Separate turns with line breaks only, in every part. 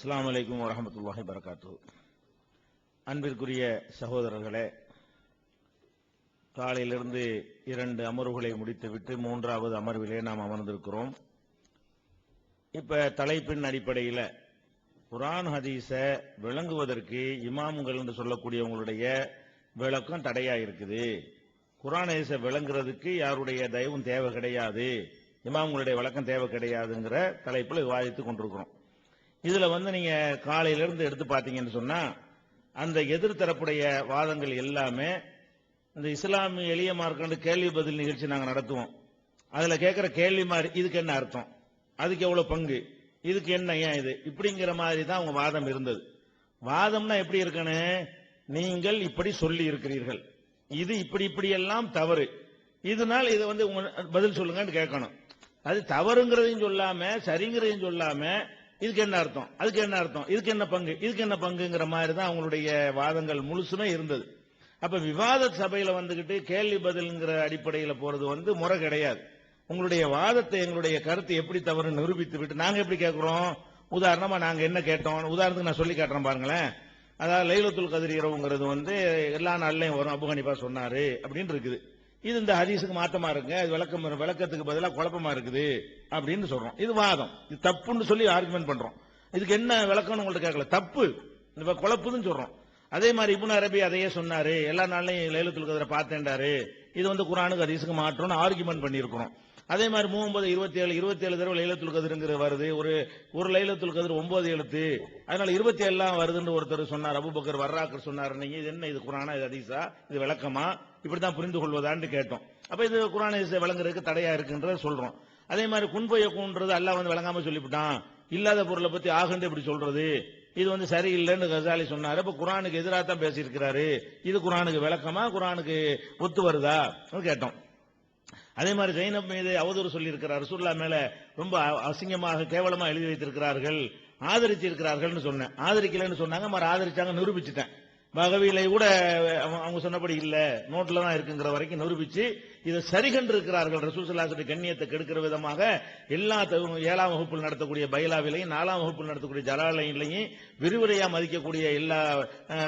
அஸ்ஸலாமு அலைக்கும் வரஹ்மத்துல்லாஹி வபரகாத்துஹு. அன்பிற்குரிய சகோதரர்களே, காலையிலிருந்து 2 அமர்வுகளை முடித்துவிட்டு 3வது அமர்விலே நாம் அமர்ந்திருக்கிறோம். இப்ப தலைப்பின் அடிப்படையில் குர்ஆன் ஹதீஸை விளங்குவதற்கு இமாம்கள் என்று சொல்லக்கூடியவங்களுடைய விளக்கம் தடையா இருக்குது. குர்ஆன் ஹதீஸை விளங்குறதுக்கு யாருடைய தயவும் தேவை கிடையாது, இமாம்களுடைய விளக்கம் தேவை கிடையாதுங்கிற தலைப்பில் விவாதித்துக் கொண்டிருக்கிறோம். இதுல நீங்க காலையிலிருந்து எடுத்து பார்த்தீங்கன்னு சொன்னா, அந்த எதிர்த்தரப்புடைய வாதங்கள் எல்லாமே இந்த இஸ்லாமிய எளிய மார்க்கண்டு கேள்வி பதில் நிகழ்ச்சி நாங்கள் நடத்துவோம். அதுல கேட்கிற கேள்வி மாதிரி, இதுக்கு என்ன அர்த்தம், அதுக்கு எவ்வளவு பங்கு, இதுக்கு என்ன, ஏன் இது, இப்படிங்கிற மாதிரி தான் அவங்க வாதம் இருந்தது. வாதம்னா எப்படி இருக்கணும், நீங்கள் இப்படி சொல்லி இருக்கிறீர்கள், இது இப்படி இப்படி எல்லாம் தவறு, இதனால் இதை பதில் சொல்லுங்கன்னு கேட்கணும். அது தவறுங்கிறதையும் சொல்லாம சரிங்கிறதையும் சொல்லாம இதுக்கு என்ன அர்த்தம், அதுக்கு என்ன அர்த்தம், இதுக்கு என்ன பங்கு, இதுக்கு என்ன பங்குங்கிற மாதிரி தான் அவங்களுடைய வாதங்கள் முழுசுமே இருந்தது. அப்ப விவாத சபையில வந்துகிட்டு கேள்வி பதில்ங்கிற அடிப்படையில் போறது முறை கிடையாது. உங்களுடைய வாதத்தை, எங்களுடைய கருத்து எப்படி தவறு நிரூபித்து விட்டு நாங்க எப்படி கேட்கிறோம். உதாரணமா நாங்க என்ன கேட்டோம், உதாரணத்துக்கு நான் சொல்லி காட்டுறேன் பாருங்களேன். அதாவது லைலத்துல் கத்ர் இரவுங்கிறது எல்லா நாள்லயும் வரும், அபூ ஹனீஃபா சொன்னாரு அப்படின்னு இருக்குது. இது இந்த ஹதீஸுக்கு மாத்தமா இருக்குங்க, இது விளக்கத்துக்கு பதிலாக குழப்பமா இருக்குது அப்படின்னு சொல்றோம். இது வாதம், இது தப்புன்னு சொல்லி ஆர்குமெண்ட் பண்றோம். இதுக்கு என்ன விளக்கம்னு உங்கள்ட்ட கேட்கல, தப்பு, குழப்புதுன்னு சொல்றோம். அதே மாதிரி இப்னு அரபி அதையே சொன்னாரு, எல்லா நாள்லயும் லைலத்துல் கத்ரை பார்த்தேன்டாரு, இது குர்ஆனுக்கு ஹதீஸுக்கு மாற்றம்னு ஆர்குமெண்ட் பண்ணியிருக்கிறோம். அதே மாதிரி 39, 27 தடவை லைலத்துல் கத்ருங்கிறது வருது. ஒரு லைலத்துல் கத்ர் 9 எழுத்து, அதனால 27 வருதுன்னு ஒருத்தர் சொன்னார், அபூபக்கர் வர்ராக்கர் சொன்னார். நீங்க இது என்ன, இது குர்ஆனா, இது ஹதீஸா, இது விளக்கமா, இப்படித்தான் புரிந்து கொள்வதான்னு கேட்டோம். அப்ப இது குர்ஆன் ஹதீஸை விளங்குறதுக்கு தடையா இருக்குன்றத சொல்றோம். அதே மாதிரி குன்பயக்கூன்றது அல்லாஹ் விளங்காம சொல்லிவிட்டான், இல்லாத பொருளை பத்தி ஆகண்டு இப்படி சொல்றது, இது சரியில்லைன்னு கசாலி சொன்னாரு. அப்ப குர்ஆனுக்கு எதிராக தான் பேசியிருக்கிறாரு, இது குர்ஆனுக்கு விளக்கமா, குர்ஆனுக்கு ஒத்து வருதா கேட்டோம். அதே மாதிரி ஜைனப் மீது அவதூறு சொல்லி இருக்கிறார், ரசூலுல்லாஹ் மேல ரொம்ப அசிங்கமாக கேவலமா எழுதி வைத்திருக்கிறார்கள், ஆதரிச்சு இருக்கிறார்கள் சொன்னேன். ஆதரிக்கலன்னு சொன்னாங்க, மாதிரி ஆதரிச்சாங்க, நிரூபிச்சுட்டேன். பகவியில கூட அவங்க சொன்னபடி இல்ல, நோட்ல தான் இருக்குங்கிற வரைக்கும் நிரூபிச்சு இதை சரி கண்டு இருக்கிறார்கள். ரசூல் ஸல்லல்லாஹு அலைஹி வஸல்லம் கண்ணியத்தை கெடுக்கிற விதமாக எல்லா 7ஆம் வகுப்பில் நடத்தக்கூடிய பைலாவிலையும் 4ஆம் வகுப்பில் நடத்தக்கூடிய ஜலாலையும் விரிவுரையா மதிக்கக்கூடிய எல்லா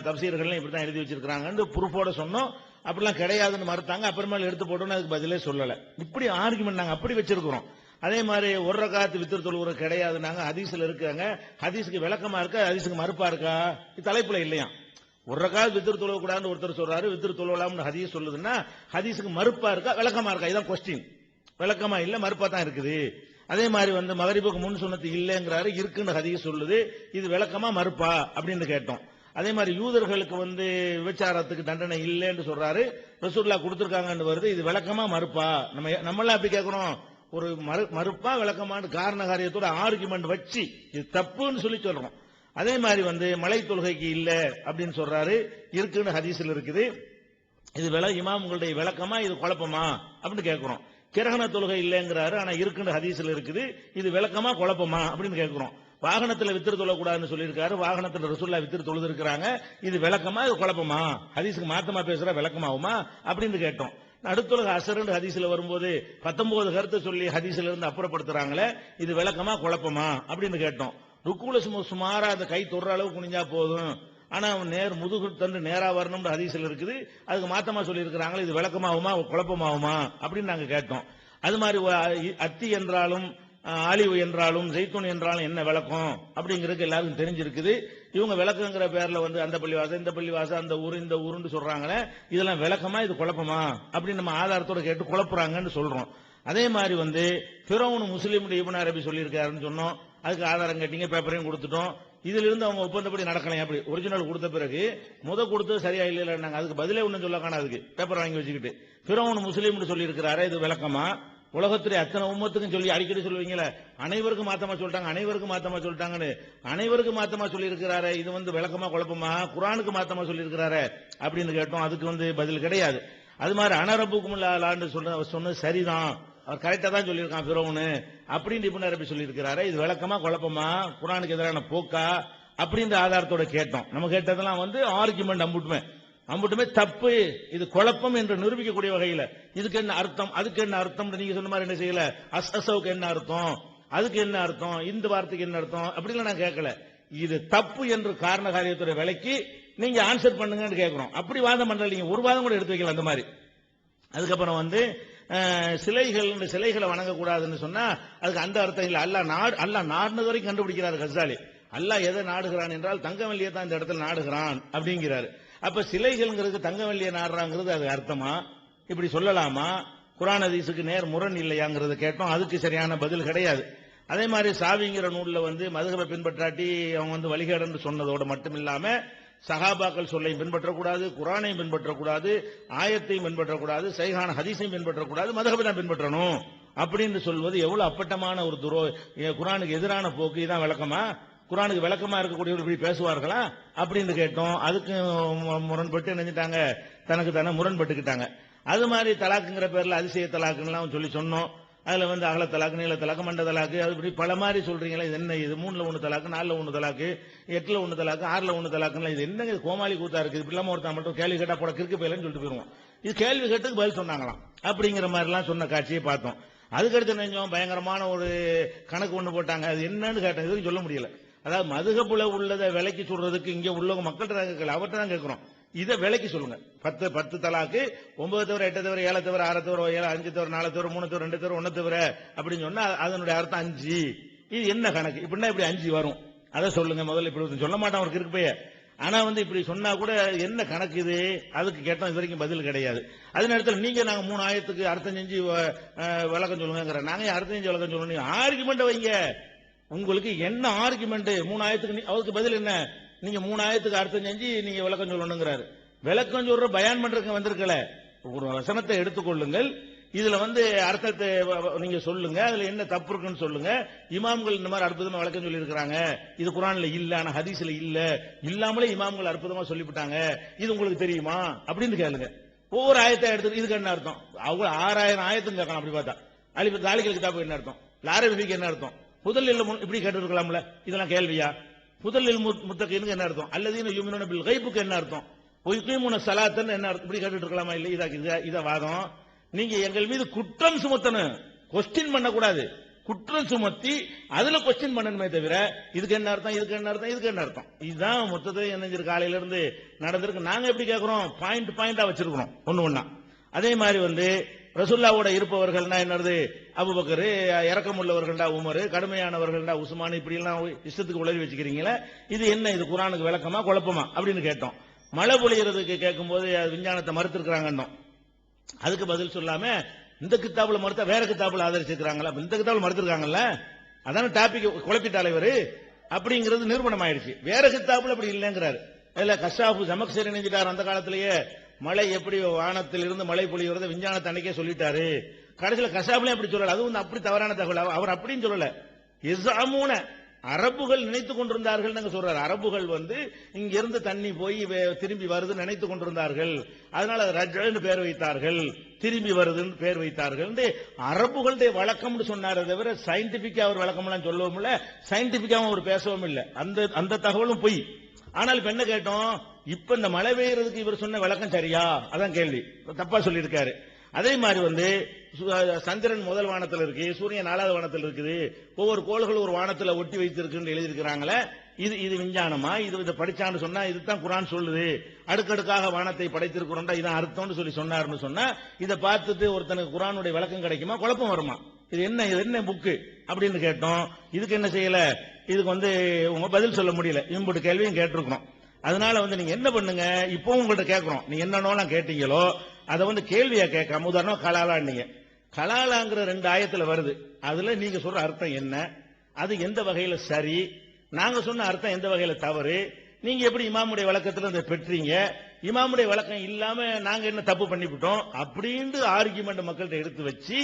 தப்சீர்களையும் இப்படித்தான் எழுதி வச்சிருக்காங்க ப்ரூஃபோட சொன்னோம். அப்படிலாம் கிடையாதுன்னு மறுத்தாங்க. அப்புறமேல எடுத்து போட்டோன்னு அதுக்கு பதிலே சொல்லல. இப்படி ஆர்குமெண்ட் நாங்க அப்படி வச்சிருக்கிறோம். அதே மாதிரி ஒரு ரகாத் வித்ர் தொழுவுற கிடையாது, நாங்க ஹதீஸ்ல இருக்காங்க, ஹதீஸுக்கு விளக்கமா இருக்கா, ஹதீஸுக்கு மறுப்பா இருக்கா, இது தலைப்புல இல்லையா. ஒரு ரகாத் வித்ர் தொழுவ கூடாதுன்னு ஒருத்தர் சொல்றாரு, வித்ர் தொழுவலாம்னு ஹதீஸ் சொல்லுதுன்னா ஹதீஸுக்கு மறுப்பா இருக்கா, விளக்கமா இருக்கா, இதான் கொஸ்டின். விளக்கமா இல்ல, மறுப்பா தான் இருக்குது. அதே மாதிரி மகரிபுக்கு முன் சுன்னத்து இல்லைங்கிறாரு, இருக்குன்னு ஹதீஸ் சொல்லுது, இது விளக்கமா மறுப்பா அப்படின்னு கேட்டோம். அதே மாதிரி யூதர்களுக்கு விபச்சாரத்துக்கு தண்டனை இல்லைன்னு சொல்றாரு, ரசூலுல்லாஹ் கொடுத்திருக்காங்கன்னு வருது, இது விளக்கமா மறுப்பா, நம்மளாம் அப்படி கேட்கணும், ஒரு மறுப்பா விளக்கமான காரண காரியத்தோட ஆர்குமெண்ட் வச்சு இது தப்புன்னு சொல்லி சொல்றோம். அதே மாதிரி மலை தொழுகைக்கு இல்ல அப்படின்னு சொல்றாரு, இருக்குன்னு ஹதீஸ்ல இருக்குது, இது இமாம்களுடைய விளக்கமா, இது குழப்பமா அப்படின்னு கேட்கிறோம். கிரகண தொழுகை இல்லைங்கிறாரு, ஆனா இருக்குன்னு ஹதீஸ்ல இருக்குது, இது விளக்கமா குழப்பமா அப்படின்னு கேட்கிறோம். வாகனத்துல வித்திரு தொழக்கூடாதுன்னு சொல்லியிருக்காரு, வாகனத்துல ரசூலுல்லாஹ் வித்திரு தொழுது இருக்கிறாங்க, இது விளக்கமா, இது குழப்பமா, ஹதீஸுக்கு மாத்தமா பேசுற விளக்கமாகுமா அப்படின்னு கேட்டோம். அடுத்துலக அசர் ஹதீஸ்ல வரும்போது 19 கருத்தை சொல்லி ஹதீஸ்ல இருந்து அப்புறப்படுத்துறாங்களே, இது விளக்கமா குழப்பமா அப்படின்னு கேட்டோம். ருக்குல சுமாரா அந்த கை தொடுற அளவு குனிஞ்சா போதும், ஆனா முதுகு தண்டு நேரா வரணும்னு ஹதீஸ்ல இருக்குது, அதுக்கு மாத்தமா சொல்லி இருக்கிறாங்களே, இது விளக்கமாகுமா குழப்பமாகுமா அப்படின்னு நாங்க கேட்டோம். அது மாதிரி அத்தி என்றாலும் ஆலிவு என்றாலும் ஜெய்தூன் என்றாலும் என்ன விளக்கம் அப்படிங்கிறது எல்லாருக்கும் தெரிஞ்சிருக்குது. இவங்க விளக்கங்கிற பேர்ல அந்த பள்ளிவாசம், இந்த பள்ளிவாசம், அந்த ஊர், இந்த ஊருன்னு சொல்றாங்களே, இதெல்லாம் விளக்கமா, இது குழப்பமா அப்படின்னு நம்ம ஆதாரத்தோட கேட்டு குழப்புறாங்கன்னு சொல்றோம். அதே மாதிரி ஃபிரௌன் முஸ்லிம் இப்னு அரபி சொல்லியிருக்காருன்னு சொன்னோம், அதுக்கு ஆதாரம் கேட்டீங்க, பேப்பரையும் கொடுத்துட்டோம். இதுல இருந்து அவங்க ஒப்பந்தப்படி நடக்கலாம். அப்படி ஒரிஜினல் கொடுத்த பிறகு கொடுத்தது சரியா இல்ல, நாங்க அதுக்கு பதிலே ஒண்ணும் சொல்ல காணாதுக்கு பேப்பர் வாங்கி வச்சுக்கிட்டு ஃபிரௌன் முஸ்லிம் சொல்லி இருக்கிறாரு, இது விளக்கமா, உலகத்துடைய அத்தனை உம்மத்துக்கும் சொல்லி அடிக்கடி சொல்லுவீங்களே, அனைவருக்கும் மாத்தமா சொல்லிட்டாங்க, அனைவருக்கும் மாத்தமா சொல்லிட்டாங்கன்னு, அனைவருக்கும் மாத்தமா சொல்லி இருக்கிறாரு, இது விளக்கமா குழப்பமா, குர்ஆனுக்கு மாத்தமா சொல்லி இருக்கிறாரு அப்படின்னு கேட்டோம். அதுக்கு பதில் கிடையாது. அது மாதிரி அனரபுக்கும் லான்னு சொன்னது சரிதான், அவர் கரெக்டா தான் சொல்லியிருக்கான் ஃபிரௌன் அப்படின்னு இப்னு அரபி சொல்லி இருக்கிறாரு, இது விளக்கமா குழப்பமா, குர்ஆனுக்கு எதிரான போக்கா அப்படின்ற ஆதாரத்தோட கேட்டோம். நம்ம கேட்டதெல்லாம் ஆர்குமெண்ட் அம்புட்டுமே தப்பு, இது குழப்பம் என்று நிரூபிக்கக்கூடிய வகையில் இதுக்கு என்ன அர்த்தம், அதுக்கு என்ன அர்த்தம், நீங்க சொன்ன மாதிரி என்ன செய்யல, அசவுக்கு என்ன அர்த்தம், அதுக்கு என்ன அர்த்தம், இந்த வார்த்தைக்கு என்ன அர்த்தம் அப்படிலாம் நான் கேட்கல. இது தப்பு என்று காரண காரியத்துறை விலைக்கு நீங்க ஆன்சர் பண்ணுங்கன்னு கேட்கிறோம். அப்படி வாதம் பண்ற நீங்க ஒரு வாதம் கூட எடுத்து வைக்கல அந்த மாதிரி. அதுக்கப்புறம் வந்து சிலைகளை வணங்கக்கூடாதுன்னு சொன்னா அதுக்கு அந்த அர்த்தம் இல்ல. அல்லாஹ் நாடுனது வரைக்கும் கண்டுபிடிக்கிறார் கசாலி. அல்லாஹ் எதை நாடுகிறான் என்றால் தங்கவல்லியை தான் இந்த இடத்துல நாடுகிறான் அப்படிங்கிறாரு. அப்ப சிலைகள்ங்கிறது தங்கவல்லியை நாடுறாங்கிறது அது அர்த்தமா? இப்படி சொல்லலாமா? குர்ஆன் ஹதீஸுக்கு நேர் முரண் இல்லையாங்கிறது கேட்டோம். அதுக்கு சரியான பதில் கிடையாது. அதே மாதிரி சாவிங்கிற நூல்ல வந்து மதுஹபை பின்பற்றாட்டி அவங்க வந்து வழிகேடன்னு சொன்னதோடு மட்டும் இல்லாம சஹாபாக்கள் சொல்லையும் பின்பற்றக்கூடாது, குர்ஆனையும் பின்பற்றக்கூடாது, ஆயத்தையும் பின்பற்றக்கூடாது, சஹீஹான ஹதீஸையும் பின்பற்றக்கூடாது, மதுஹபை தான் பின்பற்றணும் அப்படின்னு சொல்வது எவ்வளவு அப்பட்டமான ஒரு குர்ஆனுக்கு எதிரான போக்கு. இதான் விளக்கமா? குர்ஆனுக்கு விளக்கமா இருக்கக்கூடியவர்கள் இப்படி பேசுவார்களா அப்படின்னு கேட்டோம். அதுக்கு முரண்பட்டு நினைச்சிட்டாங்க, தனக்கு தானே முரண்பட்டுக்கிட்டாங்க. அது மாதிரி தலாக்குங்கிற பேர்ல அதிசய தலாக்குன்னு சொல்லி சொன்னோம். அதுல வந்து அகல தலாக்கு, நீள தலாக்கு, மண்ட தலாக்கு, அது இப்படி பல மாதிரி சொல்றீங்களா? இது என்ன? இது 3ல 1 தலாக்கு, 4ல 1 தலாக்கு, 8ல 1 தலாக்கு, 6ல 1 தலாக்குன்னு இது என்னங்க கோமாளி கூத்தா இருக்குது? இப்படி இல்லாம ஒருத்தன் மட்டும் கேள்வி கேட்டா போட கிறுக்கு போயிலன்னு சொல்லிட்டு போயிருவோம். இது கேள்வி கேட்டுக்கு பதில் சொன்னாங்களாம் அப்படிங்கிற மாதிரி எல்லாம் சொன்ன காட்சியை பார்த்தோம். அதுக்கடுத்து நினைச்சோம் பயங்கரமான ஒரு கணக்கு ஒண்ணு போட்டாங்க. அது என்னன்னு கேட்டேன், எதுவும் சொல்ல முடியல. அதாவது மதுஹபுல உள்ளதை விலைக்கு சொல்றதுக்கு இங்க உள்ளவங்க மக்கள்கிட்ட கேட்கல, அவர்கிட்ட தான் கேட்கிறோம். இதை விலைக்கு சொல்லுங்க. 10 தலாக்கு, 9 தவிர, 8 தவிர, 7 தவிர, 6 தவிர, 7, 5 தவிர, 4 தவிர, 3 தவிர, 2 தவிர, 1 தவிர அப்படின்னு சொன்னா அதனுடைய அர்த்தம் 5. இது என்ன கணக்கு? இப்படின்னா இப்படி 5 வரும். அதை சொல்லுங்க முதல்ல. இப்படி சொல்ல மாட்டான் ஒரு கிறுக்கு. ஆனா வந்து இப்படி சொன்னா கூட என்ன கணக்கு இது? அதுக்கு கேட்டோம், இது வரைக்கும் பதில் கிடையாது. அதே நேரத்தில் நீங்க நாங்க 3 ஆயத்துக்கு அர்த்தம் செஞ்சு விளக்கம் சொல்லுங்க. நாங்க அர்த்தம் செஞ்சு விளக்கம் சொல்லணும். ஆர்குமெண்ட் வைங்க. உங்களுக்கு என்ன ஆர்குமெண்ட்? 3 ஆயத்துக்கு அதுக்கு பதில் என்ன? நீங்க 3 ஆயத்துக்கு அர்த்தம் செஞ்சு நீங்க விளக்கம் சொல்லணுங்கிறாரு. விளக்கம் சொல்ற பயான் பண்றதுக்கு வந்திருக்கல. ஒரு வசனத்தை எடுத்துக்கொள்ளுங்கள், இதுல வந்து அர்த்தத்தை நீங்க சொல்லுங்க, அதுல என்ன தப்பு இருக்குன்னு சொல்லுங்க. இமாம்கள் இந்த மாதிரி அற்புதமா விளக்கம் சொல்லி இருக்கிறாங்க, இது குர்ஆன்ல இல்ல, ஆனா ஹதீஸ்ல இல்ல, இல்லாமலே இமாம்கள் அற்புதமா சொல்லிவிட்டாங்க, இது உங்களுக்கு தெரியுமா அப்படின்னு கேளுங்க. ஒவ்வொரு ஆயத்தை எடுத்து இதுக்கு என்ன அர்த்தம்? அவங்க 6000 ஆயத்தும் கேட்கலாம். அப்படி பார்த்தா அலிஃப் தாலிகல் கிதாபுக்கு என்ன அர்த்தம்? லாரபிக்கு என்ன அர்த்தம்? முதல் இப்படி கேட்டு இருக்கலாம்ல. இதெல்லாம் கேள்வியா? முதல் முத்தகீனுக்கு என்ன அர்த்தம்? அல்லதீன யுமினூன பில் கைபுக்கு என்ன அர்த்தம்? யுகீமுன ஸலாத்தன் என்ன அர்த்தம்? இப்படி கேட்டுட்டு இருக்கலாமா? இல்ல. இத வாதம். நீங்க எங்கள் மீது குற்றம் சுமத்தணும், கொஸ்டின் பண்ணக்கூடாது. குற்றம் சுமத்தி அதுல கொஸ்டின் பண்ணணுமே தவிர இதுக்கு என்ன அர்த்தம், இதுக்கு என்ன அர்த்தம், இதுக்கு என்ன அர்த்தம், இதுதான் மொத்தத்தை என்ன காலையில இருந்து நடந்திருக்கு. நாங்க எப்படி கேட்கிறோம்? பாயிண்டா வச்சிருக்கிறோம் ஒண்ணா. அதே மாதிரி வந்து ரசூலுல்லாஹ்வோட இருப்பவர்கள்னா என்னது? அபூபக்கர், இரக்கம் உள்ளவர்கள்டா உமர், கடுமையானவர்கள்டா உஸ்மான், இப்படி எல்லாம் இஷ்டத்துக்கு உளறி வச்சுக்கிறீங்களா? இது என்ன? இது குர்ஆனுக்கு விளக்கமா குழப்பமா அப்படின்னு கேட்டோம். மழை பொழியறதுக்கு கேட்கும்போது விஞ்ஞானத்தை மறுத்திருக்கிறாங்க. அதுக்கு பதில் சொல்லாம இந்த கிதாபுல மறுத்தா வேற கிதாபுல ஆதரிச்சிருக்காங்களா? இந்த கிதாபுல மறுத்திருக்காங்கல்ல, அதான டாபிக் குழப்பி தலைவர் அப்படிங்கிறது நிரூபணம் ஆயிடுச்சு. வேற கிதாபுல அப்படி இல்லைங்கிறாரு. இல்ல கஷாஃபு ஜமக்ஷரி நினைஞ்சிட்டார் அந்த காலத்திலேயே. மழை எப்படி வானத்தில் இருந்து மழை பொழியறத விஞ்ஞானத்தை அன்னைக்கே சொல்லிட்டாரு. கடைசியில் கஷாப்லயும் அப்படி சொல்லல. அது வந்து அப்படி தவறான தகவல். அவர் அப்படின்னு சொல்லல. இஸ்ஸாமூன அரபுகள் நினைத்துக் கொண்டிருந்தார்கள் சொல்றாரு. அரபுகள் வந்து இங்க இருந்து தண்ணி போய் திரும்பி வருது நினைத்துக் கொண்டிருந்தார்கள், அதனால ரஜ்ன்னு பேர் வைத்தார்கள், திரும்பி வருதுன்னு பேர் வைத்தார்கள். அரபுகளுடைய வழக்கம் சொன்னார். தவிர சயின்டிபிக்கா அவர் வழக்கம் எல்லாம் சொல்லவும் இல்ல, சயின்டிபிக்காவும் அவர் பேசவும் இல்லை. அந்த தகவலும் பொய். ஆனால் இப்ப என்ன கேட்டோம்? இப்ப இந்த மழை பெய்யறதுக்கு இவர் சொன்ன விளக்கம் சரியா? அதான் கேள்வி. தப்பா சொல்லியிருக்காரு. அதே மாதிரி வந்து சந்திரன் முதல் வானத்தில் இருக்கு, சூரியன் 4வது வானத்தில் இருக்குது, ஒவ்வொரு கோள்களும் ஒரு வானத்தில் ஒட்டி வைத்திருக்கு எழுதியிருக்கிறாங்களே, இது விஞ்ஞானமா? இதை படிச்சான்னு சொன்னா இதுதான் குர்ஆன் சொல்லுது, அடுக்கடுக்காக வானத்தை படைத்திருக்கிறோம், இதான் அர்த்தம்னு சொன்னாருன்னு சொன்னா இதை பார்த்துட்டு ஒருத்தனுக்கு குர்ஆனுடைய விளக்கம் கிடைக்குமா? குழப்பம் வருமா? இது என்ன புக்கு அப்படின்னு கேட்டோம். இதுக்கு என்ன செய்யல? இதுக்கு வந்து உங்க பதில் சொல்ல முடியல. இம்புட்டு கேள்வியும் கேட்டிருக்கணும். அதனால வந்து நீங்க என்ன பண்ணுங்க, இப்போ உங்கள்கிட்ட கேட்கிறோம், நீங்க என்னென்னலாம் கேட்டீங்களோ அதை வந்து கேள்வியா கேட்காம, உதாரணம் கலாலா, நீங்க கலாலாங்கிற 2 ஆயத்துல வருது, அதுல நீங்க சொல்ற அர்த்தம் என்ன, அது எந்த வகையில சரி, நாங்க சொன்ன அர்த்தம் எந்த வகையில தவறு, நீங்க எப்படி இமாமுடைய வழக்கத்துல இதை பெற்றீங்க, இமாமுடைய வழக்கம் இல்லாம நாங்க என்ன தப்பு பண்ணிவிட்டோம் அப்படின்னு ஆர்கியுமெண்ட் மக்கள்கிட்ட எடுத்து வச்சு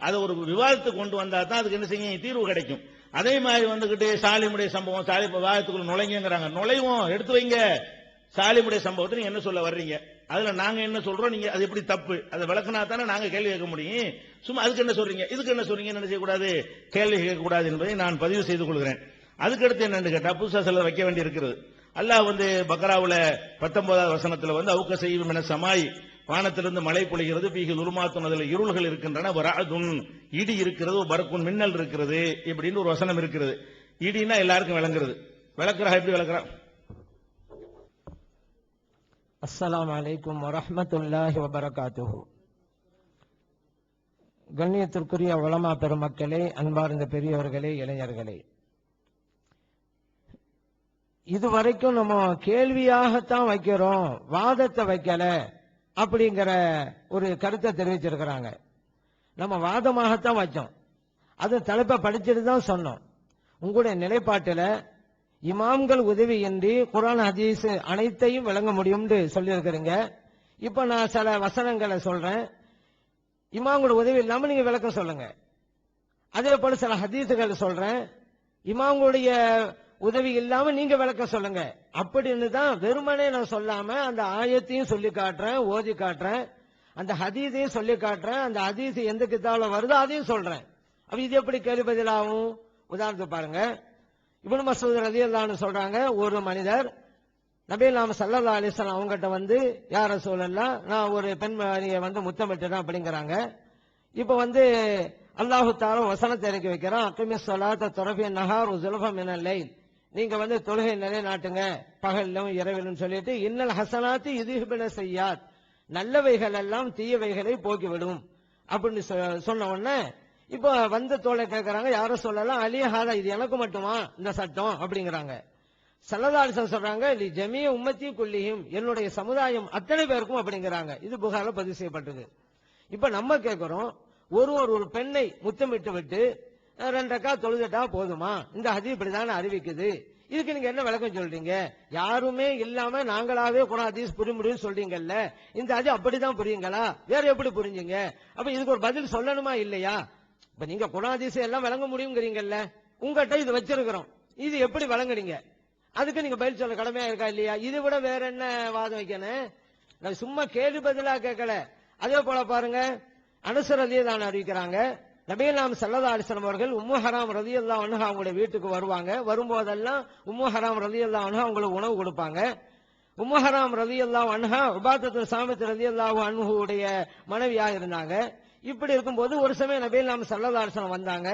அதை ஒரு விவாதத்துக்கு கொண்டு வந்தா தான் அதுக்கு என்ன செய்ய தீர்வு கிடைக்கும். அதே மாதிரி வந்துகிட்டு சாலிமுடைய சம்பவம், விவாதத்துக்குள்ள நுழைங்கிறாங்க, நுழைவோம், எடுத்து வைங்க. சாலிமுடைய சம்பவத்தை நீங்க என்ன சொல்ல வர்றீங்க, அதுல நாங்க என்ன சொல்றோம், நீங்க அது எப்படி தப்பு, அதை விளக்குனா தானே நாங்க கேள்வி கேட்க முடியும். சும்மா அதுக்கு என்ன சொல்றீங்க, இதுக்கு என்ன சொல்றீங்க, என்ன செய்யக்கூடாது, கேள்வி கேட்கக்கூடாது என்பதை நான் பதிவு செய்து கொள்கிறேன். அதுக்கடுத்து என்னன்னு கேட்டா புதுசா சில வைக்க வேண்டி இருக்கிறது. அல்லாஹ் வந்து பக்ராவுல 19வது வசனத்துல வந்து அவுக்க செய்யும் என சமாய், வானத்திலிருந்து மழை பொழிகிறது, பீகி துருமாத்துன், அதுல இருள்கள் இருக்கின்றன, வராதுன் இடி இருக்கிறது, பரக்குன் மின்னல் இருக்கிறது, இப்படின்னு ஒரு வசனம் இருக்கிறது. இடினா எல்லாருக்கும் விளங்குறது, விளக்குறா எப்படி விளக்குறா?
அஸ்ஸலாமு அலைக்கும் வரஹ்மத்துல்லாஹி வபரகாத்துஹு. கண்ணியத்திற்குரிய உலமா பெருமக்களே, அன்பார்ந்த பெரியவர்களே, இளைஞர்களே, இதுவரைக்கும் நம்ம கேள்வியாகத்தான் வைக்கிறோம், வாதத்தை வைக்கல அப்படிங்கிற ஒரு கருத்தை தெரிவிச்சிருக்கிறாங்க. நம்ம வாதமாகத்தான் வச்சோம். அது தலைப்பை படிச்சுட்டு தான் சொன்னோம். உங்களுடைய நிலைப்பாட்டில் இமாம்கள் உதவியின்றி குர்ஆன் ஹதீஸ் அனைத்தையும் விளங்க முடியும்னு சொல்லியிருக்கிறீங்க. இப்ப நான் சில வசனங்களை சொல்றேன், இமாம்களோட உதவி இல்லாம நீங்க விளக்கம் சொல்லுங்க. அதே போல சில ஹதீஸுகள் சொல்றேன், இமாம்களுடைய உதவி இல்லாம நீங்க விளக்கம் சொல்லுங்க. அப்படின்னு தான் வெறுமனே நான் சொல்லாம அந்த ஆயத்தையும் சொல்லி காட்டுறேன், ஓதி காட்டுறேன், அந்த ஹதீஸையும் சொல்லி காட்டுறேன், அந்த ஹதீஸ் எந்த கிதாபுல வருதோ அதையும் சொல்றேன். அப்ப இது எப்படி கேள்வி பதிலாகும்? உதாரணத்துக்கு பாருங்க, இப்னு மஸ்ஊத் ரலியல்லாஹு அன்ஹு சொல்றாங்க, ஒரு மனிதர் நபிகள் ஸல்லல்லாஹு அலைஹி வஸல்லம் அவங்ககிட்ட வந்து, யா ரசூலல்லாஹ், நான் ஒரு பெண்மணியை முத்தமிட்டுறேன் அப்படிங்கிறாங்க. இப்ப அல்லாஹு தஆலா வசனத்தை இறக்கி வைக்கிறான், அகிமிஸ் ஸலாத்த தரஃபின் நஹார் வ ஸுல்ஃபன் மினல் லைல், நீங்க தொழுகை நிலைநாட்டுங்க பகலிலும் இரவிலும் சொல்லிட்டு, இன்னல் ஹஸனாத்தி யுذஹிபுன ஸய்யாத், நல்லவைகள் எல்லாம் தீயவைகளை போக்கிவிடும் அப்படின்னு சொன்ன உடனே இப்ப தோழை கேட்கறாங்க, யாரும் சொல்லலாம் அலி ஹாதா, இது எனக்கு மட்டுமா இந்த சட்டம் அப்படிங்கிறாங்க. ஸல்லல்லாஹு அலைஹி வஸல்லம் சொல்றாங்க, லி ஜமீ உம்மத்தி குல்லிஹிம், என்னுடைய சமுதாயம் அத்தனை பேருக்கும் அப்படிங்கிறாங்க. இது புகாரில் பதிவு செய்யப்பட்டது. இப்ப நம்ம கேட்கிறோம், ஒரு பெண்ணை முத்தமிட்டு விட்டு 2 ரக்காத் தொழுதுட்டா போதுமா? இந்த ஹதீஸ் இப்படிதானே அறிவிக்குது, இதுக்கு நீங்க என்ன விளக்கம் சொல்றீங்க? யாருமே இல்லாம நாங்களாவே குர்ஆன் ஹதீஸ் புரிய முடியும்னு சொல்றீங்கல்ல, இந்த ஹதீஸ் அப்படிதான் புரியுங்களா, வேற எப்படி புரிஞ்சுங்க? அப்ப இதுக்கு ஒரு பதில் சொல்லணுமா இல்லையா? இப்ப நீங்க குர்ஆன் ஹதீஸ் எல்லாம் விளங்க முடியுங்கிறீங்கல்ல, உங்ககிட்ட இது வச்சிருக்கிறோம், இது எப்படி விளங்குறீங்க? அதுக்கு நீங்க பதில் சொல்ல கடமையா இருக்கா இல்லையா? இதை விட வேற என்ன வாதம் வைக்கணும்? நான் சும்மா கேள்வி பதிலா கேட்கல. அதே போல பாருங்க, அனஸ் ரலியல்லாஹு அன்ஹு அறிவிக்கிறாங்க, நபிகள் ஸல்லல்லாஹு அலைஹி வஸல்லம் அவர்கள் உம்மு ஹராம் ரலியல்லாஹு அன்ஹா அவங்களுடைய வீட்டுக்கு வருவாங்க. வரும்போதெல்லாம் உம்மு ஹராம் ரலியல்லாஹு அன்ஹா அவங்களுக்கு உணவு கொடுப்பாங்க. உம்மு ஹராம் ரலியல்லாஹு அன்ஹா உபாதத்து சாமித் ரலியல்லாஹு அன்ஹு உடைய மனைவியாக இருந்தாங்க. இப்படி இருக்கும்போது ஒரு சமயம் நபிகள் ஸல்லல்லாஹு அலைஹி வஸல்லம் வந்தாங்க.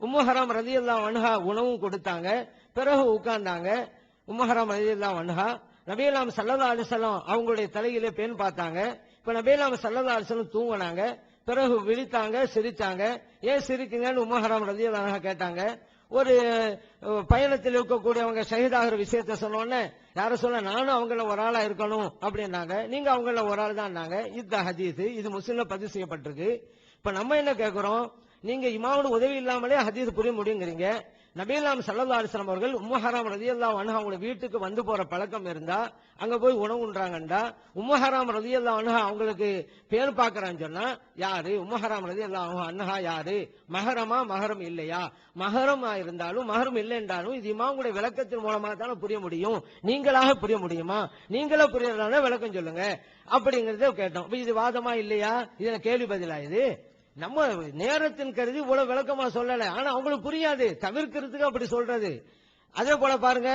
உம்மு ஹராம் ரலியல்லாஹு அன்ஹா உணவும் கொடுத்தாங்க. பிறகு உட்கார்ந்தாங்க. உம்மு ஹராம் ரலியல்லாஹு அன்ஹா நபிகள் ஸல்லல்லாஹு அலைஹி வஸல்லம் அவங்களுடைய தலையிலே பெண் பார்த்தாங்க. இப்ப நபிகள் ஸல்லல்லாஹு அலைஹி வஸல்லம் தூங்கினாங்க. பிறகு விழித்தாங்க, சிரிச்சாங்க. ஏன் சிரிக்குங்கன்னு உம்மு ஹராம் ரலியல்லாஹு அன்ஹா கேட்டாங்க. ஒரு பயணத்தில் இருக்கக்கூடியவங்க ஷஹீதாகிற விஷயத்த சொன்னோன்னே, யார சொல்ல நானும் அவங்கள ஒரு ஆளா இருக்கணும் அப்படின்னாங்க. நீங்க அவங்கள ஒரு ஆள் தான். இந்த ஹதீஸ் இது முஸ்லிம்ல பதிவு செய்யப்பட்டிருக்கு. இப்ப நம்ம என்ன கேட்கிறோம், நீங்க இமாமோட உதவி இல்லாமலே ஹதீஸ் புரிய முடியுங்கிறீங்க. நபிகள் ஸல்லல்லாஹு அலைஹி வஸல்லம் அவர்கள் உம்மு ஹராம் ரலியல்லாஹு அன்ஹா அவங்க வீட்டுக்கு வந்து போற பழக்கம் இருந்தா அங்க போய் உணவு உண்றாங்கண்டா, உம்மு ஹராம் ரலியல்லாஹு அன்ஹா அவங்களுக்கு பேர் பார்க்கறான்னு சொன்னா யாரு? உம்மு ஹராம் ரலியல்லாஹு அன்ஹா யாரு? மஹரமா மஹரம் இல்லையா? மஹரமா இருந்தாலும் மஹரம் இல்லை என்றாலும் இது இமாமுடைய விளக்கத்தின் மூலமாக தானே புரிய முடியும், நீங்களாக புரிய முடியுமா? நீங்களா புரியறதான விளக்கம் சொல்லுங்க அப்படிங்கறத கேட்டோம். இது வாதமா இல்லையா? இது கேள்வி பதிலா? இது நம்ம நேரத்தின் கருதி இவ்வளவு விளக்கமா சொல்லல, ஆனா அவங்களுக்கு புரியாது, தவிர்க்கிறதுக்கு அப்படி சொல்றது. அதே போல பாருங்க,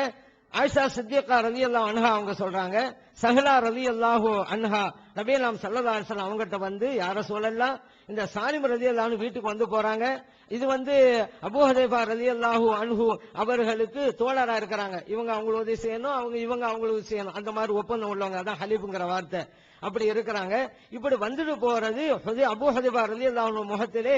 ஆயிஷா சித்திகா ரலியல்லாஹு அன்ஹா அவங்க சொல்றாங்க, சஹலா ரலியல்லாஹு அன்ஹா நபிகள் ஸல்லல்லாஹு அலைஹி வஸல்லம் அவங்ககிட்ட யா ரசூலல்லாஹ், இந்த சாலிம் ரலியல்லாஹு அன்ஹு வீட்டுக்கு வந்து போறாங்க. இது அபூ ஹுதைஃபா ரலியல்லாஹு அன்ஹு அவர்களுக்கு தோழரா இருக்கிறாங்க. இவங்க அவங்களுக்கு உதவி செய்யணும், இவங்க அவங்களுக்கு செய்யணும், அந்த மாதிரி ஒப்பந்தம் உள்ளவங்க, அதான் ஹலீஃப்ங்கிற வார்த்தை. அப்படி இருக்கிறாங்க. இப்படி வந்துட்டு போறது அபூ ஹுதைஃபா ரலியல்லாஹு அன்ஹு முகத்திலே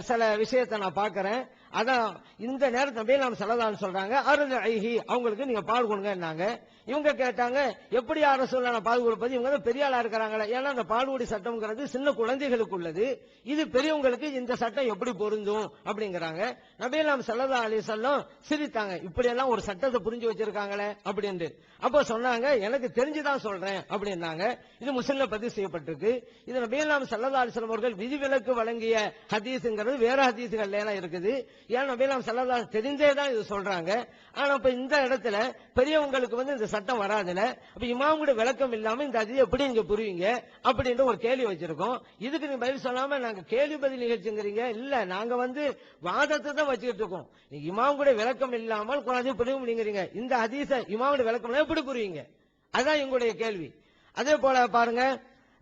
சில விஷயத்தை நான் பார்க்கிறேன். அதான் இந்த நேரத்தில் நபிகள் ஸல்லல்லாஹு அலைஹி வஸல்லம் சொல்றாங்க, அர்தஇஹி, அவங்களுக்கு நீங்க பால் கொடுங்கன்னாங்க. இவங்க கேட்டாங்க, எப்படி யார சொல்ல நான் பால் கொடுப்பது, இவங்க தான் பெரிய ஆளா இருக்கிறாங்களே, ஏன்னா அந்த பால்குடி சட்டம்ங்கிறது சின்ன குழந்தைகளுக்கு உள்ளது, இது பெரியவங்களுக்கு இந்த சட்டம் எப்படி பொருந்தும் அப்படிங்கிறாங்க. நபிகள் ஸல்லல்லாஹு அலைஹி வஸல்லம் சிரித்தாங்க, இப்படி எல்லாம் ஒரு சட்டத்தை புரிஞ்சு வச்சிருக்காங்களே அப்படின்னு. அப்ப சொன்னாங்க, எனக்கு தெரிஞ்சுதான் சொல்றேன் அப்படின்னாங்க. இது முஸ்லிம்ல பதிவு செய்யப்பட்டிருக்கு. இது நபிகள் ஸல்லல்லாஹு அலைஹி வஸல்லம் அவர்கள் விதிவிலக்கு வழங்கிய ஹதீஸ்ங்கிறது வேற ஹதீஸ்கள்ல எல்லாம் இருக்குது. ஏன் நபிகள் ஸல்லல்லாஹு தெரிந்தே தான் இது சொல்றாங்க. ஆனா இப்ப இந்த இடத்துல பெரியவங்களுக்கு இந்த சட்டம் வராதுல, அப்ப இமாமுடைய விளக்கம் இல்லாம இந்த ஹதீஸ் எப்படி நீங்க புரியுங்க அப்படின்ற ஒரு கேள்வி வச்சிருக்கோம். இதுக்கு நீங்க பதில் சொல்லாம நாங்க கேள்வி பதில் நிகழ்ச்சிங்கிறீங்க. இல்ல, நாங்க வாதத்தை தான் வச்சுக்கிட்டு இருக்கோம். நீங்க இமாமுடைய விளக்கம் இல்லாமல் குர்ஆனை புரிய முடியுங்கிறீங்க. இந்த ஹதீஸ இமாமுடைய விளக்கம் எப்படி புரியுங்க? அதான் எங்களுடைய கேள்வி. அதே போல பாருங்க,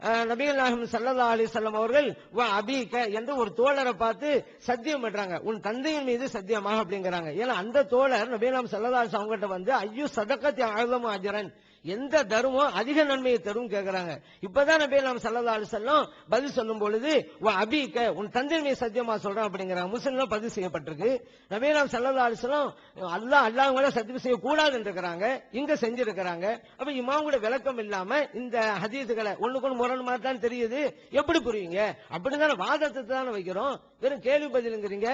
நபிகள் நாயகம் ஸல்லல்லாஹு அலைஹி வஸல்லம் அவர்கள் வ அபீக என்று ஒரு தோழரை பார்த்து சத்தியம் பண்றாங்க, உன் தந்தையின் மீது சத்தியமாக அப்படிங்கிறாங்க. ஏன்னா அந்த தோழர் நபிகள் நாயகம் ஸல்லல்லாஹு அலைஹி வஸல்லம் அவங்ககிட்ட வந்து ஐயு சதகத்தி அஅஸமு அஜ்ரன், எந்த தர்மம் அதிக நன்மையை தரும் கேக்குறாங்க. இப்பதான் நபி நாம் ஸல்லல்லாஹு அலைஹி வஸல்லம் பதில் சொல்லும் பொழுது வ அபீக, உன் தந்தை மீது சத்தியமா சொல்றேன் அப்படிங்கிறாங்க. முஸ்லிம்ல பதிவு செய்யப்பட்டிருக்கு. நபி நாம் ஸல்லல்லாஹு அலைஹி வஸல்லம் அல்லாஹ் கூட சத்தியம் செய்ய கூடாது என்றாங்க, இங்க செஞ்சிருக்கிறாங்க. அப்ப இமாமோட விளக்கம் இல்லாம இந்த ஹதீஸ்களை ஒண்ணுக்கு முரண் மாதிரி தான் தெரியுது, எப்படி புரியுங்க? அப்படிதானே வாதத்தை தானே வைக்கிறோம், வெறும் கேள்வி பதிலுங்கிறீங்க.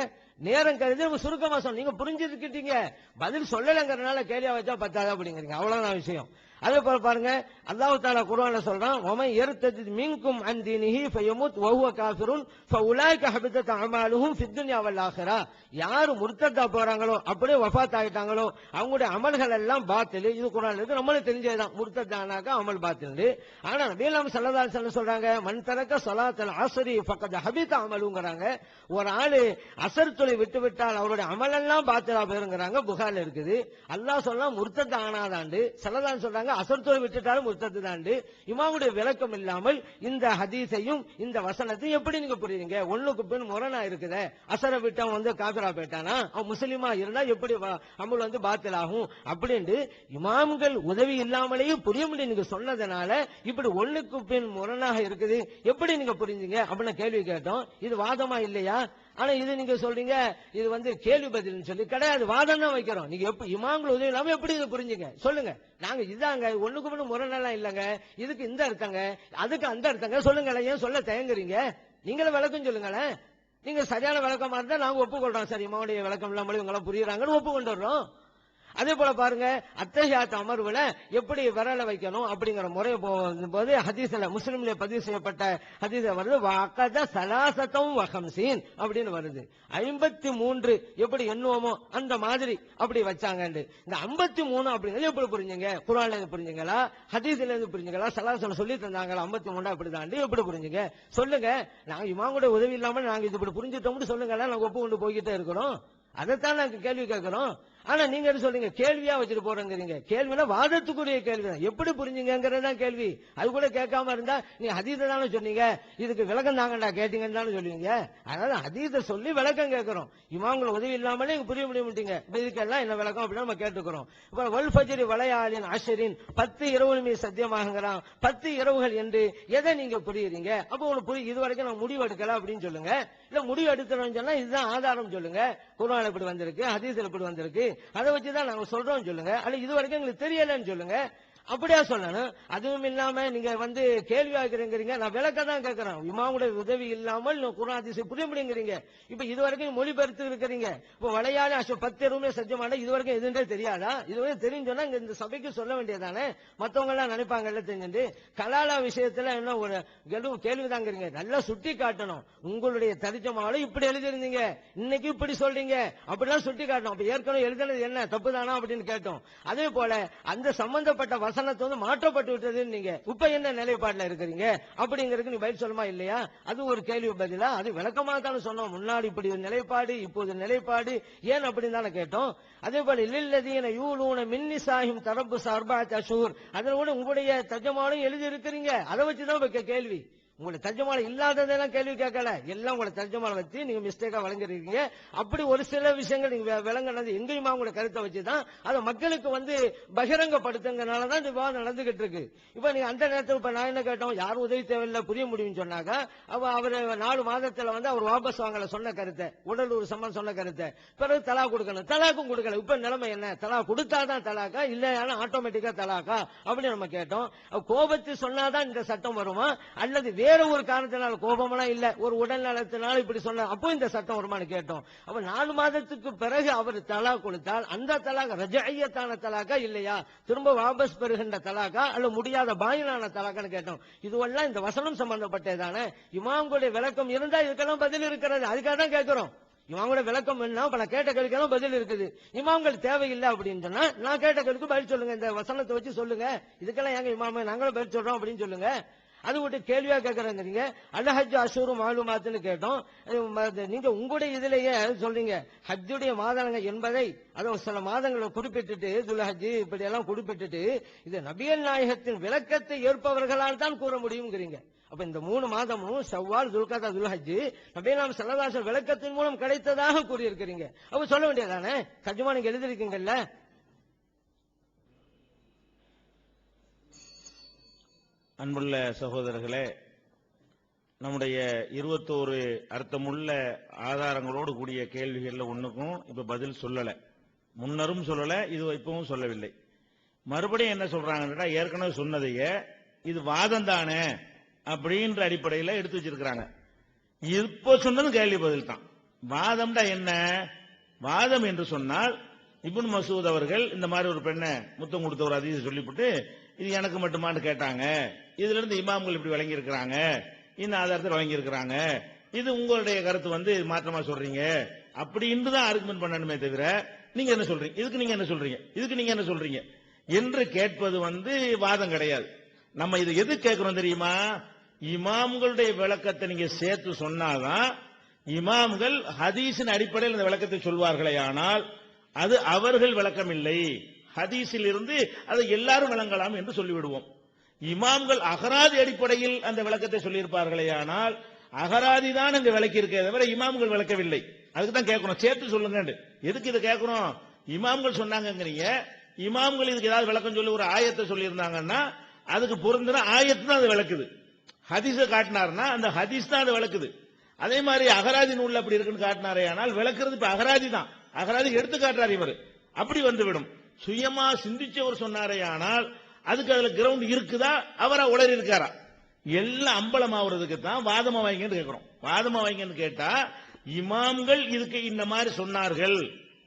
நேரம் கருதி நம்ம சுருக்கமா சொன்னோம், நீங்க புரிஞ்சிருக்கிட்டீங்க, பதில் சொல்லலங்கிறனால கேள்வியா வச்சா பத்தாது அப்படிங்கிறீங்க. அவ்வளவுதான் விஷயம். அதே போல பாருங்க, அல்லாஹ் தஆலா குர்ஆன்ல சொல்றான், வமன் யர்தஜித் மின்கும் அன் தீனிஹி ஃபயமுத் வஹுவ காஃபிருன் ஃபஉலாயிக ஹபிதத் அமாலுஹும் ஃபித் துன்யா வல் ஆখিরা. யார் முர்த்ததா போறாங்களோ, அப்படியே வஃபாத் ஆயிட்டாங்களோ, அவங்களுடைய அமல்கள் எல்லாம் பாத்தில். இது குர்ஆன்ல இருக்கு, நம்மளுக்கு தெரிஞ்சதுதான், முர்த்ததானாக்க அமல் பாத்தில். ஆனா நபிகள் நாயகம் ஸல்லல்லாஹு அலைஹி வஸல்லம் சொல்றாங்க, மன் தரக ஸலாத்தல் அஸ்ரி ஃபகத் ஹபித அமலுங்கறாங்க. ஒரு ஆளு அஸ்ர் தொலை விட்டு விட்டால் அவருடைய அமல் எல்லாம் பாத்திலா போயிருங்கறாங்க. புகாரில் இருக்குது. அல்லாஹ் சொல்றா முர்த்தத் ஆனாதாண்டு, ஸல்லல்லாஹு சொல்றாங்க அஸ்ர் தொலை விட்டுட்டாலும் முர்த்தத் தாண்டு. இமாமுடைய விளக்கம் இல்லாமல் இந்த ஹதீஸையும் இந்த வசனத்தையும் எப்படி நீங்க புரியுறீங்க? ஒண்ணுக்கு பின் முரணா இருக்குது. அசரை விட்டவன் வந்து காபிரா போயிட்டானா, அவன் முஸ்லிமா இருந்தா எப்படி அமல் வந்து பாத்திலாகும் அப்படின்னு இமாம்கள் உதவி இல்லாமலேயே புரிய முடியும். நீங்க சொன்னதுனால இப்படி ஒண்ணுக்கு பின் முரணாக இருக்குது, எப்படி நீங்க புரிஞ்சீங்க அப்படின்னு கேள்வி கேட்டோம். இது வாதமா இல்லையா? ஆனா இது நீங்க சொல்றீங்க இது வந்து கேள்வி பதில் சொல்லி கிடையாது, வாதம் தான் வைக்கிறோம். நீங்க எப்படி இமாம்கள் உதவி இல்லாம எப்படி இதை புரிஞ்சுங்க சொல்லுங்க. நாங்க இதாங்க ஒண்ணுக்கு முன்னு முரணெல்லாம் இல்லங்க, இதுக்கு இந்த அர்த்தங்க அதுக்கு அந்த அர்த்தங்க சொல்லுங்க. ஏன் சொல்ல தயங்குறீங்க? நீங்களும் விளக்கம் சொல்லுங்களேன். நீங்க சரியான விளக்கமா இருந்தா நாங்க ஒப்புக்கொள்றோம், சரி இமாமுடைய விளக்கம் இல்லாமலே இவங்க புரியுறாங்கன்னு ஒப்புக்கொண்டுறோம். அதே போல பாருங்க, அத்தஹியாத் அமர்வுல எப்படி விரல வைக்கணும் அப்படிங்கிற முறை போது ஹதீஸ்ல முஸ்லிம்ல பதிவு செய்யப்பட்ட ஹதீஸ் வருது, வஅகத ஸலாஸத்தம் வ ஹம்ஸீன் அப்படின்னு வருது. 53 எப்படி எண்ணுவோமோ அந்த மாதிரி அப்படி வச்சாங்க. இந்த 53 அப்படிங்கிறது எப்படி புரிஞ்சுங்க? குர்ஆன்ல இருந்து புரிஞ்சுங்களா, ஹதீஸ்ல இருந்து புரிஞ்சுங்களா, ஸலாஸல சொல்லி தந்தாங்களா 53 அப்படி தாண்டி எப்படி புரிஞ்சுங்க சொல்லுங்க. நாங்க இமாமுடைய உதவி இல்லாம நாங்க இது இப்படி புரிஞ்சுட்டோம்னு சொல்லுங்களா, நாங்க ஒப்பு கொண்டு போய்கிட்டே இருக்கிறோம். அதைத்தான் நாங்க கேள்வி கேட்கிறோம். ஆனா நீங்க என்ன சொல்றீங்க, கேள்வியா வச்சுட்டு போறேங்கிறீங்க. கேள்வினா வாதத்துக்குரிய கேள்வி தான், எப்படி புரிஞ்சுங்கிறதான் கேள்வி. அது கூட கேட்காம இருந்தா நீ ஹதீஸ தானே சொன்னீங்க, இதுக்கு விளக்கம் தாங்கடா கேட்டீங்கன்னு தானே சொல்லுவீங்க. அதனால ஹதீஸ சொல்லி விளக்கம் கேட்கிறோம். இமாம்கள் உதவி இல்லாமலே புரிய முடிய இதுக்கெல்லாம் என்ன விளக்கம் அப்படின்னு நம்ம கேட்டுக்கிறோம். இப்ப வல் ஃபஜ்ரி வலையாலின் அஷரின் 10 இரவுகள் மீது சத்தியமாகுங்கிறான். 10 இரவுகள் என்று எதை நீங்க புரியுறீங்க? அப்ப உங்களுக்கு இது வரைக்கும் நான் முடிவு எடுக்கல அப்படின்னு சொல்லுங்க. இல்ல முடிவு எடுத்துறோம்னு சொன்னா இதுதான் ஆதாரம் சொல்லுங்க. குர்ஆன்ல இப்படி வந்திருக்கு, ஹதீஸ்ல இப்படி வந்திருக்கு, அதை வச்சுதான் நாங்க சொல்றோம் சொல்லுங்க. அல்ல இது வரைக்கும் எங்களுக்கு தெரியலன்னு சொல்லுங்க. அப்படியா சொல்லணும். அதுவும் இல்லாம நீங்க வந்து கேள்வி ஆகிறீங்க, நான் விளக்க தான் கேட்கிறேன். இமாமுடைய உதவி இல்லாமல் குர்ஆன் ஹதீஸ் புரிய முடியுங்கிறீங்க. இப்ப இது வரைக்கும் மொழிபெயர்த்து இருக்கிறீங்க. இப்ப வளையாளி 10 இரவுமே சத்தியமான இது வரைக்கும் எதுன்றே தெரியாதா? இதுவரை தெரிஞ்சு சொன்னா இந்த சபைக்கு சொல்ல வேண்டியதானே? மத்தவங்க எல்லாம் நினைப்பாங்கல்ல தெரிஞ்சு. கலாலா விஷயத்துல என்ன ஒரு கேள்விதாங்கிறீங்க. நல்லா சுட்டி காட்டணும். உங்களுடைய தரிஜமாவில இப்படி எழுதிருந்தீங்க, இன்னைக்கு இப்படி சொல்றீங்க, அப்படிலாம் சுட்டி காட்டணும். அப்ப ஏற்கனவே எழுதுனது என்ன தப்புதானா அப்படின்னு கேட்டோம். அதே போல அந்த சம்பந்தப்பட்ட வசனத்தை வந்து மாற்றப்பட்டு விட்டது, நீங்க இப்ப என்ன நிலைப்பாடுல இருக்கிறீங்க அப்படிங்கிறதுக்கு நீ பதில் சொல்லுமா இல்லையா? அது ஒரு கேள்வி பதிலா? அது விளக்கமா தானே சொன்னோம். முன்னாடி இப்படி ஒரு நிலைப்பாடு, இப்போது நிலைப்பாடு ஏன் அப்படின்னு தானே கேட்டோம். அதே போல இல்லல்லதீன யூலூன மின் நிசாஹிம் தரப்புஸ் அர்பஅத் அஷ்ஹுர், அதில் கூட உங்களுடைய தர்ஜமாவையும் எழுதி இருக்கிறீங்க. அதை வச்சுதான் கேள்வி. உங்களை தர்ஜமால இல்லாததெல்லாம் கேள்வி கேட்கல, எல்லாம் உங்களை தர்ஜமால வச்சு நீங்க மிஸ்டேக்கா வழங்கிருக்கீங்க. அப்படி ஒரு சில விஷயங்கள் நீங்க விளங்கினது எங்கேயுமா உங்களோட கருத்தை வச்சுதான் அதை மக்களுக்கு வந்து பகிரங்கப்படுத்துங்கனாலதான் இந்த விவாதம் நடந்துகிட்டு இருக்கு. இப்ப நீங்க அந்த நேரத்தில் இப்ப நான் என்ன கேட்டோம், யாரும் உதவி தேவையில்லை புரிய முடியும்னு சொன்னாங்க. அவர் 4 மாதத்துல வந்து அவர் வாபஸ் வாங்கல சொன்ன கருத்தை, உடல் ஒரு சம்பந்தம் சொன்ன கருத்தை, பிறகு தலா கொடுக்கணும், தலாக்கும் கொடுக்கல. இப்ப நிலைமை என்ன? தலா கொடுத்தாதான் தலாக்கா, இல்லையானா ஆட்டோமேட்டிக்கா தலாக்கா அப்படின்னு நம்ம கேட்டோம். கோபத்தை சொன்னாதான் இந்த சட்டம் வருமா, அல்லது வேற ஒரு காரணத்தினால கோபமெல்லாம் இல்ல, ஒரு உடல் நலத்தினால இப்படி சொன்ன அப்போ இந்த சட்டம் வருமானு கேட்டோம். அப்ப 4 மாதத்துக்கு பிறகு அவர் தலாக் கொடுத்தால் அந்த தலாக் ரஜஅய்யத்தான தலாக்கா இல்லையா, திரும்ப வாபஸ் பெறுகின்ற தலாக்கா அல்ல முடியாத பாயினான தலாக்கான்னு கேட்டோம். இதுவெல்லாம் இந்த வசனம் சம்பந்தப்பட்டதானே. இமாம்களுடைய விளக்கம் இருந்தா இதுக்கெல்லாம் பதில் இருக்கிறது, அதுக்காக தான் கேட்கிறோம். இமாம்களோட விளக்கம் என்ன, பல கேட்ட கேள்விக்கெல்லாம் பதில் இருக்குது. இமாம்கள் தேவையில்லை அப்படின்னு சொன்னா நான் கேட்ட கேள்விக்கு பதில் சொல்லுங்க, இந்த வசனத்தை வச்சு சொல்லுங்க. இதுக்கெல்லாம் எங்க இமாமே நாங்களும் பதில் சொல்றோம் அப்படின்னு சொல்லுங்க. அது விட்டு கேள்வியா கேட்கறீங்க. அல் ஹஜ் அஷூரு மாலுமாத்துன்னு கேட்டோம். நீங்க உங்களுடைய இதுலயே சொல்றீங்க ஹஜ்ஜுடைய மாதங்கள் என்பதை, அதை சில மாதங்களை குறிப்பிட்டுட்டு துல் ஹஜ் இப்படி எல்லாம் குறிப்பிட்டுட்டு இது நபிகள் நாயகத்தின் விளக்கத்தை ஏற்பவர்களால் தான் கூற முடியுங்கிறீங்க. அப்ப இந்த 3 மாதமும் ஷவ்வால், துல்கதா, துல்ஹஜ் நபிகள் ஸல்லல்லாஹு அலைஹி வஸல்லம் விளக்கத்தின் மூலம் கிடைத்ததாக கூறியிருக்கிறீங்க. அப்ப சொல்ல வேண்டியதானே, தர்ஜுமா நீங்க எழுதிருக்கீங்கல்ல.
அன்புள்ள சகோதரர்களே, நம்முடைய 21 அர்த்தமுள்ள ஆதாரங்களோடு கூடிய கேள்விகள்ல ஒண்ணுக்கும் இப்ப பதில் சொல்லல, முன்னரும் சொல்லல, இது இப்பவும் சொல்லவில்லை. மறுபடியும் என்ன சொல்றாங்கன்னா, ஏற்கனவே சொன்னதையே இது வாதம் தானே அப்படின்ற அடிப்படையில் எடுத்து வச்சிருக்கிறாங்க. இப்போ சொன்னது கேள்வி பதில் தான். வாதம்டா என்ன? வாதம் என்று சொன்னால், இப்னு மசூத் அவர்கள் இந்த மாதிரி ஒரு பெண்ணை முத்தம் கொடுத்த ஒரு ஹதீஸ் சொல்லிவிட்டு, இது எனக்கு மட்டுமான்னு கேட்டாங்க, இதுல இருந்து இமாம்கள் இப்படி வழங்கி இருக்கிறாங்க, இந்த ஆதாரத்தில் வழங்கி இருக்கிறாங்க, இது உங்களுடைய கருத்து மாற்றமா சொல்றீங்க அப்படின்னு தான் ஆர்குமெண்ட் பண்ணணுமே தவிர, நீங்க என்ன சொல்றீங்க, இதுக்கு நீங்க என்ன சொல்றீங்க, இதுக்கு நீங்க என்ன சொல்றீங்க என்று கேட்பது வாதம் கிடையாது. நம்ம இது எது கேட்கிறோம் தெரியுமா? இமாம்களுடைய விளக்கத்தை நீங்க சேர்த்து சொன்னாதான் இமாம்கள் ஹதீஸின் அடிப்படையில் இந்த விளக்கத்தை சொல்வார்களே, ஆனால் அது அவர்கள் விளக்கம் இல்லை, ஹதீஸில் இருந்து அதை எல்லாரும் விளங்கலாம் என்று சொல்லிவிடுவோம். இமாம்கள் அகராதி அடிப்படையில் அந்த விளக்கத்தை சொல்லியிருப்பார்களே, ஆனால் அகராதி தான் அங்கு விளக்கி இருக்கே தவிர இமாம்கள் விளக்கவில்லை. அதுக்கு தான் கேட்கணும், சேர்த்து சொல்லுங்க. எதுக்கு இதை கேட்கிறோம்? இமாம்கள் சொன்னாங்கிறீங்க, இமாம்கள் இதுக்கு ஏதாவது விளக்கம் சொல்லி ஒரு ஆயத்தை சொல்லி இருந்தாங்கன்னா அதுக்கு பொருந்தின ஆயத்து தான் அது விளக்குது. ஹதீஸ காட்டினார்னா அந்த ஹதீஸ் தான் அது விளக்குது. அதே மாதிரி அகராதி நூல் அப்படி இருக்குன்னு காட்டினாரே, ஆனால் விளக்குறது இப்ப அகராதி தான். அகராதி எடுத்து காட்டுறாரு இவர், அப்படி வந்துவிடும். சுயமா சிந்திச்சவர் சொன்னாரே, ஆனால் அதுக்கு அதுல கிரவுண்ட் இருக்குதா, அவரா உளறி இருக்காரா, எல்லாம் அம்பலம் ஆகுறதுக்கு தான் வாதமா வைங்கன்னு கேட்கிறோம். வாதமா வைங்கன்னு கேட்டா, இமாம்கள் இதுக்கு இந்த மாதிரி சொன்னார்கள்,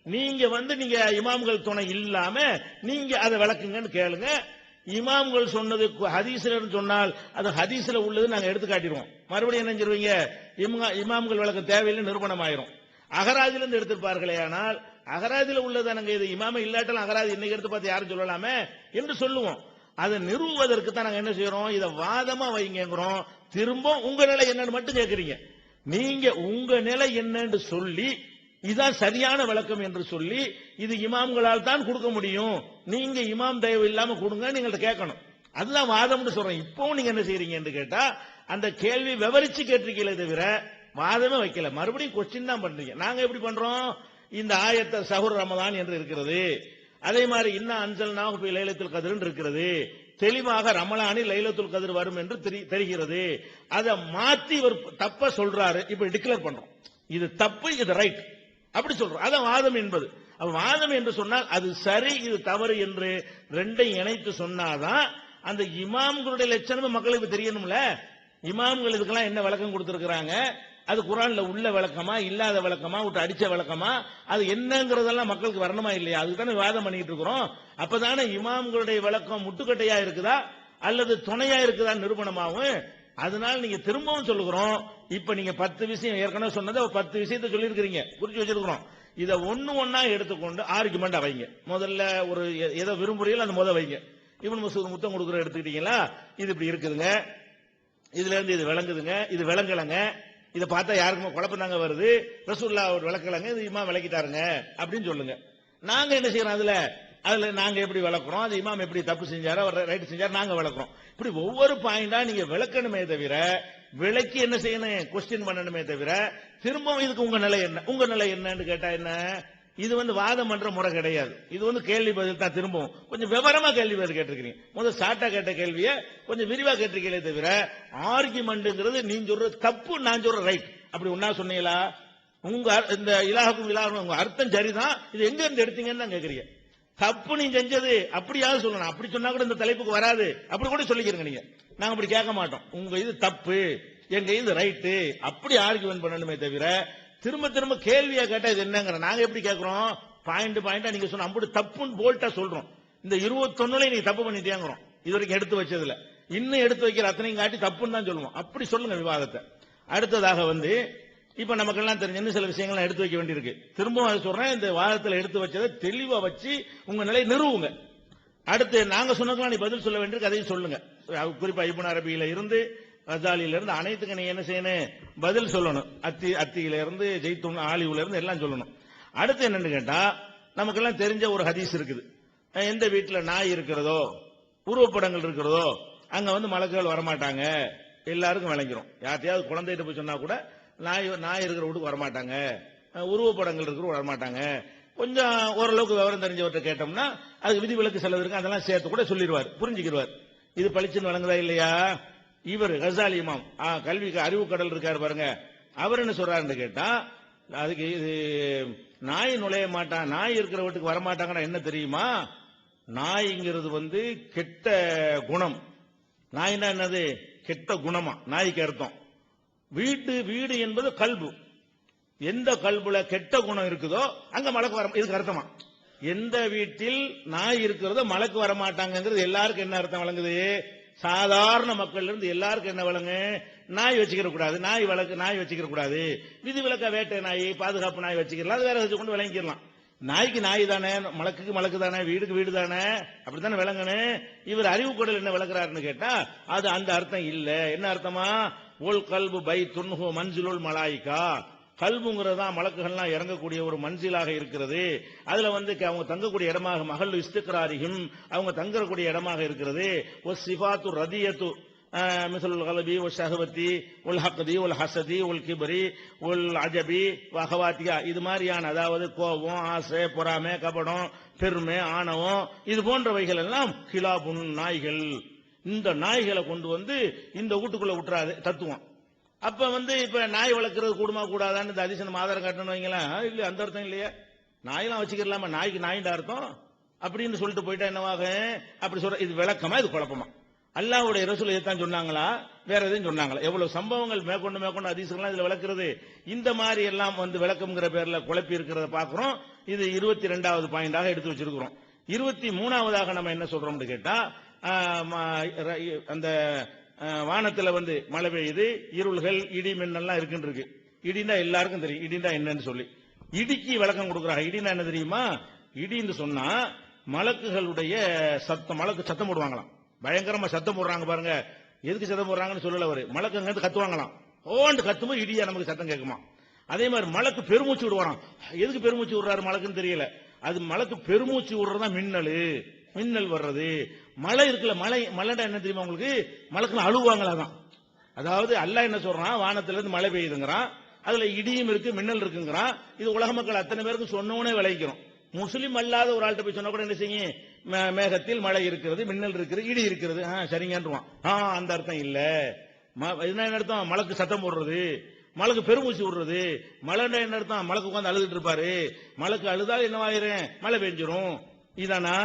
நீங்க நீங்க இமாம்கள் துணை இல்லாம நீங்க அதை விளக்குங்கன்னு கேளுங்க. இமாம்கள் சொன்னது ஹதீஸ்ல சொன்னால் அது ஹதீஸ்ல உள்ளது நாங்க எடுத்து காட்டிடுவோம். மறுபடியும் என்ன செஞ்சிருவீங்க, இமாம்கள் விளக்கம் தேவையில்லை, நிரூபணம் ஆயிரும். அகராதில இருந்து எடுத்திருப்பார்களே, ஆனால் அகராதில உள்ளதானங்க, இது இமாம இல்லாட்டாலும் அகராதி இன்னைக்கு எடுத்து பார்த்து யாரும் சொல்லலாமே என்று சொல்லுவோம். அதை நிறுவுவதற்கு தான் நாங்க என்ன செய்யறோம், இதை வாதமா வைங்கிறோம். திரும்ப உங்க நிலை என்னன்னு மட்டும் கேட்கறீங்க. நீங்க உங்க நிலை என்னன்னு சொல்லி இதுதான் சரியான விளக்கம் என்று சொல்லி, இது இமாம்களால் தான் கொடுக்க முடியும், நீங்க இமாம் தயவு இல்லாம கொடுங்க நீங்க கேட்கணும். அதுதான் வாதம்னு சொல்றேன். இப்பவும் நீங்க என்ன செய்றீங்க என்று கேட்டா, அந்த கேள்வி விவரிச்சு கேட்டிருக்கீங்களே தவிர வாதமே வைக்கல. மறுபடியும் கொஸ்டின் தான் பண்றீங்க. நாங்க எப்படி பண்றோம், இந்த ஆயத்தை சஹுர் ரமதான் என்று இருக்கிறது, அதே மாதிரி இன்னும் அன்சல்நாஹு ஃபீ லைலத்துல் கத்ர் இருக்கிறது, தெளிவாக ரமலானில் லைலத்துல் கத்ர் வரும் என்று தெரிகிறது. அதை மாத்தி ஒரு தப்ப சொல்றாரு, இப்ப டிக்ளேர் பண்றோம், இது தப்பு இது ரைட் அப்படி சொல்றோம். அதான் வாதம் என்பது. வாதம் என்று சொன்னால் அது சரி இது தவறு என்று ரெண்டையும் இணைத்து சொன்னாதான் அந்த இமாம்களுடைய லட்சணம் மக்களுக்கு தெரியணும்ல. இமாம்கள் இதுக்கெல்லாம் என்ன விளக்கம் கொடுத்திருக்கிறாங்க, அது குர்ஆன்ல உள்ள விளக்கமா இல்லாத விளக்கமா விட்டு அடிச்ச விளக்கமா, அது என்னங்கிறதெல்லாம் மக்களுக்கு வரணுமா இல்லையா? அதுதானே வாதம் பண்ணிட்டு இருக்கிறோம். அப்பதானே இமாம்களுடைய விளக்கம் முட்டுக்கட்டையா இருக்குதா அல்லது துணையா இருக்குதா நிரூபணமாகும். அதனால நீங்க திரும்பவும் சொல்லுகிறோம், இப்ப நீங்க 10 விஷயம் ஏற்கனவே சொன்னதை 10 விஷயத்தை சொல்லி இருக்கிறீங்க, குறிச்சு வச்சிருக்கிறோம். இதை ஒன்னா எடுத்துக்கொண்டு ஆர்குமெண்ட் வைங்க. முதல்ல ஒரு ஏதோ விரும்புறீங்களோ அந்த முதல் வைங்க. இப்னு மசூத் முத்தம் கொடுக்குற எடுத்துக்கிட்டீங்களா, இது இப்படி இருக்குதுங்க, இதுல இருந்து இது விளங்குதுங்க, இது விளங்கலங்க, இதை பார்த்தா யாருக்குமே குழப்பம் தாங்க வருது, ரசூலுல்லாஹ் ஒரு விளக்கலங்க, இது இமாம் விளக்கிட்டாருங்க அப்படின்னு சொல்லுங்க. நாங்க என்ன செய்யறோம், அதுல நாங்க எப்படி விளக்குறோம், அது இமாம் எப்படி தப்பு செஞ்சாரோ அவர் ரைட் செஞ்சாரு நாங்க விளக்குறோம். இப்படி ஒவ்வொரு பாயிண்டா நீங்க விளக்கணுமே தவிர, விளக்கி என்ன செய்யணும், கொஸ்டின் பண்ணணுமே தவிர திரும்பவும் இதுக்கு உங்க நிலை என்ன, உங்க நிலை என்னன்னு கேட்டா என்ன, இது வாதம் பண்ற முறை கிடையாது. இது கேள்வி பதில் தான். திரும்பவும் கொஞ்சம் விவரமா கேள்வி பதில் கேட்டிருக்கீங்க. முதல் ஷார்ட்டா கேட்ட கேள்வியை கொஞ்சம் விரிவா கேட்டிருக்கீங்களே தவிர ஆர்குமெண்ட்ங்கிறது நீங்க சொல்ற தப்பு நான் சொல்ற ரைட் அப்படி ஒன்னா சொன்னீங்களா? உங்க இந்த இலாஹுக்கும் இலாஹுக்கும் உங்க அர்த்தம் சரிதான், இது எங்க இருந்து எடுத்தீங்கன்னு தான் கேக்குறீங்க. தப்பு நீ செஞ்சது அப்படியாவது சொல்லணும். அப்படி சொன்னா கூட இந்த தலைப்புக்கு வராது, அப்படி கூட சொல்லிக்கிறீங்க நீங்க. நாங்க அப்படி கேட்க மாட்டோம். உங்க இது தப்பு, எங்க இது ரைட்டு, அப்படி ஆர்குமெண்ட் பண்ணணுமே தவிர திரும்ப திரும்ப கேள்வியா கேட்டா இது என்னங்கிற நாங்க எப்படி கேட்கிறோம், பாயிண்டா நீங்க சொன்ன அப்படி தப்புன்னு போல்ட்டா சொல்றோம். இந்த 21 நீங்க தப்பு பண்ணிட்டேங்கிறோம். இது வரைக்கும் எடுத்து வச்சதுல இன்னும் எடுத்து வைக்கிற அத்தனையும் காட்டி தப்புன்னு தான் சொல்லுவோம். அப்படி சொல்லுங்க விவாதத்தை. அடுத்ததாக இப்ப நமக்கு எல்லாம் தெரிஞ்ச இன்னும் சில விஷயங்கள் எடுத்து வைக்க வேண்டியிருக்கு. திரும்பவும் அதை சொல்றேன், இந்த வாதத்தில் எடுத்து வச்சதை தெளிவா வச்சு உங்க நிலை நிறுவுங்க. அடுத்து நாங்க சொன்னதுலாம் நீ பதில் சொல்ல வேண்டியிருக்கு, அதையும் சொல்லுங்க. குறிப்பா இப்னு அரபியில இருந்து கசாலியில இருந்து அனைத்துக்கு நீங்க என்ன செய்யணும், பதில் சொல்லணும். அத்தியில இருந்து ஜெய்துன் ஆலிவுல இருந்து எல்லாம் சொல்லணும். அடுத்து என்னன்னு கேட்டா, நமக்கெல்லாம் தெரிஞ்ச ஒரு ஹதீஸ் இருக்குது. எந்த வீட்டுல நாய் இருக்கிறதோ உருவப்படங்கள் இருக்கிறதோ அங்க மலக்குகள் வரமாட்டாங்க எல்லாருக்கும் விளங்கிரும். யார்ட்டையாவது குழந்தைகிட்ட போய் சொன்னா கூட நாய் இருக்கிற வீட்டுக்கு வரமாட்டாங்க, உருவப்படங்கள் இருக்கிற வரமாட்டாங்க. கொஞ்சம் ஓரளவுக்கு விவரம் தெரிஞ்சவர்கிட்ட கேட்டோம்னா அதுக்கு விதிவிலக்கு செலவு இருக்கு, அதெல்லாம் சேர்த்து கூட சொல்லிடுவார், புரிஞ்சுக்கிடுவார். இது பளிச்சுன்னு வழங்குதா இல்லையா? இவர் கசாலி இமாம் கல்விக்கு அறிவு கடல் இருக்காரு பாருங்க, அவர் என்ன சொல்றாருன்னு கேட்டா, அதுக்கு இது நாய் நுழைய மாட்டான், நாய் இருக்கிற வீட்டுக்கு வரமாட்டாங்கன்னா என்ன தெரியுமா? நாய்ங்கிறது கெட்ட குணம். நாய்னா என்னது? கெட்ட குணமா நாய்க்கு அர்த்தம். வீடு என்பது கல்பு. எந்த கல்புல கெட்ட குணம் இருக்குதோ அங்க மலக்கு வர, இதுக்கு அர்த்தமா? எந்த வீட்டில் நாய் இருக்கிறதோ மலக்கு வரமாட்டாங்கிறது எல்லாருக்கும் என்ன அர்த்தம் வழங்குது? சாதாரண மக்கள் இருந்து எல்லாருக்கும் என்ன வழங்கு? நாய் வச்சுக்கிற கூடாது, நாய் வச்சுக்கிற கூடாது, விதிவிலக்க வேட்டை நாய், பாதுகாப்பு நாய் வச்சுக்கலாம், அது வேற வச்சு கொண்டு விளங்கிக்கலாம். நாய்க்கு நாய் தானே, மலக்குக்கு மலக்கு தானே, வீடுக்கு வீடு தானே, அப்படித்தானே விளங்கணும். இவர் அறிவு குடல் என்ன விளக்குறாருன்னு கேட்டா அது அந்த அர்த்தம் இல்ல. என்ன அர்த்தமா? ஒல் கல்பு பை துன்ஹு மன்சிலுல் மலாயிகா, கல்புங்கிறது தான் மலக்குகள்லாம் இறங்கக்கூடிய ஒரு மன்சிலாக இருக்கிறது. அதுல அவங்க தங்கக்கூடிய இடமாக மஹல்லு இஸ்திக்ராரிஹிம், அவங்க தங்கக்கூடிய இடமாக இருக்கிறது. ஒஸ் சிஃபாத்து ரதியத்து மிஸ்லுல் கல்பி ஒ ஷஹவதி ஒல் ஹக்தி ஒல் ஹசதி ஒல் கிபரி ஒல் அஜபி வஹவாத்தியா, இது மாதிரியான, அதாவது கோபம், ஆசை, பொறாமை, கபடம், பெருமை, ஆணவம், இது போன்றவைகள் எல்லாம் கிலாபுன் நாய்கள். இந்த நாய்களை கொண்டு இந்த வீட்டுக்குள்ள விட்டுறாது தத்துவம். அப்ப இப்ப நாய் வளர்க்கறது கூடுமா கூடாதான்னு இந்த அதிசயம் ஆதாரம் காட்டணும் வைங்களா? இல்ல, அந்த அர்த்தம் இல்லையா? நாயெல்லாம் வச்சுக்கலாமா? நாய்க்கு நாயின்ற அர்த்தம் அப்படின்னு சொல்லிட்டு போயிட்டா என்னவாக? அப்படி சொல்ற இது விளக்கமா இது குழப்பமா? அல்லாஹ்வுடைய ரசூல் இதைத்தான் சொன்னாங்களா, வேற எதுவும் சொன்னாங்களா? எவ்வளவு சம்பவங்கள் மேற்கொண்டு அதிசயங்கள்லாம் இதுல விளக்குறது. இந்த மாதிரி எல்லாம் விளக்கம்ங்கிற பேர்ல குழப்பி இருக்கிறத பாக்குறோம். இது 22வது பாயிண்டாக எடுத்து வச்சிருக்கிறோம். 23வதாக நம்ம என்ன சொல்றோம்னு கேட்டா, அந்த வானத்துல மழை பெய்யுது, இருள்கள், இடி மின்னல்லாம் இருக்கு. இடினா எல்லாருக்கும் தெரியும் இடினா என்னன்னு சொல்லி. இடிக்கு விளக்கம் கொடுக்குறாங்க. இடினா என்ன தெரியுமா? இடின்னு சொன்னா மலக்குகளுடைய சத்தம். மலக்கு சத்தம் போடுவாங்களாம், பயங்கரமா சத்தம் போடுறாங்க பாருங்க. எதுக்கு சத்தம் போடுறாங்கன்னு சொல்லல அவரு. மலக்கு கத்துவாங்களாம், ஓண்டு கத்தும்போது இடியா நமக்கு சத்தம் கேட்குமா. அதே மாதிரி மலக்கு பெருமூச்சு விடுவாராம். எதுக்கு பெருமூச்சு விடுறாரு மலக்குன்னு தெரியல. அது மலக்கு பெருமூச்சு விடுறதா மின்னல் வர்றது. மழை இருக்குல்ல, மழைடா என்ன தெரியுமா உங்களுக்கு? மலக்குன்னு அழுவாங்களாதான். அதாவது அல்லாஹ் என்ன சொல்றான், வானத்துல இருந்து மழை பெய்யுதுங்கிறான், அதுல இடியும் இருக்கு, மின்னல் இருக்குங்கிறான். இது உலக மக்கள் அத்தனை பேருக்கு சொன்னோனே விளைக்கிறோம். முஸ்லிம் அல்லாத ஒரு ஆள்கிட்ட போய் சொன்னா கூட என்ன செய்யும்? மேகத்தில் மழை இருக்கிறது, மின்னல் இருக்கிறது, இடி இருக்கிறது, சரிங்கன்றுவான். அந்த அர்த்தம் இல்ல. என்ன அர்த்தம்? மலக்கு சத்தம் போடுறது, மலக்கு பெருமூச்சு விடுறது. மழைன்னா என்ன அர்த்தம்? மலக்கு உட்காந்து அழுதுட்டு இருப்பாரு. மலக்கு அழுதால் என்னவாயிரும்? மழை பெஞ்சிரும். இதானா?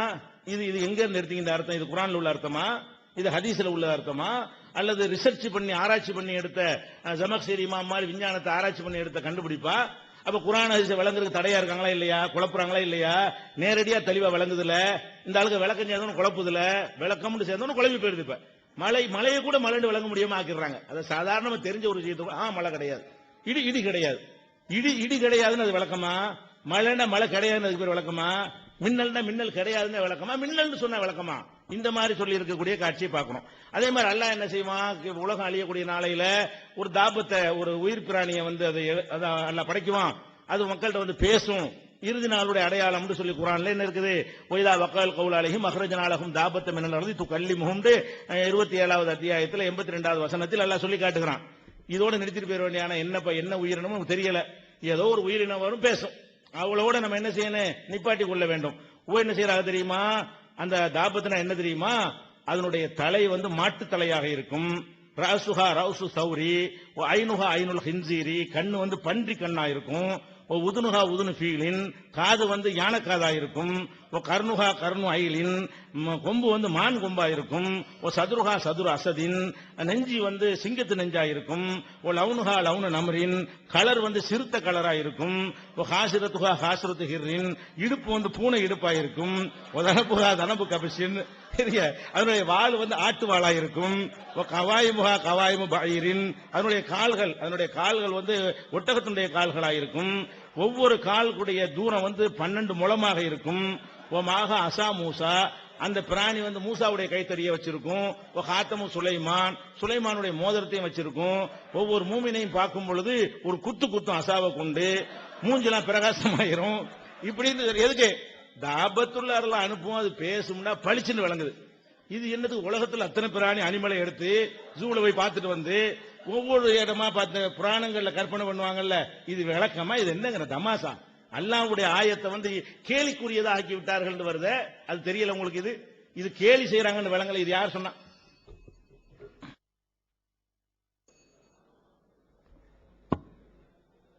இது எங்க இருந்து எடுத்தீங்க இந்த அர்த்தம்? இது குர்ஆன்ல உள்ள அர்த்தமா? இது ஹதீஸ்ல உள்ள அர்த்தமா? அல்லது ரிசர்ச் பண்ணி ஆராய்ச்சி பண்ணி எடுத்த ஜமக்ஷரி இமாம் மாதிரி விஞ்ஞானத்தை ஆராய்ச்சி பண்ணி எடுத்த கண்டுபிடிப்பா? அப்ப குர்ஆன் ஹதீஸ் விளங்குறதுக்கு தடையா இருக்காங்களா இல்லையா? குழப்புறாங்களா இல்லையா? நேரடியா தெளிவா விளங்குதுல. இந்த ஆளுக்கு விளக்கம் சேர்ந்தவனு குழப்புதுல, விளக்கம்னு சேர்ந்தவனு குழம்பி போயிருது. இப்ப மழையை கூட மழைன்னு விளங்க முடியாம ஆக்கிடுறாங்க. அதை சாதாரணமா தெரிஞ்ச ஒரு விஷயத்தை மழை கிடையாது, இடி கிடையாது, இடி கிடையாதுன்னு அது விளக்கமா? மழைன்னா மழை கிடையாதுன்னு அதுக்கு பேர் விளக்கமா? மின்னல்னா மின்னல் கிடையாதுன்னு விளக்கமா? மின்னல்னு சொன்ன விளக்கமா? இந்த மாதிரி சொல்லி இருக்கக்கூடிய காட்சியை பார்க்கணும். அதே மாதிரி அல்லாஹ் என்ன செய்வான்? உலகம் அழியக்கூடிய நாளையில ஒரு தாபத்தை, ஒரு உயிர் பிராணியை அதை அல்லாஹ் படைக்குவான். அது மக்கள்கிட்ட பேசும். இறுதி நாளுடைய அடையாளம்னு சொல்லி குர்ஆன்ல என்ன இருக்குது? ஒய்தா வக்கால் கவுல் அலைஹிம் அஹ்ரஜனாலஹும் தாபத்த மினல் அர்தி துகல்லிமுஹும்னு 27வது அத்தியாயத்தில் 82வது வசனத்தில் அல்லாஹ் சொல்லி காட்டுகிறான். இதோட நிறுத்திட்டு போயிட வேண்டியான என்ன உயிரினமும் தெரியல, ஏதோ ஒரு உயிரினம் வரும் பேசும். அவளோட நம்ம என்ன செய்யணும்? நிப்பாட்டி கொள்ள வேண்டும். என்ன செய்யறாங்க தெரியுமா? அந்த தாபத்துனா என்ன தெரியுமா? அதனுடைய தலை மாட்டு தலையாக இருக்கும். ராசுஹா ரவுசு சௌரி, ஐனுஹா ஐனுல் ஹின்சீரி, கண்ணு பன்றி கண்ணா இருக்கும். உதுனுஹா உதுனு ஃபீலின், காது யானைக்காதா இருக்கும். கர்ணுஹா கர்ணு ஐலின், கொம்பு மான் கொம்பா இருக்கும். சதுருஹா சதுரு அசதின், நெஞ்சி சிங்கத்து நெஞ்சா இருக்கும். லவுனுஹா லவுனு நமரின், கலர் சிறுத்த கலரா இருக்கும். ஹாசிரத்துஹா ஹாசிரத்து ஹிர்ரின், இடுப்பு பூனை இடுப்பா இருக்கும். தனப்புஹா தனப்பு கபிஷின், அதனுடைய வால் ஆட்டு வாளா இருக்கும். கவாயிமுஹா கவாயிமு பயிரின், அதனுடைய கால்கள் ஒட்டகத்தினுடைய கால்களா இருக்கும். ஒவ்வொரு கால்குடைய தூரம் 12 முழமாக இருக்கும். ஓமாக அசா மூசா, அந்த பிராணி மூசாவுடைய கைத்தறியை வச்சிருக்கும். ஹாத்தமு சுலைமானுடைய மோதிரத்தையும் வச்சிருக்கும். ஒவ்வொரு மூமினையும் பார்க்கும் பொழுது ஒரு குத்தும் அசாவை கொண்டு மூஞ்செல்லாம் பிரகாசமாயிரும். இப்படி எதுக்கு? தாபத்துள்ள அருள அனுப்புவோம், அது பேசும்னா பளிச்சுன்னு விளங்குது. இது என்னது உலகத்துல அத்தனை பிராணி அனிமலை எடுத்து ஜூல போய் பார்த்துட்டு வந்து ஒவ்வொரு இடமா பார்த்து புராணங்கள்ல கற்பனை பண்ணுவாங்கல்ல, இது விளக்கமா? இது என்னங்கிற தமாசா? அல்லாஹ்வுடைய ஆயத்தை வந்து கேலிக்குரியதா ஆக்கி விட்டார்கள் வருத, அது தெரியல உங்களுக்கு? இது கேலி செய்யறாங்கன்னு விளங்கல. இது யார் சொன்னா?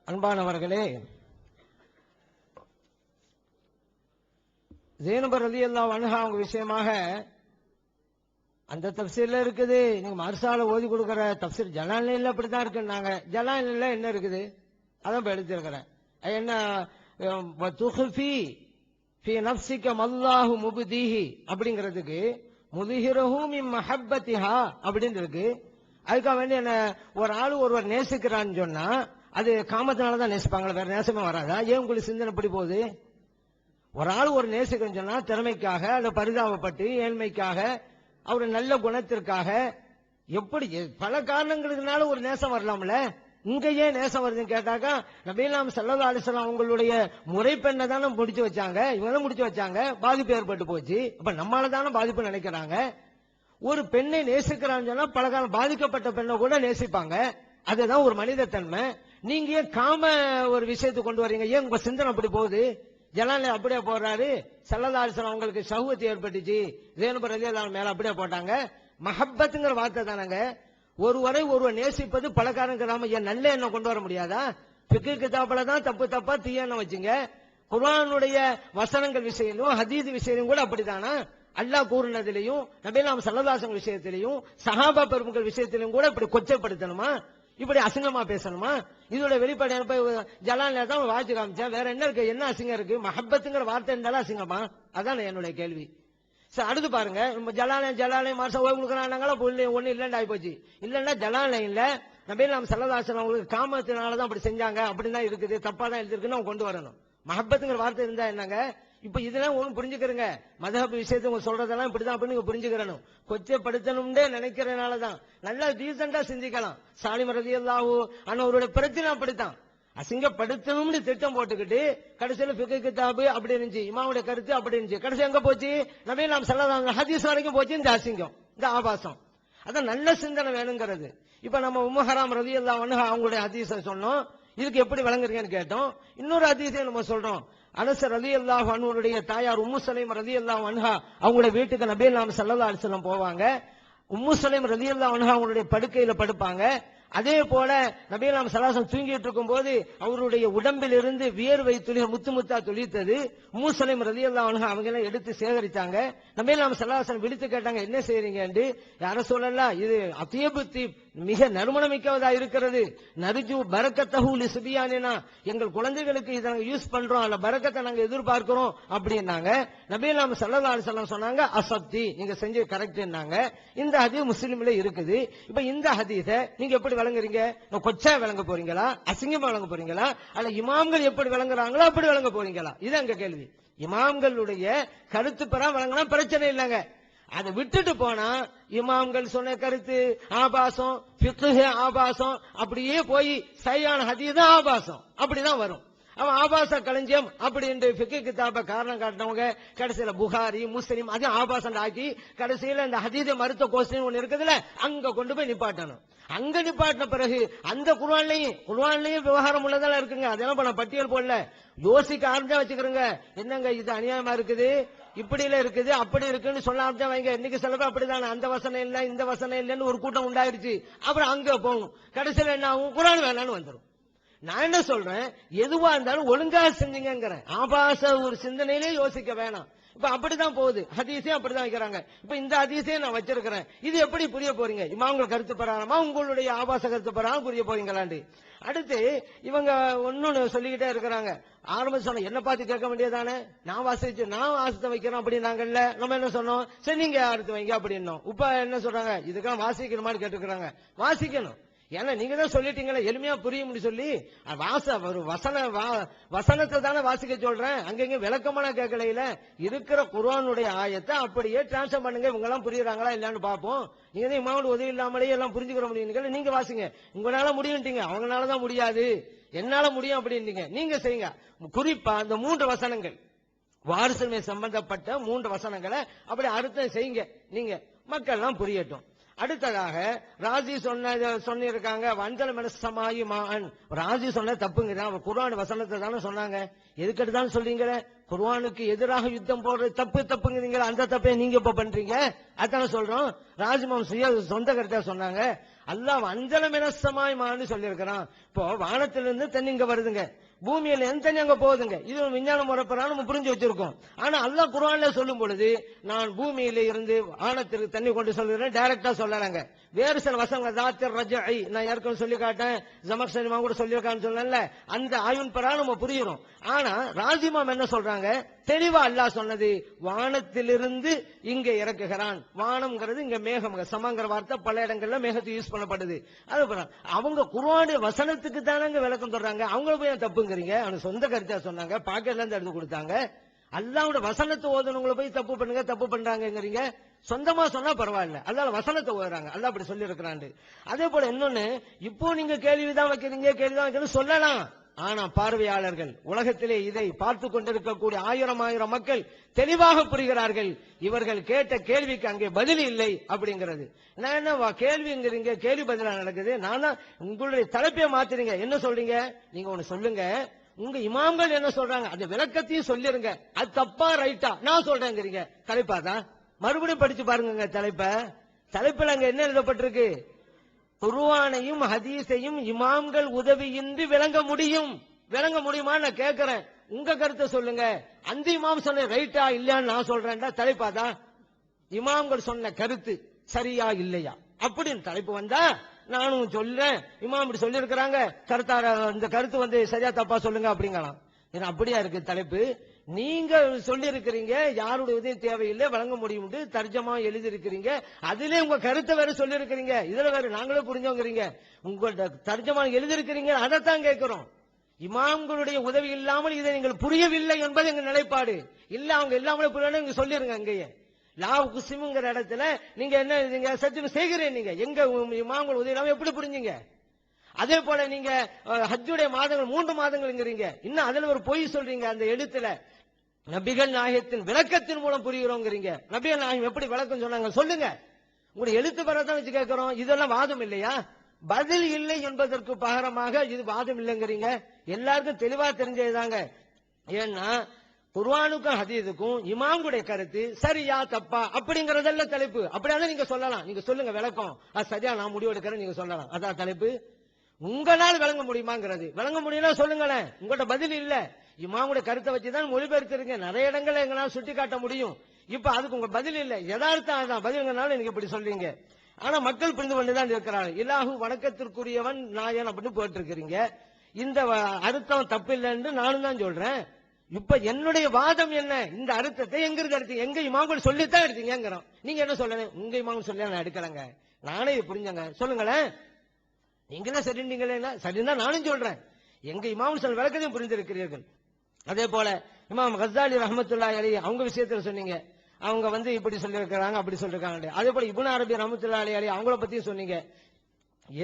அன்பானவர்களே, ஜைனப் ரலியல்லாஹு அன்ஹா அவங்க விஷயமாக அந்த தப்சீர்ல இருக்குது. நீங்க மர்சால ஓதி கொடுக்கிற தப்சீர் ஜலாலில அப்படித்தான் இருக்குன்னாங்க. ஜலாலில என்ன இருக்குது? அதான் இப்ப எடுத்திருக்கிறேன். என்ன துஹ்ஃபி ஃபீ நஃப்ஸிக மல்லாஹு முப்தீஹி அப்படிங்கிறதுக்கு முதுஹிரஹு மின் மஹப்பத்திஹா அப்படின்னு இருக்கு. அதுக்காக வேண்டி என்ன ஒரு ஆளு ஒருவர் நேசிக்கிறான்னு சொன்னா அது காமத்தினால தான் நேசிப்பாங்களா? வேற நேசமே வராதா? ஏன் உங்களுக்கு சிந்தனை எப்படி போகுது? ஒரு ஆள் ஒரு நேசிக்கிறேன்னு சொன்னா திறமைக்காக, அல்ல பரிதாபப்பட்டு, ஏழ்மைக்காக, அவரு நல்ல குணத்திற்காக, எப்படி பல காரணங்களுக்குனால ஒரு நேசம் வரலாம்ல. இங்க ஏன் நேசம் வருதுன்னு கேட்டாக்கா, நபிலாம் ஸல்லல்லாஹு அலைஹி வஸல்லம் அவங்களுடைய முறைப்பெண்ணை தானே முடிச்சு வச்சாங்க, இவங்க முடிச்சு வச்சாங்க, பாதிப்பு ஏற்பட்டு போச்சு. அப்ப நம்மளால தானே பாதிப்பு நினைக்கிறாங்க. ஒரு பெண்ணை நேசிக்கிறான்னு சொன்னா பல காலம் பாதிக்கப்பட்ட பெண்ணை கூட நேசிப்பாங்க. அதுதான் ஒரு மனித தன்மை. நீங்க ஏன் காம ஒரு விஷயத்தை கொண்டு வரீங்க? ஏன் உங்க சிந்தனை அப்படி போகுது? ஜலால அப்படியே போடுறாரு. ஸல்லல்லாஹு அலைஹி வஸல்லம் அவங்களுக்கு ஷஹ்வத் ஏற்பட்டுச்சு, ஜைனப் ரலியல்லாஹு மேல அப்படியே போட்டாங்க. மஹப்பத்துங்கிற வார்த்தை தானங்க. ஒருவரை ஒருவர் நேசிப்பது பல காரணம். ஏன் நல்ல எண்ணம் கொண்டு வர முடியாதா? ஃபிக்ஹ் கிதாபுல தான் தப்பு தப்பா தீய எண்ணம் வச்சுங்க. குர்ஆனுடைய வசனங்கள் விஷயத்திலும் ஹதீஸ் விஷயத்திலும் கூட அப்படித்தானா? அல்லாஹ் கூறினதிலையும் நபிலாம் ஸல்லல்லாஹு அலைஹி வஸல்லம் விஷயத்திலையும் சஹாபா பெருமக்கள் விஷயத்திலும் கூட இப்படி கொச்சைப்படுத்தணுமா? இப்படி அசிங்கமா பேசணுமா? இதோட வெளிப்பாடு ஜலால தான் வாட்சி காமிச்சேன். வேற என்ன இருக்கு? என்ன அசிங்கம் இருக்கு? மஹப்பத்துங்கிற வார்த்தை இருந்தாலும் அசிங்கமா? அதான் என்னுடைய கேள்வி. சரி, அடுத்து பாருங்க. ஜலாலை மாசம் ஓய்வு கொடுக்கறாங்களா? ஒண்ணு இல்லன்னு ஆகி போச்சு. இல்லன்னா ஜலாலை இல்ல, நபிலாம் ஸல்லல்லாஹு அலைஹி வஸல்லம் அவங்களுக்கு காமத்தினாலதான் அப்படி செஞ்சாங்க அப்படின்னு தான் இருக்குது, தப்பா தான் எழுதிருக்குன்னு அவங்க கொண்டு வரணும். மஹப்பத்துங்கிற வார்த்தை இருந்தா என்னங்க? இப்ப இதெல்லாம் ஒண்ணு புரிஞ்சுக்கிறங்க. மதஹப் விஷயத்தை சொல்றதெல்லாம் இப்படிதான் அப்படின்னு புரிஞ்சுக்கிறணும். கொச்சைப்படுத்தணும்னே நினைக்கிறதுனாலதான். நல்லா டீசெண்டா சிந்திக்கலாம். சாலிம் ரலியல்லாஹு அன்ஹு அவருடைய பிரச்சனை அப்படித்தான். அசிங்கப்படுத்தணும்னு திட்டம் போட்டுக்கிட்டு கடைசியில ஃபிக்ஹ் கிதாபு அப்படி இருந்துச்சு, இமாமுடைய கருத்து அப்படி இருந்துச்சு. கடைசி எங்க போச்சு? நபிலாம் ஸல்லல்லாஹு அலைஹி வஸல்லம் ஹதீஸ் வரைக்கும் போச்சு. இந்த அசிங்கம், இந்த ஆபாசம். அதான் நல்ல சிந்தனை வேணுங்கிறது. இப்ப நம்ம உம்மு ஹராம் ரலியல்லாஹு அன்ஹா அவங்களுடைய ஹதீஸை சொன்னோம். இதுக்கு எப்படி விளங்குறீங்கன்னு கேட்டோம். இன்னொரு ஹதீஸை நம்ம சொல்றோம். அனஸ் ரலியல்லாஹு அன்ஹுடைய தாயார் உம்மு சலீம் ரலியல்லாஹு அன்ஹா அவங்களுடைய வீட்டுக்கு நபிலாம் ஸல்லல்லாஹு அலைஹி வஸல்லம் போவாங்க. உம்மு சலீம் ரலியல்லாஹு அன்ஹா அவங்களுடைய படுக்கையில படுப்பாங்க. அதே போல நபிலாம் ஸல்லல்லாஹு அலைஹி வஸல்லம் தூங்கிட்டு இருக்கும் போது அவருடைய உடம்பில் இருந்து வியர்வை துளி முத்து முத்தா துளித்தது. உம்மு சலீம் ரலியல்லாஹு அன்ஹா அவங்க எல்லாம் எடுத்து சேகரித்தாங்க. நபிலாம் ஸல்லல்லாஹு அலைஹி வஸல்லம் விழித்து கேட்டாங்க, என்ன செய்றீங்க என்று. யார சொல்லலாம், இது அத்தியபுத்தி மிக நறுமணமிக்கதா இருக்கிறது. நர்ஜு பரக்கத்தஹு லிஸ்பியானினா, எங்கள் குழந்தைகளுக்கு இதை நாங்க யூஸ் பண்றோம், அல்ல பரக்கத்தை நாங்க எதிர்பார்க்கிறோம் அப்படின்னாங்க. நபிலாம் ஸல்லல்லாஹு அலைஹி வஸல்லம் சொன்னாங்க, அசப்தி, நீங்க செஞ்சது கரெக்ட்னாங்க. இந்த ஹதீஸ் முஸ்லிம்ல இருக்குது. இப்ப இந்த ஹதீஸை நீங்க எப்படி விளங்குறீங்க? கொச்சா விளங்க போறீங்களா? அசிங்கமா விளங்க போறீங்களா? அல்ல இமாம்கள் எப்படி விளங்குறாங்களோ அப்படி விளங்க போறீங்களா? இது அங்க கேள்வி. இமாம்களுடைய கருத்து பெற விளங்கினா பிரச்சனை இல்லைங்க. அதை விட்டுட்டு போனா இமாம்கள் சொன்ன கருத்து ஆபாசம், ஃபிக்ஹ் ஆபாசம், அப்படியே போய் சையான ஹதீஸ் ஆபாசம் அப்படிதான் வரும். அவன் ஆபாச களஞ்சியம் அப்படின்னு ஃபிக்ஹ் கிதாப காரணம் காட்டினவங்க கடைசியில புகாரி முஸ்லிம் அது ஆபாசம் ஆக்கி கடைசியில இந்த ஹதீஸ மருத்துவ கோஷம் ஒண்ணு இருக்குதுல, அங்க கொண்டு போய் நிப்பாட்டணும். அங்க நிப்பாட்டின பிறகு அந்த குர்ஆன்லயும் விவகாரம் உள்ளதெல்லாம் இருக்குங்க. அதெல்லாம் நான் பட்டியல் போடல, யோசிக்க ஆரம்பிச்சா வச்சுக்கிறோங்க. என்னங்க இது அநியாயமா இருக்குது, இப்படி இருக்குது, அப்படி இருக்குன்னு சொல்ல ஆரம்பிச்சா வைங்க. இன்னைக்கு சில பேர் அப்படிதான், அந்த வசனம் இல்ல இந்த வசனம் இல்லன்னு ஒரு கூட்டம் உண்டாயிருச்சு. அப்புறம் அங்க போகும். கடைசியில என்ன ஆகும்? குர்ஆன் வேணான்னு வந்துடும். நான் என்ன சொல்றேன், எதுவா இருந்தாலும் ஒழுங்கா செஞ்சீங்கிறேன். ஆபாச ஒரு சிந்தனையிலே யோசிக்க வேணாம். இப்ப அப்படிதான் போகுது. ஹதீஸே அப்படிதான் வைக்கிறாங்க. இப்ப இந்த ஹதீஸே நான் வச்சிருக்கிறேன். இது எப்படி புரிய போறீங்க? இமாம்கள் கருத்து பிரகாரமா உங்களுடைய ஆபாச கருத்து பிரகாரம் புரிய போறீங்களாண்டி. அடுத்து இவங்க ஒன்னொன்னு சொல்லிக்கிட்டே இருக்கிறாங்க. ஆரம்பிச்சு சொன்ன என்ன பார்த்து கேட்க வேண்டியதானே, நான் வாசித்த வைக்கிறோம் அப்படின்னாங்கல்ல. நம்ம என்ன சொன்னோம், சரி நீங்க அடுத்து வைங்க அப்படின்னோம். இப்ப என்ன சொல்றாங்க, இதுக்கெல்லாம் வாசிக்கிற மாதிரி கேட்டுக்கிறாங்க. வாசிக்கணும், ஏன்னா நீங்க தான் சொல்லிட்டீங்களா எளிமையா புரியும் சொல்லி. ஒரு வசனத்தை தானே வாசிக்க சொல்றேன். அங்கங்க விளக்கமான கேட்கல. இருக்கிற குர்ஆனுடைய ஆயத்தை அப்படியே டிரான்ஸ்ஃபர் பண்ணுங்க. இவங்க எல்லாம் புரியுறாங்களா இல்லன்னு பாப்போம். நீங்க தான் இமாமோட உதவி இல்லாமலேயே எல்லாம் புரிஞ்சுக்கிற முடியும். நீங்க வாசிங்க. உங்களால முடியும்ட்டீங்க, அவங்களாலதான் முடியாது, என்னால முடியும் அப்படின்னீங்க. நீங்க செய்யுங்க. குறிப்பா அந்த 3 வசனங்கள் வாரிசுரிமை சம்பந்தப்பட்ட 3 வசனங்களை அப்படி அர்த்தம் செய்யுங்க நீங்க, மக்கள் எல்லாம் புரியட்டும். அடுத்ததாக ராஜி சொன்னிருக்காங்க வஞ்சலம் சமாயி மான். ராஜி சொன்ன தப்புங்கிறான். குர்ஆன் வசனத்தை தானே சொன்னாங்க, எதுக்கிட்டு தான் சொல்றீங்க? குர்ஆனுக்கு எதிராக யுத்தம் போடுறது தப்புங்கிறீங்க, அந்த தப்பை நீங்க இப்ப பண்றீங்க. அதான சொல்றோம். ராஜ்மாம் சொந்த கருத்தா சொன்னாங்க. அல்லாஹ் வஞ்சலம் சமாயி மான்னு சொல்லி இருக்கிறான். இப்போ வானத்திலிருந்து தண்ணி இங்க வருதுங்க, பூமியில எந்த தண்ணி அங்க போகுதுங்க. இது விஞ்ஞான முறைப்படி நம்ம புரிஞ்சு வச்சிருக்கோம். ஆனா அல்லாஹ் குர்ஆன்ல சொல்லும் பொழுது நான் பூமியில இருந்து வானத்திற்கு தண்ணி கொண்டு சொல்கிறேன், டைரக்டா சொல்லறாங்க. வேறு சில வசனங்கள் தாத்திர் ரஜை நான் ஏற்கனவே சொல்லி காட்டேன், ஜமக்சரிமா கூட சொல்லியிருக்கான்னு சொல்லல, அந்த ஆய்வின் பிறகு நம்ம புரியுறோம். ஆனா ராஜிமாம் என்ன சொல்றாங்க, தெளிவா அல்லாஹ் சொன்னது வானத்திலிருந்து இங்க இறக்குகிறான். வானம்ங்கிறது இங்க மேகம், சமங்கிற வார்த்தை பல இடங்கள்ல மேகத்தை யூஸ் பண்ணப்படுது. அது அவங்க குர்ஆனுடைய வசனத்துக்கு தானங்க விளக்கம் சொல்றாங்க, அவங்கள போய் தப்புங்கிறீங்க. அவனுக்கு சொந்த கருத்தா சொன்னாங்க, பாக்கெட்ல இருந்து எடுத்து கொடுத்தாங்க. அல்லாஹ்வுடைய வசனத்தை ஓதுனவங்களை போய் தப்பு பண்ணுங்க தப்பு பண்றாங்கிறீங்க. சொந்தமா சொன்னா பரவாயில்ல, அல்லாஹ் வசனத்தை ஓதுறாங்க, அல்லாஹ் அப்படி சொல்லி இருக்கிறான். அதே போல இன்னொன்னு, இப்போ நீங்க கேள்விதான் வைக்கிறீங்க, கேள்விதான் வைக்கிறீங்க சொல்லலாம். ஆனா பார்வையாளர்கள், உலகத்திலே இதை பார்த்து கொண்டிருக்கக்கூடிய ஆயிரம் மக்கள் தெளிவாக புரிகிறார்கள். இவர்கள் கேட்ட கேள்விக்கு அங்கே பதில் இல்லை அப்படிங்கிறது. நான் என்ன கேள்விங்கிறீங்க, கேள்வி பதிலா நடக்குது. நான் உங்களுடைய தலைப்பை மாத்துறீங்க. என்ன சொல்றீங்க நீங்க? ஒண்ணு சொல்லுங்க, உங்க இமாம்கள் என்ன சொல்றாங்க அந்த விளக்கத்தையும் சொல்லிருங்க. அது தப்பா ரைட்டா நான் சொல்றேங்கிறீங்க. தலைப்பாதான் மறுபடியும் படிச்சு பாருங்க தலைப்பில் அங்க என்ன எழுதப்பட்டிருக்கு? குர்ஆனையும் ஹதீஸையும் இமாம்கள் உதவியின்றி விளங்க முடியுமா நான் கேட்கிறேன். உங்க கருத்தை சொல்லுங்க. அந்த இமாம் சொன்ன ரைட்டா இல்லையான்னு நான் சொல்றேன்டா. தலைப்பாதான் இமாம்கள் சொன்ன கருத்து சரியா இல்லையா அப்படின்னு தலைப்பு வந்தா நானும் சொல்றேன். இமாம் இப்படி சொல்லி இருக்கிறாங்க, இந்த கருத்து சரியா தப்பா சொல்லுங்க அப்படிங்கலாம். அப்படியா இருக்கு தலைப்பு? நீங்க சொல்லி இருக்கிறீங்க யாருடைய உதவி தேவையில்லை வழங்க முடியும், தர்ஜமா எழுதி இருக்கிறீங்க, அதிலே உங்க கருத்தை வேற சொல்லி இருக்கிறீங்க, இதுல வேற நாங்களே புரிஞ்சோங்கிறீங்க. உங்கள்ட்ட தர்ஜமா எழுதி இருக்கிறீங்க, அதைத்தான் கேட்கிறோம். இமாம்களுடைய உதவி இல்லாமல் இதை நீங்கள் புரியவில்லை என்பது எங்க நிலைப்பாடு. இல்ல அவங்க இல்லாமலே புரியணும் சொல்லிருங்க. அங்கேயே லாவ் குசிமுங்கிற இடத்துல நீங்க என்ன சத்தியம் செய்கிறேன், நீங்க எங்க இமாம்கள் உதவி இல்லாம எப்படி புரிஞ்சீங்க? அதே போல நீங்க ஹஜ்ஜுடைய மாதங்கள் 3 மாதங்கள்ங்கிறீங்க, இன்னும் அதுல ஒரு பொய் சொல்றீங்க. அந்த எழுத்துல நபிகள் நாயகத்தின் விளக்கத்தின் மூலம் புரிகிறோங்கிறீங்க. நபிகள் நாயகம் எப்படி விளக்கம் சொன்னாங்க சொல்லுங்க. உங்களுடைய எழுத்து பெறதான் வச்சு கேட்கிறோம். இதெல்லாம் வாதம் இல்லையா? பதில் இல்லை என்பதற்கு பகரமாக இது வாதம் இல்லைங்கிறீங்க. எல்லாருக்கும் தெளிவா தெரிஞ்சதுதாங்க. ஏன்னா குர்ஆனுக்கும் ஹதீஸுக்கும் இமாம்களுடைய கருத்து சரியா தப்பா அப்படிங்கறதெல்லாம் தலைப்பு. அப்படியாதான் நீங்க சொல்லலாம். நீங்க சொல்லுங்க விளக்கம், அது சரியா நான் முடிவு எடுக்கிறேன் நீங்க சொல்லலாம். அதான் தலைப்பு. உங்களால் விளங்க முடியுமாங்கிறது. விளங்க முடியும்னா சொல்லுங்களேன். உங்கள்ட்ட பதில் இல்ல. இமாமுடைய கருத்தை வச்சுதான் மொழிபெயர்த்திருங்க. நிறைய இடங்களை எங்களால் சுட்டி காட்ட முடியும். இப்ப அதுக்கு உங்க பதில் இல்ல. யதார்த்தம் பதில்னால நீங்க இப்படி சொல்றீங்க. ஆனா மக்கள் புரிந்து கொண்டுதான் இருக்கிறார்கள். இலாஹு வணக்கத்திற்குரியவன் நாயன் அப்படின்னு போட்டிருக்கிறீங்க. இந்த அர்த்தம் தப்பு இல்லைன்னு நானும் தான் சொல்றேன். இப்ப என்னுடைய வாதம் என்ன? இந்த அர்த்தத்தை எங்க இருக்கு எடுத்தீங்க? எங்க இமாம்கள் சொல்லித்தான் எடுத்தீங்கிறோம். நீங்க என்ன சொல்லணும்? உங்க இமாம்கள் சொல்லி நான் எடுக்கலங்க, நானே இது புரிஞ்சங்க சொல்லுங்களேன். நீங்க சரிங்களே சரிதான் நானும் சொல்றேன். எங்க இமாம் சொல்ல விளக்கத்தையும் புரிந்திருக்கிறீர்கள். அதே போல இமாம் கஸ்ஸாலி ரஹ்மத்துல்லாஹி அலைஹி அவங்க விஷயத்துல சொன்னீங்க, அவங்க இப்படி சொல்லியிருக்கிறாங்க அப்படி சொல்லிருக்காங்க. அதே போல இப்னு அரபி ரஹ்மத்துல்லாஹி அலைஹி அவங்கள பத்தியும் சொன்னீங்க.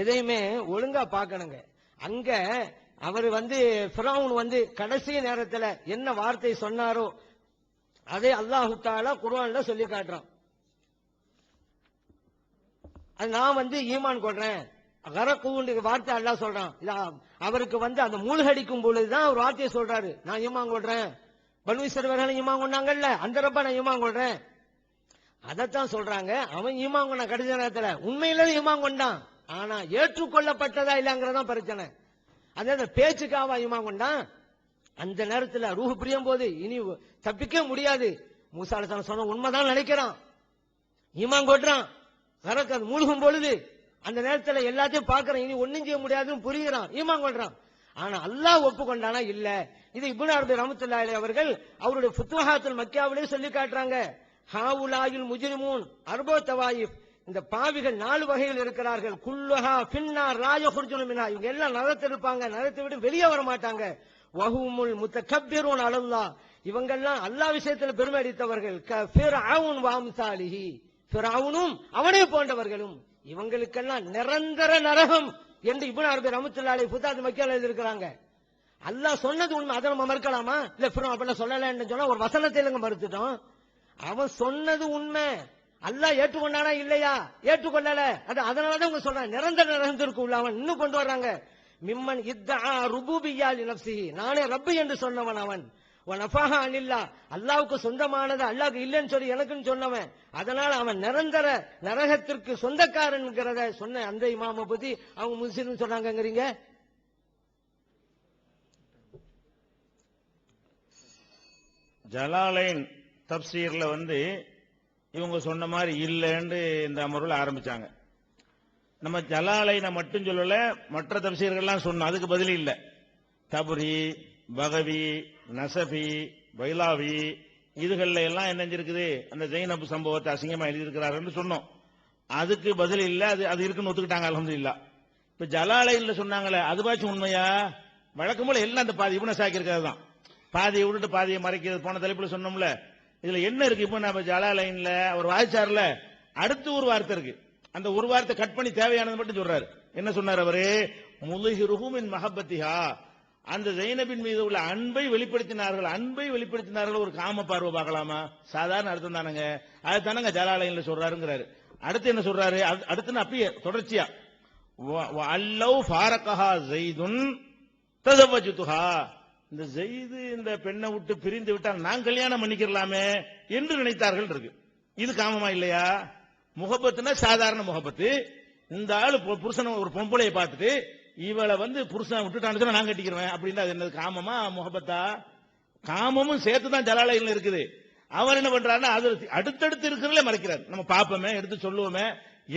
எதையுமே ஒழுங்கா பார்க்கணுங்க. அங்க அவர் ஃபிரௌன் கடைசி நேரத்துல என்ன வார்த்தை சொன்னாரோ அதே அல்லாஹ் தஆலா குர்ஆன்ல சொல்லி காட்டுறான். அது நான் ஈமான் கொள்றேன் கரக்கூண்டு வார்த்தை அல்லாஹ் சொல்றான். அவருக்கு அந்த மூழ்கடிக்கும் பொழுதுதான் ஒரு வார்த்தையை சொல்றாரு, நான் ஈமான் கொள்றேன். பனு இஸ்ரவேலர்கள் ஈமான் கொண்டாங்கல்ல, அந்த ரப்ப நான் ஈமான் கொள்றேன். அதத்தான் சொல்றாங்க. அவன் ஈமான் கொண்ட கடைசி நேரத்துல உண்மையில ஈமான் கொண்டான். ஆனா ஏற்றுக்கொள்ளப்பட்டதா இல்லங்கிறதான் பிரச்சனை. அதே பேச்சுக்காவா ஈமான் கொண்டான். அந்த நேரத்துல ரூஹ் பிரியும் போது இனி தப்பிக்க முடியாது. மூசா அலைஹிஸ்ஸலாம் சொன்ன உண்மைதான் நினைக்கிறான், ஈமான் கொள்றான். கரக்கு மூழ்கும் பொழுது அந்த நேரத்துல எல்லாத்தையும் பாக்குறான், இனி ஒண்ணும் செய்ய முடியாதுன்னு புரிகிறான், ஈமான் கொள்றான். ஆனா அல்லாஹ் ஒப்புக்கொண்டானா இல்ல. இது இப்னு அரபி ரஹ்மத்துல்லாஹி அலைஹி அவர்கள் அவருடைய ஃபுத்துஹாத்துல் மக்கியாவிலே சொல்லி காட்டுறாங்க. ஹாவுலாயில் முஜ்ரிமூன் அர்போ தவாயிஃப், இந்த பாவிகள் 4 வகையில் இருக்கிறார்கள். குல்லுஹா ஃபின்னார் லா யஹ்ருஜுன மின்ஹா, இவங்க எல்லாம் நரகத்தில் இருப்பாங்க, நரகத்தை விட்டு வெளியே வர மாட்டாங்க. வஹுமுல் முத்தகப்பிரூன் அலல்லாஹ், இவங்கெல்லாம் அல்லாஹ் விஷயத்தில் பெருமை அடித்தவர்கள். ஃபிர்அவுன் வ அம்சாலிஹி, ஃபிர்அவுனும் அவனை போன்றவர்களும், இவங்களுக்கெல்லாம் நிரந்தர நரகம் என்று இப்னு அரபி ரஹ்மத்துல்லாஹி அலைஹி ஃபுத்துஹாத்துல் மக்கியால எழுதியிருக்கிறாங்க. அல்லாஹ் சொன்னது உண்மை, அதை நம்ம மறுக்கலாமா? இல்ல ஃபிரௌன் அப்படி சொல்லலன்னு சொன்னா ஒரு வசனத்தை இல்லங்க மறுத்துட்டோம். அவன் சொன்னது உண்மை, அல்லாஹ் ஏற்றுக்கொண்டானா இல்லையா? ஏற்றுக்கொள்ளல. அதனாலதான் அவங்க சொல்றாங்க நிரந்தர நரகத்திற்கு உள்ள அவன் இன்னும் கொண்டு வர்றாங்க. மிம்மன் இத்தஆ ருபூபிய்யா லினஃப்ஸிஹி, நானே ரப்பு என்று சொன்னவன் அவன். வனஃபஹா அனில்லா, அல்லாஹ்வுக்கு சொந்தமானது அல்லாஹ்க்கு இல்லைன்னு சொல்லி எனக்குன்னு சொன்னவன். அதனால அவன் நிரந்தர நரகத்திற்கு சொந்தக்காரன்ங்கிறத சொன்ன அந்த இமாமை பத்தி அவங்க முஸ்லிம் சொன்னாங்கங்கிறீங்க.
ஜலாலைன் தப்சீர்ல இவங்க சொன்ன மாதிரி இல்லைன்னு இந்த அமர்வுல ஆரம்பிச்சாங்க. நம்ம ஜலாலைனை மட்டும் சொல்லல, மற்ற தப்சீர்கள்லாம் சொன்னோம், அதுக்கு பதில் இல்ல. தபுரி, பகவி, நசபி, பைலாவி இதுகள்ல எல்லாம் என்ன இருக்குது, அந்த ஜெயினப் சம்பவத்தை அசிங்கமா எழுதியிருக்கிறார்கள் சொன்னோம். அதுக்கு பதில் இல்ல, அது இருக்குன்னு ஒத்துக்கிட்டாங்க அல்ஹம்துலில்லாஹ். இப்ப ஜலாலைன்ல சொன்னாங்களே அதுவாச்சும் உண்மையா? வழக்கம் போல எல்லாம் அந்த பாதி இப்னு சாக்கி இருக்கிறது தான், பாதியை விட்டுட்டு பாதியை மறைக்கிறது. போன தலைப்புல சொன்னோம்ல, இதுல என்ன இருக்கு? இப்ப நம்ம ஜலாலைன்ல அவர் வாய்ச்சார்ல, அடுத்து ஒரு வார்த்தை இருக்கு, அந்த ஒரு வார்த்தை கட் பண்ணி தேவையானது மட்டும் சொல்றாரு. என்ன சொன்னார் அவரு? முலிஹிருஹு மின் மஹப்பத்திஹா, அந்த ஜைனபின் மீது உள்ள அன்பை வெளிப்படுத்தினார்கள். அன்பை வெளிப்படுத்தினார்கள் ஒரு காம பார்வை பார்க்கலாமா? சாதாரண அர்த்தம் தானங்க, அது தானங்க ஜலாலைன்ல சொல்றாருங்கிறாரு. அடுத்து என்ன சொல்றாரு? அடுத்து அப்படியே தொடர்ச்சியா அல்லவ் ஃபாரகஹா ஸைதுன் தஸவஜதுஹா, இந்த ஜெயிது இந்த பெண்ணை விட்டு பிரிந்து விட்டால் நான் கல்யாணம் பண்ணிக்கிறலாமே என்று நினைத்தார்கள் இருக்கு. இது காமமா இல்லையா? முகப்பத்துனா சாதாரண முகப்பத்து. இந்த ஆளு புருஷனை ஒரு பொம்பளையை பார்த்துட்டு இவளை புருஷனை விட்டுட்டான்னு சொன்னா நான் கட்டிக்கிறேன் அப்படின்னா அது என்னது? காமமா முகப்பத்தா? காமமும் சேர்த்து தான் ஜலாலையில் இருக்குது. அவர் என்ன பண்றாருன்னா அது அடுத்தடுத்து இருக்கிறதுல மறைக்கிறார். நம்ம பாப்போமே, எடுத்து சொல்லுவோமே,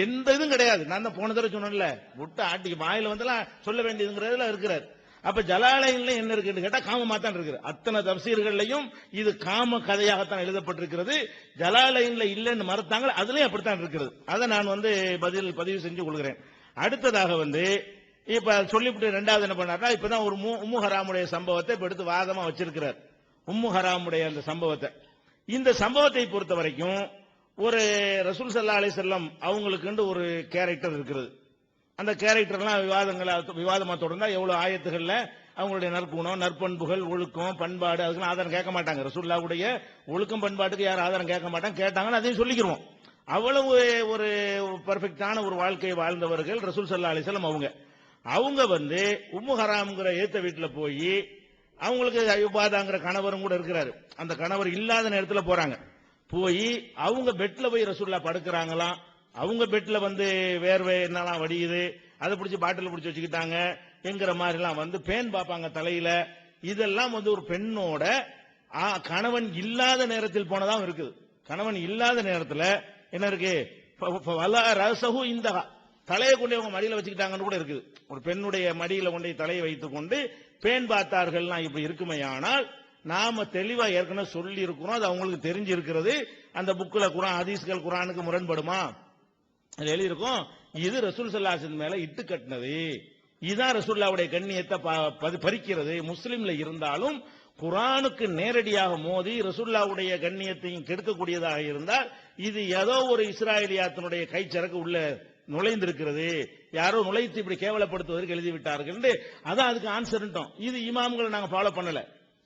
எந்த இதுவும் கிடையாது. நான் தான் போன தடவை சொன்னேன்ல, விட்டு ஆட்டிக்கு வாயில சொல்ல வேண்டியதுங்கிறதுல இருக்கிறார். அப்ப ஜலாலைன்ல என்ன இருக்குன்னு கேட்டா காமமா தான் இருக்கு. அத்தனை தப்சீர்கள்லையும் இது காம கதையாகத்தான் எழுதப்பட்டிருக்கிறது. ஜலாலைன்ல இல்லைன்னு மறுத்தாங்க, அதுலயும் அப்படித்தான் இருக்கிறது. அதை நான் பதிவு செஞ்சு கொள்கிறேன். அடுத்ததாக இப்ப சொல்லிவிட்டு ரெண்டாவது என்ன பண்ணார்னா, இப்பதான் ஒரு உம்மு ஹராமுடைய சம்பவத்தை இப்ப எடுத்து வாதமா வச்சிருக்கிறார். உம்மு ஹராமுடைய அந்த சம்பவத்தை, இந்த சம்பவத்தை பொறுத்த வரைக்கும் ஒரு ரசூல் ஸல்லல்லாஹு அலைஹி வஸல்லம் அவங்களுக்கு ஒரு கேரக்டர் இருக்கிறது. அந்த கேரக்டர்லாம் விவாதமா தொடர்ந்தா எவ்வளவு ஆயத்துகள்ல அவங்களுடைய நற்குணம், நற்பண்புகள், ஒழுக்கம், பண்பாடு அதுக்கெல்லாம் ஆதாரம் கேட்க மாட்டாங்க. ரசூலுல்லாஹ்வுடைய ஒழுக்கம் பண்பாட்டுக்கு யாரும் ஆதாரம் கேட்க மாட்டாங்க. கேட்டாங்கன்னு அதையும் சொல்லிக்கிறோம். அவ்வளவு ஒரு பெர்ஃபெக்டான ஒரு வாழ்க்கையை வாழ்ந்தவர்கள் ரசூல் ஸல்லல்லாஹு அலைஹி வஸல்லம். அவங்க உம்மு ஹராம்ங்கிற ஏத்த வீட்டுல போய், அவங்களுக்கு அய்யுபாதாங்கிற கணவரும் கூட இருக்கிறாரு. அந்த கணவர் இல்லாத நேரத்தில் போறாங்க. போய் அவங்க பெட்ல போய் ரசூலுல்லாஹ் படுக்கிறாங்களாம். அவங்க பெட்ல வேர்வை என்னலாம் வடியுது, அதை பிடிச்சி பாட்டில் பிடிச்சி வச்சுக்கிட்டாங்க என்கிற மாதிரி எல்லாம் பேன் பார்ப்பாங்க தலையில. இதெல்லாம் ஒரு பெண்ணோட கணவன் இல்லாத நேரத்தில் போனதாகவும் இருக்குது. கணவன் இல்லாத நேரத்தில் என்ன இருக்கு, இந்த தலையை கொண்டு அவங்க மடியில வச்சுக்கிட்டாங்கன்னு கூட இருக்குது. ஒரு பெண்ணுடைய மடியில கொண்டு தலையை வைத்துக் கொண்டு பேன் பார்த்தார்கள் இப்படி இருக்குமையானால், நாம தெளிவா ஏற்கனவே சொல்லி இருக்கிறோம், அது அவங்களுக்கு தெரிஞ்சிருக்கிறது. அந்த புக்ல குர்ஆன் ஹதீஸ்கள் குர்ஆனுக்கு முரண்படுமா? அது எழுதியிருக்கும். இது ரசூல் ஸல்லல்லாஹு அலைஹி வஸல்லம் மேல இட்டு கட்டினது. இதுதான் ரசூலுல்லாஹ்வுடைய கண்ணியத்தை பறிக்கிறது. முஸ்லிம்ல இருந்தாலும் குர்ஆனுக்கு நேரடியாக மோதி ரசூலுல்லாஹ்வுடைய கண்ணியத்தையும் கெடுக்கக்கூடியதாக இருந்தால், இது ஏதோ ஒரு இஸ்ராயலியாத்தினுடைய கைச்சரக்கு உள்ள நுழைந்திருக்கிறது, யாரோ நுழைத்து இப்படி கேவலப்படுத்துவதற்கு எழுதிவிட்டார்கள். அதான் அதுக்கு ஆன்சர். இது இமாம்களை நாங்க ஃபாலோ பண்ணல.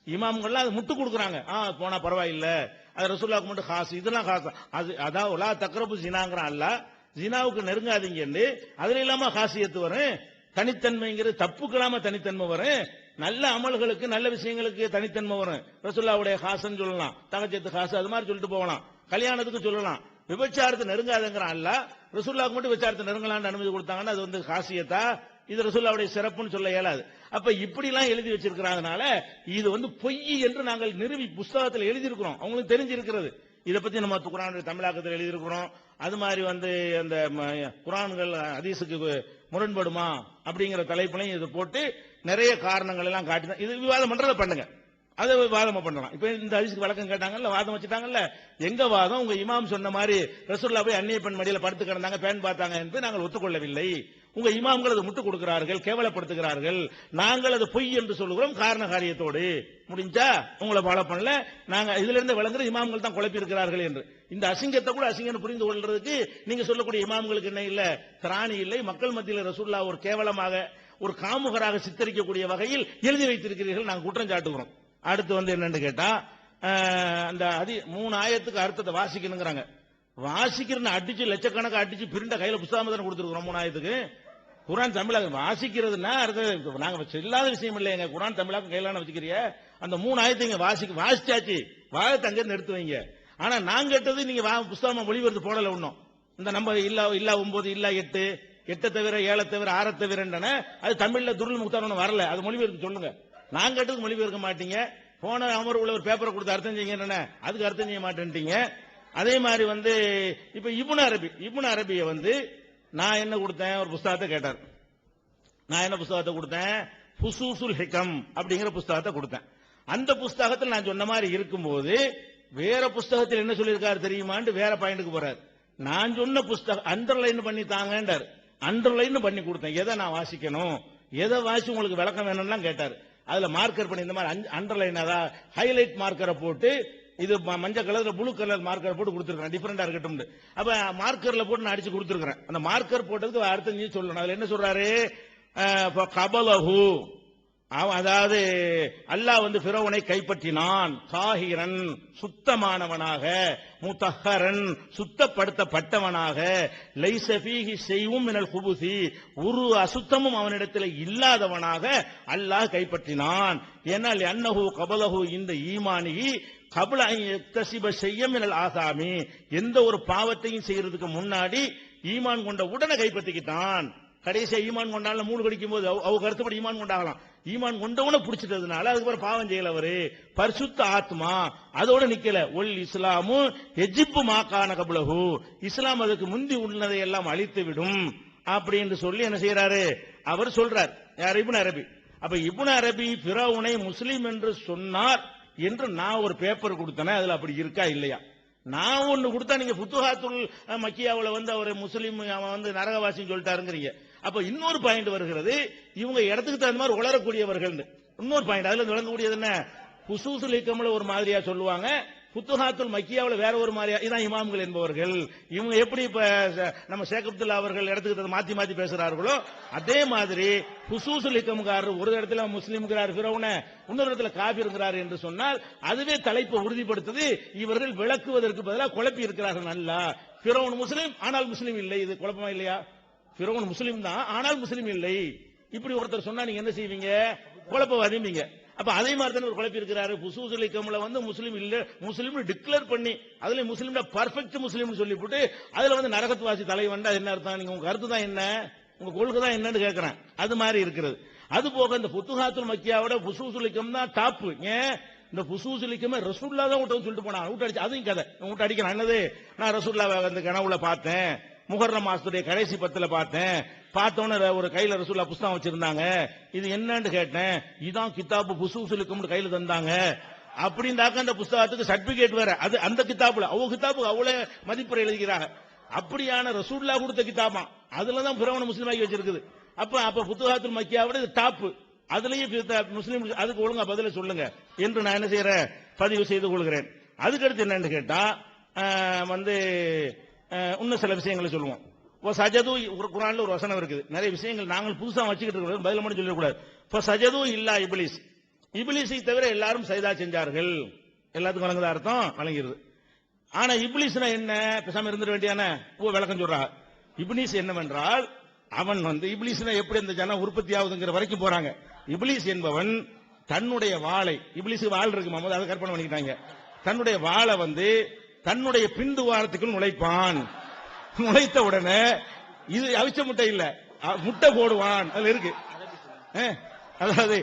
இமாம்கள்லாம் அது முட்டு கொடுக்குறாங்க. போனா பரவாயில்ல, அது ரசூலுல்லாஹ்வுக்கு மட்டும் காசு, இதெல்லாம் காசு. அது அதான் ஒலா தக்ரபு ஜினாங்கிறான் அல்லாஹ், ஜினாவுக்கு நெருங்காதீங்கன்னு. அதுல இல்லாம காசியத்து வரும், தனித்தன்மைங்கிறது தப்புக்கலாம தனித்தன்மை வரும், நல்ல அமல்களுக்கு நல்ல விஷயங்களுக்கு தனித்தன்மை வரும். ரசூலுல்லாஹ்வுடைய காசுன்னு சொல்லலாம், தகஜத்து காசு அது மாதிரி சொல்லிட்டு போகலாம், கல்யாணத்துக்கு சொல்லலாம். விபச்சாரத்தை நெருங்காதங்கிறான் அல்லாஹ், ரசூலுல்லாஹ்க்கு மட்டும் விபச்சாரத்தை நெருங்கலான்னு அனுமதி கொடுத்தாங்கன்னா அது காசியத்தா? இது ரசூலுல்லாஹ்வுடைய சிறப்புன்னு சொல்ல இயலாது. அப்ப இப்படி எல்லாம் எழுதி வச்சிருக்கிறதுனால இது பொய் என்று நாங்கள் நிறுவி புஸ்தகத்தில் எழுதியிருக்கிறோம், அவங்களுக்கு தெரிஞ்சிருக்கிறது. இதை பத்தி நம்ம குர்ஆனுடைய தமிழாக்கத்தில் எழுதியிருக்கிறோம். அது மாதிரி அந்த குர்ஆன்கள் ஹதீஸுக்கு முரண்படுமா அப்படிங்கிற தலைப்புலையும் இது போட்டு நிறைய காரணங்கள் எல்லாம் காட்டி இது விவாதம் பண்றதை பண்ணுங்க, அதை வாதமா பண்ணலாம். இப்ப இந்த ஹதீஸ்க்கு விளக்கம் கேட்டாங்கல்ல, வாதம் வச்சுட்டாங்கல்ல, எங்க வாதம்? உங்க இமாம் சொன்ன மாதிரி ரசூலுல்லாஹ் போய் அந்நிய பெண் மடியில படுத்து கிடந்தாங்க, பேன் பார்த்தாங்க என்று நாங்கள் ஒத்துக்கொள்ளவில்லை. உங்க இமாம்கள் அதை முட்டு கொடுக்கிறார்கள், கேவலப்படுத்துகிறார்கள், நாங்கள் அது பொய் என்று சொல்லுகிறோம் காரண காரியத்தோடு. முடிஞ்சா உங்களை ஃபாலோ பண்ணல, நாங்க இதுல இருந்து விளங்குற இமாம்கள் தான் குழப்பி இருக்கிறார்கள் என்று. இந்த அசிங்கத்தை கூட அசிங்கம் புரிந்து கொள்றதுக்கு நீங்க சொல்லக்கூடிய இமாம்களுக்கு என்ன இல்ல, திராணி இல்லை. மக்கள் மத்தியில் ரசூலுல்லாஹ் ஒரு கேவலமாக ஒரு காமுகராக சித்தரிக்கக்கூடிய வகையில் எழுதி வைத்திருக்கிறீர்கள், நாங்கள் குற்றம் சாட்டுகிறோம். அடுத்து வந்து என்னன்னு கேட்டா, அந்த 3 ஆயத்துக்கு அர்த்தத்தை வாசிக்கணுங்கிறாங்க. வாசிக்கிறன்னு அடிச்சு லட்சக்கணக்காக அடிச்சு பிரிண்ட கையில புஸ்தகம் தானே கொடுத்துருக்கிறோம் 3 ஆயத்துக்கு. குரான் தமிழாக வாசிக்கிறதுனா அர்த்தம் நாங்க இல்லாத விஷயம் இல்லைங்க. குரான் தமிழாக கையிலான வச்சுக்கிறிய அந்த 3 ஆயத்தை வாசிச்சாச்சு, வாதத்தை அங்கிருந்து எடுத்து வைங்க. ஆனா நாங்க கேட்டது நீங்க புஸ்தகமா மொழிபெயர்த்து போடல ஒண்ணும். இந்த நம்ம இல்லா 9 இல்லா 8 தவிர 7 தவிர 6 தவிர அது தமிழ்ல துருள் முக்தான வரல, அது மொழிபெயர்த்து சொல்லுங்க. நாங்க கேட்டது மொழிபெயர்க்க மாட்டீங்க. போன அமர்வுல ஒரு பேப்பரை கொடுத்து அர்த்தம் செய்யுங்க, அதுக்கு அர்த்தம் செய்ய மாட்டேன்ட்டீங்க. அதே மாதிரி வந்து இப்ப இப்னு அரபியை வந்து நான் என்ன கொடுத்தேன், ஒரு புஸ்தகத்தை கேட்டார். நான் என்ன புஸ்தகத்தை கொடுத்தேன், ஃபுசூசுல் ஹிகம் அப்படிங்கிற புஸ்தகத்தை கொடுத்தேன். அந்த புஸ்தகத்தில் நான் சொன்ன மாதிரி இருக்கும்போது வேற புஸ்தகத்தில் என்ன சொல்லியிருக்காரு தெரியுமான்னு வேற பாயிண்ட்க்கு போறாரு. நான் சொன்ன புஸ்தகம் அண்டர்லைன் பண்ணி தாங்கன்றார். அண்டர்லைன் பண்ணி கொடுத்தேன். எதை நான் வாசிக்கணும், எதை வாசி உங்களுக்கு விளக்கம் வேணும்லாம் கேட்டார். அதுல மார்க்கர் பண்ணி இந்த மாதிரி அண்டர்லைன் அதாவது ஹைலைட் மார்க்கரை போட்டு இது மஞ்சள் கலர்ல ப்ளூ கலர் மார்க்கர் போட்டு கொடுத்துருக்கேன், டிஃபரெண்டா இருக்கட்டும். அப்ப மார்க்கர்ல போட்டு நான் அடிச்சு கொடுத்துருக்கேன். அந்த மார்க்கர் போட்டதுக்கு அர்த்தம் நீ சொல்லணும். அதுல என்ன சொல்றாரு, கபலஹு அதாவது அல்லாஹ் வந்து ஃபிரௌனை கைப்பற்றினான், தாஹிரன் சுத்தமானவனாக, முத்தஹரன் சுத்தப்படுத்தப்பட்டவனாக, லைஸ ஃபீஹி ஷைஉம் மினல் குபுசி ஒரு அசுத்தமும் அவனிடத்தில் இல்லாதவனாக அல்லாஹ் கைப்பற்றினான். ஏனால் அன்னஹு கபலஹு இந்த ஈமானிஹி கபல யக்தஸிப ஷைஅம் மினல் ஆசாமி எந்த ஒரு பாவத்தையும் செய்யறதுக்கு முன்னாடி ஈமான் கொண்ட உடனே கைப்பற்றிக்கிட்டான். கடைசியா ஈமான் கொண்டாலும் 3 கடிக்கும் போது அவங்க கருத்துப்படி ஈமான் கொண்டாகலாம். ஈமான் கொண்டவன பிடிச்சிட்டதுனால அதுக்கப்புறம் பாவம் செய்யல. அவரு பரிசுத்த ஆத்மா அதோட நிக்கல. ஒல் இஸ்லாமு எஜிப்பு மாக்கான கபலஹு இஸ்லாம் அதுக்கு முந்தி உள்ளதை எல்லாம் அழித்து விடும் அப்படின்னு சொல்லி என்ன செய்யறாரு அவர் சொல்றார். யார், இப்னு அரபி. அப்ப இப்னு அரபி ஃபிரௌனை முஸ்லிம் என்று சொன்னார் என்று நான் ஒரு பேப்பர் கொடுத்தேன். அதுல அப்படி இருக்கா இல்லையா? நான் ஒண்ணு கொடுத்தா நீங்க ஃபுத்துஹாத்துல் மக்கியாவுல வந்து அவர் முஸ்லிம் அவன் வந்து நரகவாசின்னு சொல்லிட்டாருங்கிறீங்க. அப்ப இன்னொரு பாயிண்ட் வருகிறது, இவங்க இடத்துக்கு தகுந்த மாதிரி உளரக்கூடியவர்கள். இன்னொரு பாயிண்ட் அதுல விளங்கக்கூடியது என்ன, ஃபுசூசுல் ஹிகம்ல ஒரு மாதிரியா சொல்லுவாங்க, ஃபுத்துஹாத்துல் மக்கியாவுல வேற ஒரு மாதிரியா. இதான் இமாம்கள் என்பவர்கள். இவங்க எப்படி இப்ப நம்ம ஷேக் அப்துல்லா அவர்கள் இடத்துக்கு மாத்தி மாத்தி பேசுறார்களோ அதே மாதிரி ஃபுசூசுல் ஹிகம்காரர் ஒரு இடத்துல முஸ்லிம்ங்கிறார் ஃபிரௌனை, இன்னொரு இடத்துல காபிர்ங்கிறார் என்று சொன்னால் அதுவே தலைப்பை உறுதிப்படுத்துது. இவர்கள் விளக்குவதற்கு பதிலாக குழப்பி இருக்கிறார்கள். நல்லா ஃபிரௌன் முஸ்லிம் ஆனால் முஸ்லிம் இல்லை, இது குழப்பமா இல்லையா? ஃபிரௌன் முஸ்லிம் தான் ஆனால் முஸ்லிம் இல்லை, இப்படி ஒருத்தர் சொன்னா நீங்க என்ன செய்வீங்க, குழப்பவாதிங்க. அப்ப அதே மாதிரி தான் ஒரு குழப்பி இருக்கிறாரு. ஃபுசூசுல் ஹிகம்ல வந்து முஸ்லிம் இல்ல, முஸ்லிம் டிக்ளேர் பண்ணி அதுல முஸ்லிம்ல பர்ஃபெக்ட் முஸ்லிம் சொல்லி போட்டு அதுல வந்து நரகத்துவாசி தலைவன்டா என்ன அர்த்தம்? நீங்க உங்க கருத்து தான் என்ன, உங்க கொள்கை தான் என்னன்னு கேட்கிறேன். அது மாதிரி இருக்கிறது. அது போக இந்த ஃபுத்துஹாத்துல் மக்கியாவோட ஃபுசூசுல் ஹிகம் தான் டாப். ஏன் இந்த ஃபுசூசுல் ஹிகமே ரசூலுல்லாஹ் தான் விட்டு சொல்லிட்டு போனான். விட்டு அடிச்சு அதையும் கதை விட்டு அடிக்கிறான். என்னது, நான் ரசூலுல்லாஹ் அந்த கனவுல பார்த்தேன், முஹர்ரம் மாசத்துடைய கடைசி 10ல பார்த்தேன், பார்த்தோன்னு ஒரு கையில ரசூலுல்லாஹ் புஸ்தகம் வச்சிருந்தாங்க, இது என்னன்னு கேட்டேன், இதான் கிதாபு ஃபுசூசுல் ஹிகம்னு கையில தந்தாங்க அப்படின்னாக்க அந்த புஸ்தகத்துக்கு சர்டிபிகேட் வேற. அது அந்த கிதாபுல அவங்க கிதாபுக்கு அவ்வளவு மதிப்புரை எழுதுகிறாங்க. அப்படியான ரசூலுல்லாஹ் கொடுத்த கிதாபா அதுலதான் ஃபிரௌனை முஸ்லிம் ஆகி வச்சிருக்குது. அப்ப ஃபுத்துஹாத்துல் மக்கியாவோட இது டாப். அதுலயும் முஸ்லிம் அதுக்கு ஒழுங்கா பதில சொல்லுங்க என்று நான் என்ன செய்யறேன், பதிவு செய்து கொள்கிறேன். அதுக்கடுத்து என்னன்னு கேட்டா வந்து இன்னும் சில விஷயங்களை சொல்லுவோம். சஜது குர்ஆன்ல ஒரு வசனம் இருக்குது. நிறைய விஷயங்கள் நாங்கள் புதுசா வச்சுக்கிட்டு இருக்கிறோம், பதில மட்டும் சொல்லக்கூடாது. சஜது இல்லா இப்லீஸ், இப்லீஸை தவிர எல்லாரும் சஜதா செஞ்சார்கள். எல்லாத்துக்கும் வழங்குத அர்த்தம் வழங்கிடுது. ஆனா இப்லீஸ்னா என்ன, பேசாம இருந்துட வேண்டியான விளக்கம் சொல்றாங்க. இப்லீஸ் என்னவென்றால் அவன் வந்து இப்லீஸ்னா எப்படி அந்த ஜன உற்பத்தி ஆகுதுங்கிற வரைக்கும் போறாங்க. இப்லீஸ் என்பவன் தன்னுடைய வாளை, இப்லீஸுக்கு வாள் இருக்கு மாமது, அதை கற்பனை பண்ணிக்கிட்டாங்க. தன்னுடைய வாளை வந்து தன்னுடைய பிந்துவாரத்துக்குள் நுழைப்பான். நுழைத்த உடனே இது அவிச்ச முட்டை இல்ல, முட்டை போடுவான். அதுல இருக்கு. அதாவது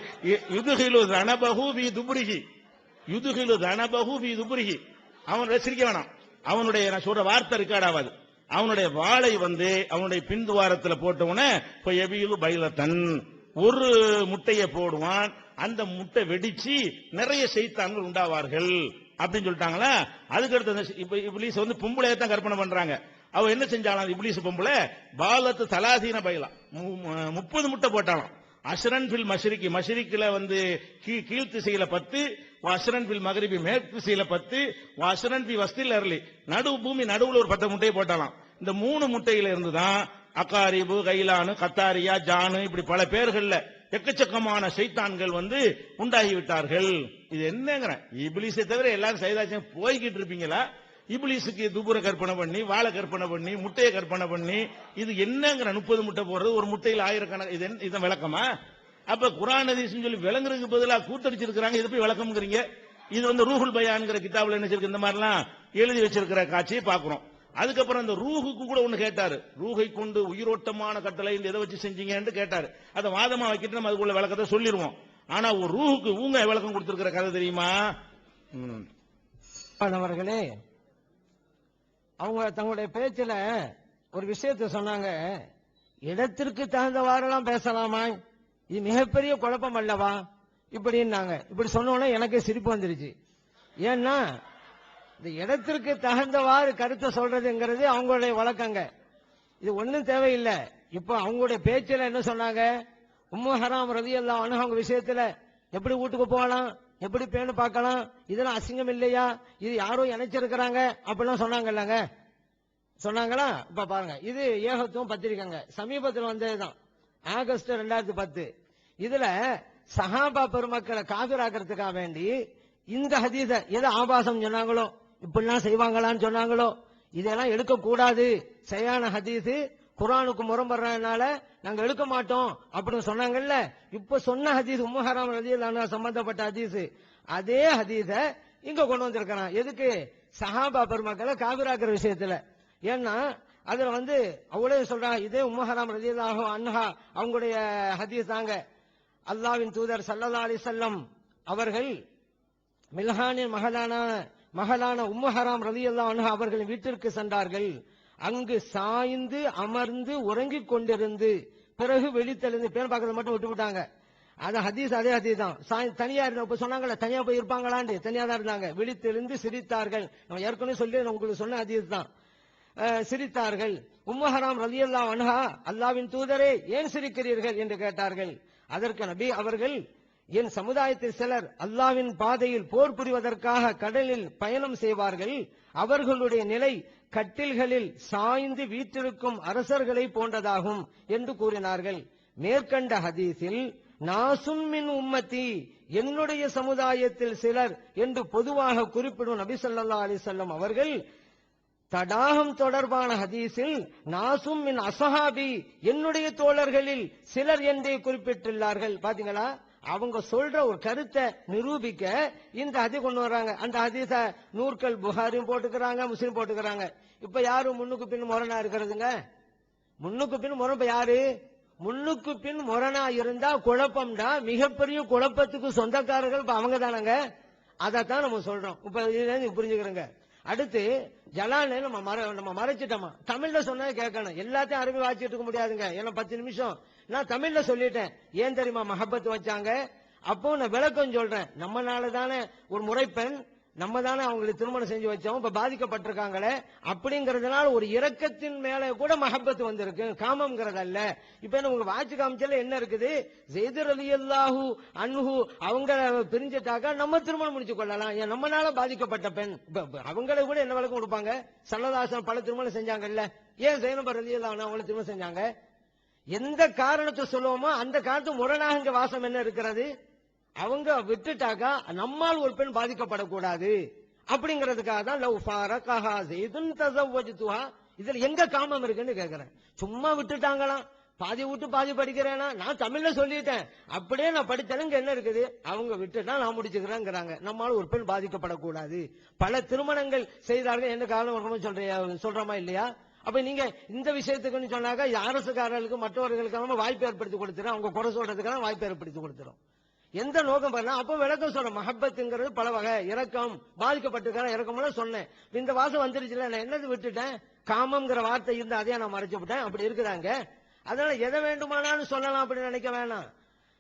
யுதுகிலு தனபஹு பி துப்ரிஹி, யுதுகிலு தனபஹு பி துப்ரிஹி. அவன் ரசிக்க வேணாம், அவனுடைய நான் சொல்ற வார்த்தை ரெக்கார்ட் ஆகாது. அவனுடைய வாளை வந்து அவனுடைய பிந்துவாரத்தில் போட்டவன பைலத்தன் ஒரு முட்டையை போடுவான். அந்த முட்டை வெடிச்சு நிறைய சைத்தான்கள் உண்டாவார்கள் அப்படின்னு சொல்லிட்டாங்களா. அதுக்கடுத்து இப்லீஸ் வந்து பொம்பளையை தான் கற்பனை பண்றாங்க. அவ என்ன செஞ்சாலும் இப்லீஸ் பொம்பளை பாலத்து தலாசீன பைலா 30 முட்டை போட்டாலும். அஷ்ரன் பில் மஷ்ரிகி, மஷ்ரிக்கில வந்து கீழ் திசையில 10, அஷ்ரன் பில் மகரிபி மேற்கு திசையில 10, அஷ்ரன் பி வஸ்தில் அர்லி நடு பூமி நடுவுல ஒரு 10 முட்டையை போட்டாலாம். இந்த 3 முட்டையில இருந்து தான் அகாரிபு, கைலானு, கத்தாரியா, ஜானு, இப்படி பல பேர்கள்ல எக்கச்சக்கமான சைத்தான்கள் உண்டாகிவிட்டார்கள். இது என்னங்கிறேன், இப்லீஸை தவிர எல்லாரும் சைதாச்சும் போய்கிட்டு இருப்பீங்களா? இப்லீஸுக்கு துபுர கற்பனை பண்ணி, வாழை கற்பனை பண்ணி, முட்டையை கற்பனை பண்ணி, இது என்னங்கிற 30 முட்டை போடுறது, ஒரு முட்டையில் ஆயிரக்கணக்கு, இது விளக்கமா? அப்ப குர்ஆன் ஹதீஸ் சொல்லி விளங்குறதுக்கு பதிலாக கூத்தடிச்சிருக்காங்க. இது போய் விளக்கம்ங்கிறீங்க. இது ரூஹுல் பயான்ங்கிற கிதாபுல என்ன இருக்கு, இந்த மாதிரிலாம் எழுதி வச்சிருக்கிற காட்சியை பாக்குறோம். அதுக்கப்புறம் அந்த ரூஹுக்கு கூட ஒண்ணு கேட்டாரு, ரூஹை கொண்டு உயிரோட்டமான கட்டளை எதை வச்சு செஞ்சீங்கன்னு கேட்டாரு. அதை வாதமா வைக்கிட்டு நம்ம அதுக்குள்ள விளக்கத்தை சொல்லிடுவோம். ஆனா ஒரு ரூஹுக்கு ஊங்க விளக்கம் கொடுத்திருக்கிற கதை தெரியுமா?
அவர்களே, அவங்க தங்களுடைய பேச்சுல ஒரு விஷயத்தை சொன்னாங்க, இடத்திற்கு தகுந்தவாறெல்லாம் பேசலாமா, இது மிகப்பெரிய குழப்பம் அல்லவா இப்படின்னாங்க. இப்படி சொன்னோன்னே எனக்கே சிரிப்பு வந்துருச்சு. ஏன்னா இந்த இடத்திற்கு தகுந்தவாறு கருத்தை சொல்றதுங்கிறது அவங்களுடைய வழக்கங்க. இது ஒன்னும் தேவையில்லை. இப்போ அவங்களுடைய பேச்சுல என்ன சொன்னாங்க, உம்மு ஹராம் ரலியல்லாஹு அன்ஹா அவங்க விஷயத்துல எப்படி வீட்டுக்கு போகலாம், எப்படி பேணு பார்க்கலாம், இதெல்லாம் அசிங்கம் இல்லையா, இது யாரோ இணைச்சிருக்கிறாங்க அப்படிலாம் சொன்னாங்கல்லங்க. சொன்னாங்களா? இப்ப பாருங்க, இது ஏகத்துவம் பத்திரிக்கைங்க, சமீபத்தில் வந்ததுதான், ஆகஸ்ட் 2010. இதுல சஹாபா பெருமக்களை காபிராக்கிறதுக்காக வேண்டி இந்த ஹதீஸ எதை ஆபாசம் சொன்னாங்களோ, இப்படிலாம் செய்வாங்களான்னு சொன்னாங்களோ, இதெல்லாம் எடுக்க கூடாது, சரியான ஹதீஸ், குர்ஆனுக்கு முரண்படுறதுனால நாங்க எடுக்க மாட்டோம் அப்படின்னு சொன்னாங்கல்ல. இப்ப சொன்ன ஹதீஸ் உம்மு ஹராம் ரலியல்லாஹு அன்ஹா சம்பந்தப்பட்ட ஹதீஸ், அதே ஹதீஸ இங்க கொண்டு வந்திருக்கிறான். எதுக்கு? சஹாபா பெருமக்களை காபிராக்கிற விஷயத்துல. ஏன்னா அதுல அவங்களே சொல்றாங்க, இதே உம்மு ஹராம் ரலியல்லாஹு அன்ஹா அவங்களுடைய ஹதீஸ் தாங்க. அல்லாஹ்வின் தூதர் ஸல்லல்லாஹு அலைஹி வஸல்லம் அவர்கள் மில்ஹானின் மகளான உம்மு ஹராம் ரலியல்லாஹு அன்ஹா அவர்களின் வீட்டிற்கு சென்றார்கள். அங்கு சாய்ந்து அமர்ந்து உறங்கிக் கொண்டிருந்து பிறகு வெளித்தெழுந்து பேர் பார்க்கறத மட்டும் விட்டு விட்டாங்க. அது ஹதீஸ், அதே ஹதீஸ் தான். தனியா இருந்த சொன்னாங்கல்ல, தனியா போய் இருப்பாங்களான்னு, தனியா தான் இருந்தாங்க. விழித்தெழுந்து சிரித்தார்கள். நம்ம ஏற்கனவே சொல்லி உங்களுக்கு சொன்ன ஹதீஸ் தான். சிரித்தார்கள். உம்மு ஹராம் ரலியல்லாஹு அன்ஹா, அல்லாஹ்வின் தூதரே ஏன் சிரிக்கிறீர்கள் என்று கேட்டார்கள். அதற்கு நபி அவர்கள், என் சமுதாயத்தில் சிலர் அல்லாஹ்வின் பாதையில் போர் புரிவதற்காக கடலில் பயணம் செய்வார்கள். அவர்களுடைய நிலை கட்டில்களில் சாய்ந்து வீற்றிருக்கும் அரசர்களை போன்றதாகும் என்று கூறினார்கள். மேற்கண்ட ஹதீஸில் நாசும் மின் உம்மத்தி, என்னுடைய சமுதாயத்தில் சிலர் என்று பொதுவாக குறிப்பிடும் நபி ஸல்லல்லாஹு அலைஹி வஸல்லம் அவர்கள் தடாகம் தொடர்பான ஹதீஸில் நாசும் மின் அஸ்ஹாபி, என்னுடைய தோழர்களில் சிலர் என்றே குறிப்பிட்டுள்ளார்கள். பாத்தீங்களா, அவங்க சொல்ற ஒரு கருத்தை நிரூபிக்க இந்த ஹதீஸ் கொண்டு வர்றாங்க. அந்த ஹதீஸ நூற்கள் புகாரியும் போட்டுக்கிறாங்க, முஸ்லிம் போட்டுக்கிறாங்க. இப்ப யாரு முன்னுக்கு பின் முரணா இருக்கிறதுங்க? முன்னுக்கு பின் முரண் யாரு? முன்னுக்கு பின் முரணா இருந்தா குழப்பம்டா, மிகப்பெரிய குழப்பத்துக்கு சொந்தக்காரர்கள் இப்ப அவங்க தானங்க. அதைத்தான் நம்ம சொல்றோம். இப்ப புரிஞ்சுக்கிறோங்க. அடுத்து ஜலால நம்ம மறைச்சிட்டோமா, தமிழ்ல சொன்னா கேட்கணும். எல்லாத்தையும் அரபி வாசிச்சுட்டு இருக்க முடியாதுங்க. ஏன்னா 10 நிமிஷம் நான் தமிழ்ல சொல்லிட்டேன். ஏன் தெரியுமா மஹப்பத் வச்சாங்க? அப்போ நான் விளக்கம் சொல்றேன். நம்மனால தானே ஒரு முறைப்பெண், நம்ம தானே அவங்களுக்கு திருமணம் செஞ்சு வச்சோம், இப்ப பாதிக்கப்பட்டிருக்காங்களே, அப்படிங்கறதுனால ஒரு இரக்கத்தின் மேல கூட மஹப்பத் வந்திருக்கு, காமம்ங்கிறதல்ல. இப்ப உங்களுக்கு வாட்சி காமிச்சல என்ன இருக்குது? ஸைத் ரலியல்லாஹு அன்ஹு அவங்க பிரிஞ்சிட்டாக்கா நம்ம திருமணம் முடிச்சு கொள்ளலாம். ஏன் நம்மனால பாதிக்கப்பட்ட பெண், அவங்களை கூட என்ன விளக்கம் கொடுப்பாங்க? சல்லல்லாஹு பல திருமணம் செஞ்சாங்கல்ல, ஏன் ஸைனப் ரலியல்லாஹு அன்ஹா அவங்களை திருமணம் செஞ்சாங்க? எந்த காரணத்தை சொல்லுவோமோ அந்த காரணத்து முரணாக இங்க வாசம் என்ன இருக்கிறது? அவங்க விட்டுட்டாக்கா நம்மால் ஒரு பெண் பாதிக்கப்படக்கூடாது அப்படிங்கிறதுக்காக தான் லவ் ஃபாரகஹா ஸைதுன் தஸவ்வஜ்துஹா. இதுல எங்க காமம் இருக்குன்னு கேக்குறேன். சும்மா விட்டுட்டாங்களாம், பாதி விட்டு பாதி படிக்கிறேனா, நான் தமிழ்ல சொல்லிட்டேன், அப்படியே நான் படித்தேன். என்ன இருக்குது? அவங்க விட்டுட்டா நான் முடிச்சுக்கிறேங்கிறாங்க. நம்மால் ஒரு பெண் பாதிக்கப்படக்கூடாது. பல திருமணங்கள் செய்தார்கள். என்ன காரணம் சொல்றோமா இல்லையா? அப்ப நீங்க இந்த விஷயத்துக்குன்னு சொன்னாக்கா அரசுக்காரர்களுக்கு மற்றவர்களுக்கு வாய்ப்பு ஏற்படுத்தி கொடுத்துரும், அவங்க குறை சொல்றதுக்கான வாய்ப்பு ஏற்படுத்தி கொடுத்துரும். எந்த நோக்கம் பண்ணலாம்? அப்ப விளக்கம் சொல்றேன். மஹப்பத்துங்கிறது பல வகை, இரக்கம், பாதிக்கப்பட்டிருக்கிற இரக்கம் சொன்னேன். இந்த வாசம் வந்துருச்சுல, நான் என்னது விட்டுட்டேன்? காமம்ங்கிற வார்த்தை இருந்தா அதையா நான் மறைச்சு விட்டேன். அப்படி இருக்குதாங்க. அதனால எதை வேண்டுமானாலும் சொல்லலாம் அப்படின்னு நினைக்க வேணாம்.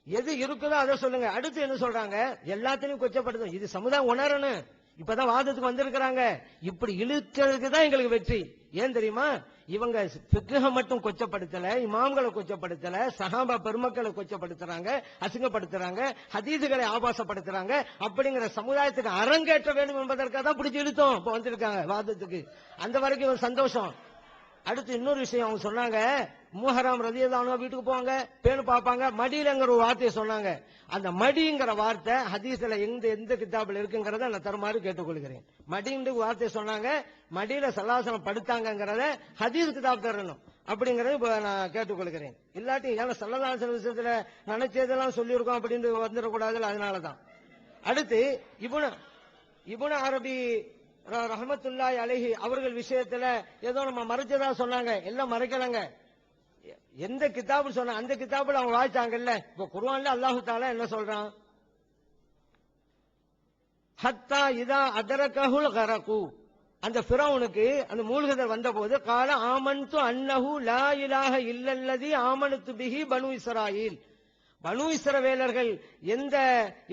எது இருக்குதோ அதை சொல்லுங்க. அடுத்து என்ன சொல்றாங்க? எல்லாத்தையும் கொச்சப்படுத்தும். இது சமுதாயம் உணரணும். இப்பதான் வாதத்துக்கு வந்திருக்கிறாங்க. இப்படி இழுக்கிறதுக்கு தான் எங்களுக்கு வெற்றி. ஏன் தெரியுமா? இவங்க ஃபிக்ஹ மட்டும் கொச்சப்படுத்தல, இமாம்களை கொச்சப்படுத்தல, சஹாபா பெருமக்களை கொச்சப்படுத்துறாங்க, அசிங்கப்படுத்துறாங்க, ஹதீஸுகளை ஆபாசப்படுத்துறாங்க. அப்படிங்கிற சமுதாயத்துக்கு அரங்கேற்ற வேண்டும் என்பதற்காக தான் பிடிச்சி இழுத்தோம். இப்ப வந்திருக்காங்க வாதத்துக்கு. அந்த வரைக்கும் சந்தோஷம். அடுத்து இன்னொரு விஷயம் அவங்க சொன்னாங்க, முஹரம் ரலியல்லாஹு வீட்டுக்கு போவாங்க, பேணு பார்ப்பாங்க. மடியிலங்கிற ஒரு வார்த்தையை சொன்னாங்க. அந்த மடிங்கிற வார்த்தை ஹதீஸ்ல எந்த கிதாபில் இருக்குங்கிறத நான் தருமாறு கேட்டுக்கொள்கிறேன். மடிங்கிற வார்த்தையை சொன்னாங்க, மடியில சல்லாசனம் படுத்தாங்கிறத ஹதீஸ் கிதாப் தரணும் அப்படிங்கறத இப்ப நான் கேட்டுக்கொள்கிறேன். இல்லாட்டி ஏன்னா ஸல்லல்லாஹு அலைஹி வஸல்லம் விஷயத்துல நினைச்சதெல்லாம் சொல்லியிருக்கோம் அப்படின்னு வந்துடக்கூடாதுல, அதனாலதான். அடுத்து இப்னு அரபி ரஹ்மத்துல்லாஹி அலைஹி அவர்கள் விஷயத்துல ஏதோ நம்ம மறைச்சதா சொன்னாங்க. எல்லாம் மறைக்கலங்க. எந்த கிதாபு சொன்ன அந்த கிதாபுல அவங்க வாய்ச்சாங்கல்ல. இப்ப குர்ஆன்ல அல்லாஹ் தஆலா என்ன சொல்றான்? ஹத்தா இதா அதரகஹுல் கரகு, அந்த ஃபிரௌனுக்கு அந்த மூழ்குதல் வந்தபோது கால ஆமன்து அன்னஹு லா இலாஹ இல்லல்லதி ஆமனத்து பிஹி பனு இஸ்ராயீல், பனு இஸ்ரவேலர்கள் எந்த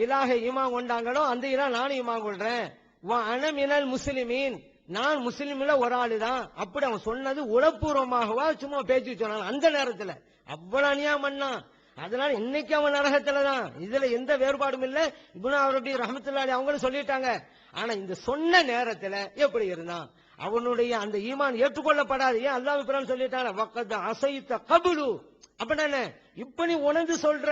இலாஹ ஈமான் கொண்டாங்களோ அந்த இலாஹ் நானும் ஈமான் கொள்றேன். வ அன மினல் முஸ்லிமீன், நான் முஸ்லிம்ல ஒரு ஆளு தான். அப்படி அவன் சொன்னது உளப்பூர்வமாகவா சும்மா பேச்சு சொன்னான் அந்த நேரத்துல? அவ்வளவு அநியாயம் பண்ணான். அதனால இன்னைக்கு அவன் நரகத்துல தான். இதுல எந்த வேறுபாடும் இல்ல. இப்னு அரபி ரஹ்மத்துல்லாஹி அவங்களும் சொல்லிட்டாங்க. ஆனா இந்த சொன்ன நேரத்துல எப்படி இருந்தான்? அவனுடைய அந்த ஈமான் ஏற்றுக்கொள்ளப்படாது. ஏன் அல்லாஹ் குர்ஆன் சொல்லிட்டாங்க, வக்கத் அஸைத கப்லு, அப்படின்னா இப்ப நீ உணர்ந்து சொல்ற,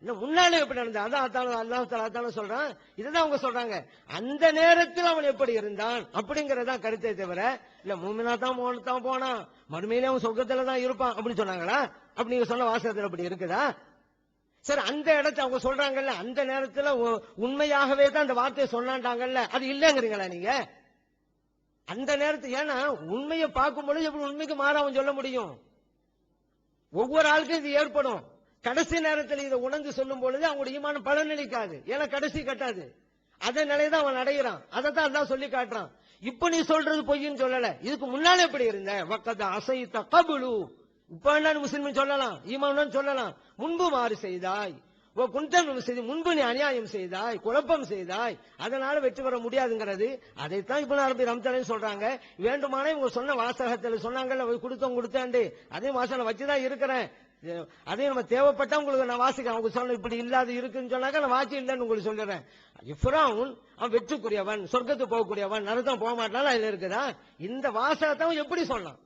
முன்னாலே எப்படி நடந்த? அதான் அல்லாஹ் தஆலா சொல்றான். இதுதான் அவங்க சொல்றாங்க. அந்த நேரத்தில் அவன் எப்படி இருந்தான் அப்படிங்கறதா கருத்தை தவிர இல்ல மூமினா தான் போனான், மறுமையிலே அவன் சொர்க்கத்துல தான் இருப்பான் அப்படின்னு சொன்னாங்களா? அப்படி நீங்க சொன்ன வாசகத்துல அப்படி இருக்குதா? சரி, அந்த இடத்தை அவங்க சொல்றாங்கல்ல, அந்த நேரத்துல உண்மையாகவே தான் அந்த வார்த்தையை சொன்னாண்டாங்கல்ல, அது இல்லங்கிறீங்களா நீங்க? அந்த நேரத்தில் ஏன்னா உண்மையை பார்க்கும் பொழுது எப்படி உண்மைக்கு மாறாம சொல்ல முடியும்? ஒவ்வொரு ஆளுக்கும் இது ஏற்படும். கடைசி நேரத்தில் இதை உணர்ந்து சொல்லும் பொழுது அவங்களுடைய ஈமான் பலனளிக்காது. ஏன்னா கடைசி கட்டாது. அதே நிலைதான் அவன் அடைகிறான். அதை தான் அல்லாஹ் சொல்லி காட்டுறான். இப்ப நீ சொல்றது பொய்ன்னு சொல்லல, இதுக்கு முன்னால எப்படி இருந்த? வக்கத் அஸைத கப்லு, இப்ப என்ன முஸ்லிம் சொல்லலாம், ஈமான் சொல்லலாம். முன்பு மாறு செய்தாய், முன்பு நீ அநியாயம் செய்தாய், குழப்பம் செய்தாய், அதனால வெற்றி பெற முடியாதுங்கிறது. அதைத்தான் இப்ப அரபி ரம்ஜான் சொல்றாங்க. வேண்டுமானே இவங்க சொன்ன வாசகத்துல சொன்னாங்கல்ல, கொடுத்தேன் அதே வாசனை வச்சுதான் இருக்கிறேன். அதே நம்ம தேவைப்பட்டா உங்களுக்கு நான் வாசிக்கிறேன். அவங்க சொன்ன இப்படி இல்லாத இருக்குன்னு சொன்னாங்க, நான் வாசி இல்லைன்னு உங்களுக்கு சொல்லிடுறேன். ஃபிரௌன் அவன் வெற்றுக்குரியவன், சொர்க்கத்துக்கு போகக்கூடியவன், நரகம் போக மாட்டான் அதுல இருக்குதா? இந்த வாசகத்தை எப்படி சொன்னான்?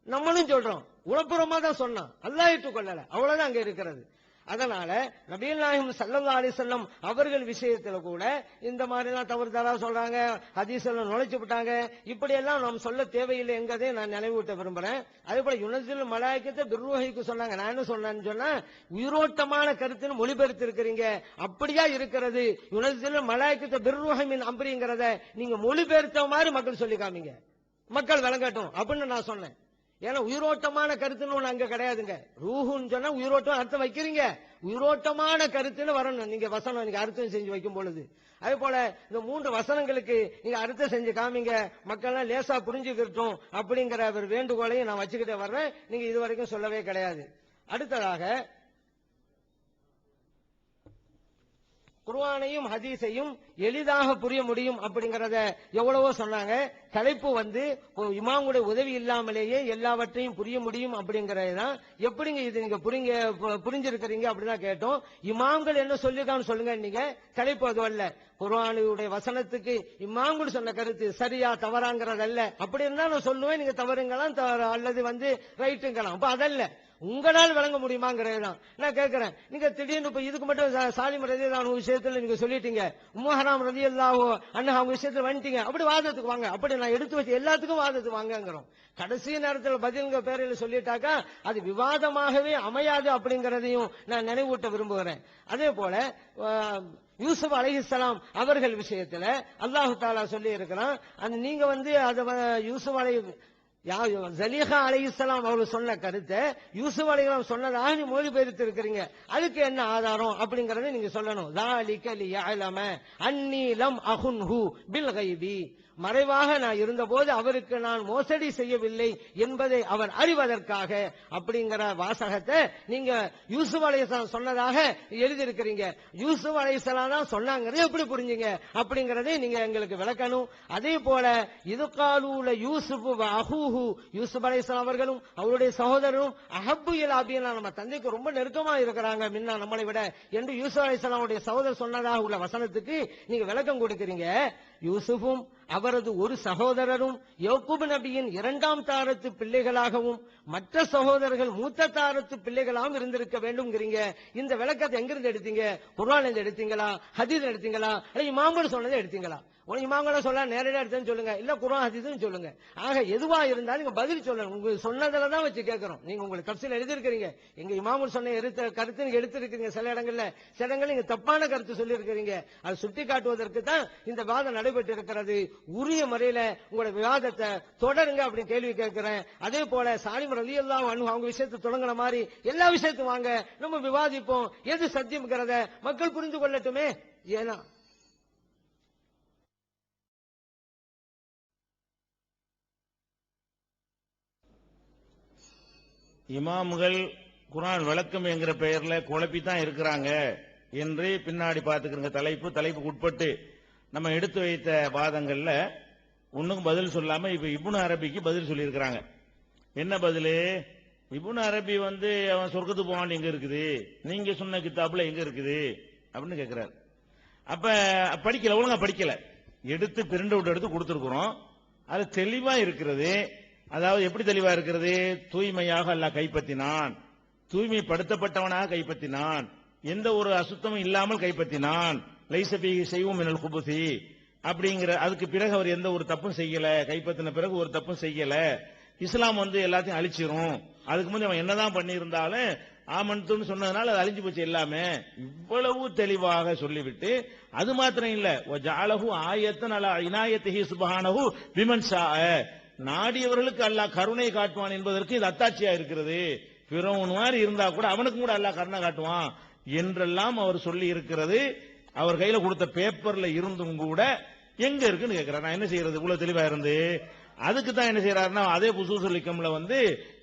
நம்மளும் சொல்றோம், உளப்புறமா தான் சொன்னான், அல்லாஹ் ஏற்றுக்கொள்ளல, அவ்வளவுதான் அங்க இருக்கிறது. அதனால நபிகள் நாயகம் ஸல்லல்லாஹு அலைஹி வஸல்லம் அவர்கள் விஷயத்துல கூட இந்த மாதிரி எல்லாம் தவறுதலா சொல்றாங்க, ஹதீஸ்ல நுழைச்சு விட்டாங்க, இப்படி எல்லாம் நாம் சொல்ல தேவையில்லை என்கிறதை நான் நினைவூட்ட விரும்புறேன். அதே போல யுனஸில் மலாயிகத்தை பிர்ருஹிக்கு சொன்னாங்க. நான் என்ன சொன்னேன்னு சொன்னா, உயிரோட்டமான கருத்துன்னு மொழிபெயர்த்து இருக்கிறீங்க, அப்படியா இருக்கிறது? யுனஸில் மலாயிகத்தை பிர்ருஹின் அம்ரிங்கிறத நீங்க மொழிபெயர்த்த மாதிரி மக்கள் சொல்லி காமிங்க, மக்கள் விளங்கட்டும் அப்படின்னு நான் சொன்னேன். ஏன்னா உயிரோட்டமான கருத்துன்னு ஒண்ணு அங்க கிடையாதுங்க. ரூஹுன்னு சொன்னா உயிரோட்டம் அர்த்தம் வைக்கிறீங்க, உயிரோட்டமான கருத்துன்னு வரணும் நீங்க வசனம் நீங்க அர்த்தம் செஞ்சு வைக்கும் பொழுது. அதே போல இந்த 3 வசனங்களுக்கு நீங்க அர்த்தம் செஞ்சு காமிங்க, மக்கள் எல்லாம் லேசா புரிஞ்சுக்கிட்டோம் அப்படிங்கிற ஒரு வேண்டுகோளையும் நான் வச்சுக்கிட்டே வர்றேன். நீங்க இதுவரைக்கும் சொல்லவே கிடையாது. அடுத்ததாக குர்ஆனையும் ஹதீஸையும் எளிதாக புரிய முடியும் அப்படிங்கறத எவ்வளவோ சொன்னாங்க. தலைப்பு இமாமுடைய உதவி இல்லாமலேயே எல்லாவற்றையும் புரிய முடியும் அப்படிங்கறதுதான். எப்படிங்க இது நீங்க புரிஞ்சிருக்கிறீங்க அப்படின்னா கேட்டோம். இமாம்கள் என்ன சொல்லிருக்கான்னு சொல்லுங்க. நீங்க தலைப்பு அது அல்ல. குர்ஆனுடைய வசனத்துக்கு இமாம்கள் சொன்ன கருத்து சரியா தவறாங்கிறதல்ல. அப்படி இருந்தா நான் சொல்லுவேன், நீங்க தவறுங்களாம் அல்லது ரைட்டுங்களாம். அப்ப அதல்ல, உங்களால் வழங்க முடியுமாங்கிறது தான் நான் கேட்கிறேன். நீங்க திடீர்னு இப்ப இதுக்கு மட்டும் சாலிம் ரலியல்லாஹு விஷயத்துல நீங்க சொல்லிட்டீங்க, உம்மு ஹராம் ரலியல்லாஹு அன்ஹா அவங்க விஷயத்துல வந்துட்டீங்க, அப்படி வாதத்துக்கு வாங்க. அப்படி நான் எடுத்து வச்சு எல்லாத்துக்கும் வாதத்துக்கு வாங்கங்கிறோம். கடைசி நேரத்தில் பதிலுங்க பேரில் சொல்லிட்டாக்கா அது விவாதமாகவே அமையாது அப்படிங்கறதையும் நான் நினைவூட்ட விரும்புகிறேன். அதே போல யூசுப் அலைஹிஸ்ஸலாம் அவர்கள் விஷயத்துல அல்லாஹ் தஆலா சொல்லி இருக்கிறான், நீங்க யூசுப் ஜலீஹா அலைஹிஸ்ஸலாம் அவர்கள் சொன்ன கருத்தை யூசுப் அலைஹிஸ்ஸலாம் சொன்னதாக நீ மொழிபெயர்த்து இருக்கிறீங்க, அதுக்கு என்ன ஆதாரம் அப்படிங்கறத நீங்க சொல்லணும். ذَلِكَ لِيَعْلَمَ أَنِّي لَمْ أَخُنْهُ بِالْغَيْبِ, மறைவாக நான் இருந்தபோது அவருக்கு நான் மோசடி செய்யவில்லை என்பதை அவர் அறிவதற்காக அப்படிங்கிற வாசகத்தை நீங்க யூசுப் அலைஹிஸ்ஸலாம் சொன்னதாக எழுதியிருக்கிறீங்க. யூசுப் அலைஹிஸ்ஸலாம் தான் சொன்னாங்கிறது எப்படி புரிஞ்சுங்க அப்படிங்கறதை நீங்க எங்களுக்கு விளக்கணும். அதே போல இது காலூல யூசுப் வ அஹூ அபூஹு யூசுப் அலைஹிஸ்ஸலாம் அவர்களும் அவருடைய சகோதரரும் அஹப்பு இலா அபீனா நம்ம தந்தைக்கு ரொம்ப நெருக்கமா இருக்கிறாங்க மின்னா நம்மளை விட என்று யூசுப் அலைஹிஸ்ஸலாமுடைய சகோதரர் சொன்னதாக உள்ள வசனத்துக்கு நீங்க விளக்கம் கொடுக்கிறீங்க. யூசுஃபும் அவரது ஒரு சகோதரரும் யக்கூப் நபியின் இரண்டாம் தாரத்து பிள்ளைகளாகவும் மற்ற சகோதரர்கள் மூத்த தாரத்து பிள்ளைகளாகவும் இருந்திருக்க வேண்டும்ங்கிறீங்க. இந்த விளக்கத்தை எங்கிருந்து எடுத்தீங்க? குர்ஆன்ல இருந்து எடுத்தீங்களா, ஹதீஸ்ல எடுத்தீங்களா, அல்ல இமாம்கள் சொன்னதை எடுத்தீங்களா? இமாம்களை சொல்ல நேரடியா எடுத்தேன்னு சொல்லுங்க, இல்ல குர்ஆன் ஹதீஸ்னு சொல்லுங்க. ஆக எதுவா இருந்தாலும் நீங்க பதில் சொல்லணும். உங்களுக்கு சொன்னதுல தான் வச்சு கேட்கிறோம். நீங்க உங்களுக்கு தஃசீல் எழுதிருக்கீங்க, எங்க இமாம்கள் சொன்ன கருத்து நீங்க எடுத்திருக்கீங்க. சில இடங்கள்ல நீங்க தப்பான கருத்து சொல்லி இருக்கிறீங்க. அதை சுட்டி காட்டுவதற்கு தான் இந்த வாதம் நடைபெற்று இருக்கிறது. உரிய முறையில உங்களோட விவாதத்தை தொடருங்க அப்படின்னு கேள்வி கேட்கிறேன். அதே போல சாலிம் ரலியல்லாஹு அன்ஹு அவங்க விஷயத்தை தொடங்கின மாதிரி எல்லா விஷயத்தையும் வாங்க நம்ம விவாதிப்போம். எது சத்தியம்ங்கிறத மக்கள் புரிந்து கொள்ளட்டுமே. ஏன்னா
இமாம்கள் குர்ஆன் விளக்கம் என்கிற பெயர்ல குழப்பித்தான் இருக்கிறாங்க என்று பின்னாடி பார்த்துக்கிறங்க. தலைப்புக்கு உட்பட்டு நம்ம எடுத்து வைத்த வாதங்கள்ல ஒண்ணுக்கும் பதில் சொல்லாம இப்ப இப்னு அரபிக்கு பதில் சொல்லியிருக்கிறாங்க. என்ன பதில்? இப்னு அரபி அவன் சொர்க்கத்துக்கு போவான் எங்க இருக்குது, நீங்க சொன்ன கிதாபுல எங்க இருக்குது அப்படின்னு கேட்கிறாரு. அப்ப படிக்கல, ஒழுங்கா படிக்கல. எடுத்து பிரிண்ட் அவுட் எடுத்து கொடுத்திருக்கிறோம். அது தெளிவா இருக்கிறது. அதாவது எப்படி தெளிவா இருக்கிறது? தூய்மையாக அல்லாஹ் கைப்பற்றினான், தூய்மைப்படுத்தப்பட்டவனாக கைப்பற்றினான், எந்த ஒரு அசுத்தமும் இல்லாமல் கைப்பற்றினான். லைஸ ஃபீஹி ஷைஉம் மினல் குபுஸி அப்படிங்கிற. அதுக்கு பிறகு அவர் எந்த ஒரு தப்பும் செய்யல, கைப்பற்றின பிறகு ஒரு தப்பும் செய்யல. இஸ்லாம் எல்லாத்தையும் அழிச்சிரும். அதுக்கு முந்தைய அவன் என்னதான் பண்ணி இருந்தாலும் ஆமன்துன்னு சொன்னதுனால அது அழிஞ்சு போச்சு எல்லாமே. இவ்வளவு தெளிவாக சொல்லிவிட்டு அது மாத்திரம் இல்ல, வஜஅலஹு ஆயத்தன் அலா இனாயத்திஹி சுப்ஹானஹு பிமன் ஷாஅ, நாடியவர்களுக்கு அல்லாஹ் கருணை காட்டுவான் என்பதற்கு இது அத்தாட்சியா இருக்கிறது. ஃபிரௌன் மாதிரி இருந்தா கூட அவனுக்கு கூட அல்லாஹ் கருணை காட்டுவான் என்றெல்லாம் அவர் சொல்லி இருக்கிறது. அவர் கையில கொடுத்த பேப்பர்ல இருந்தும் கூட எங்க இருக்குன்னு கேட்கிறார். நான் என்ன செய்யறது? இவ்வளவு தெளிவா இருந்து அதுக்கு தான் என்ன செய்யறாருன்னா, அதே புசூசுல் ஹிக்கம்ல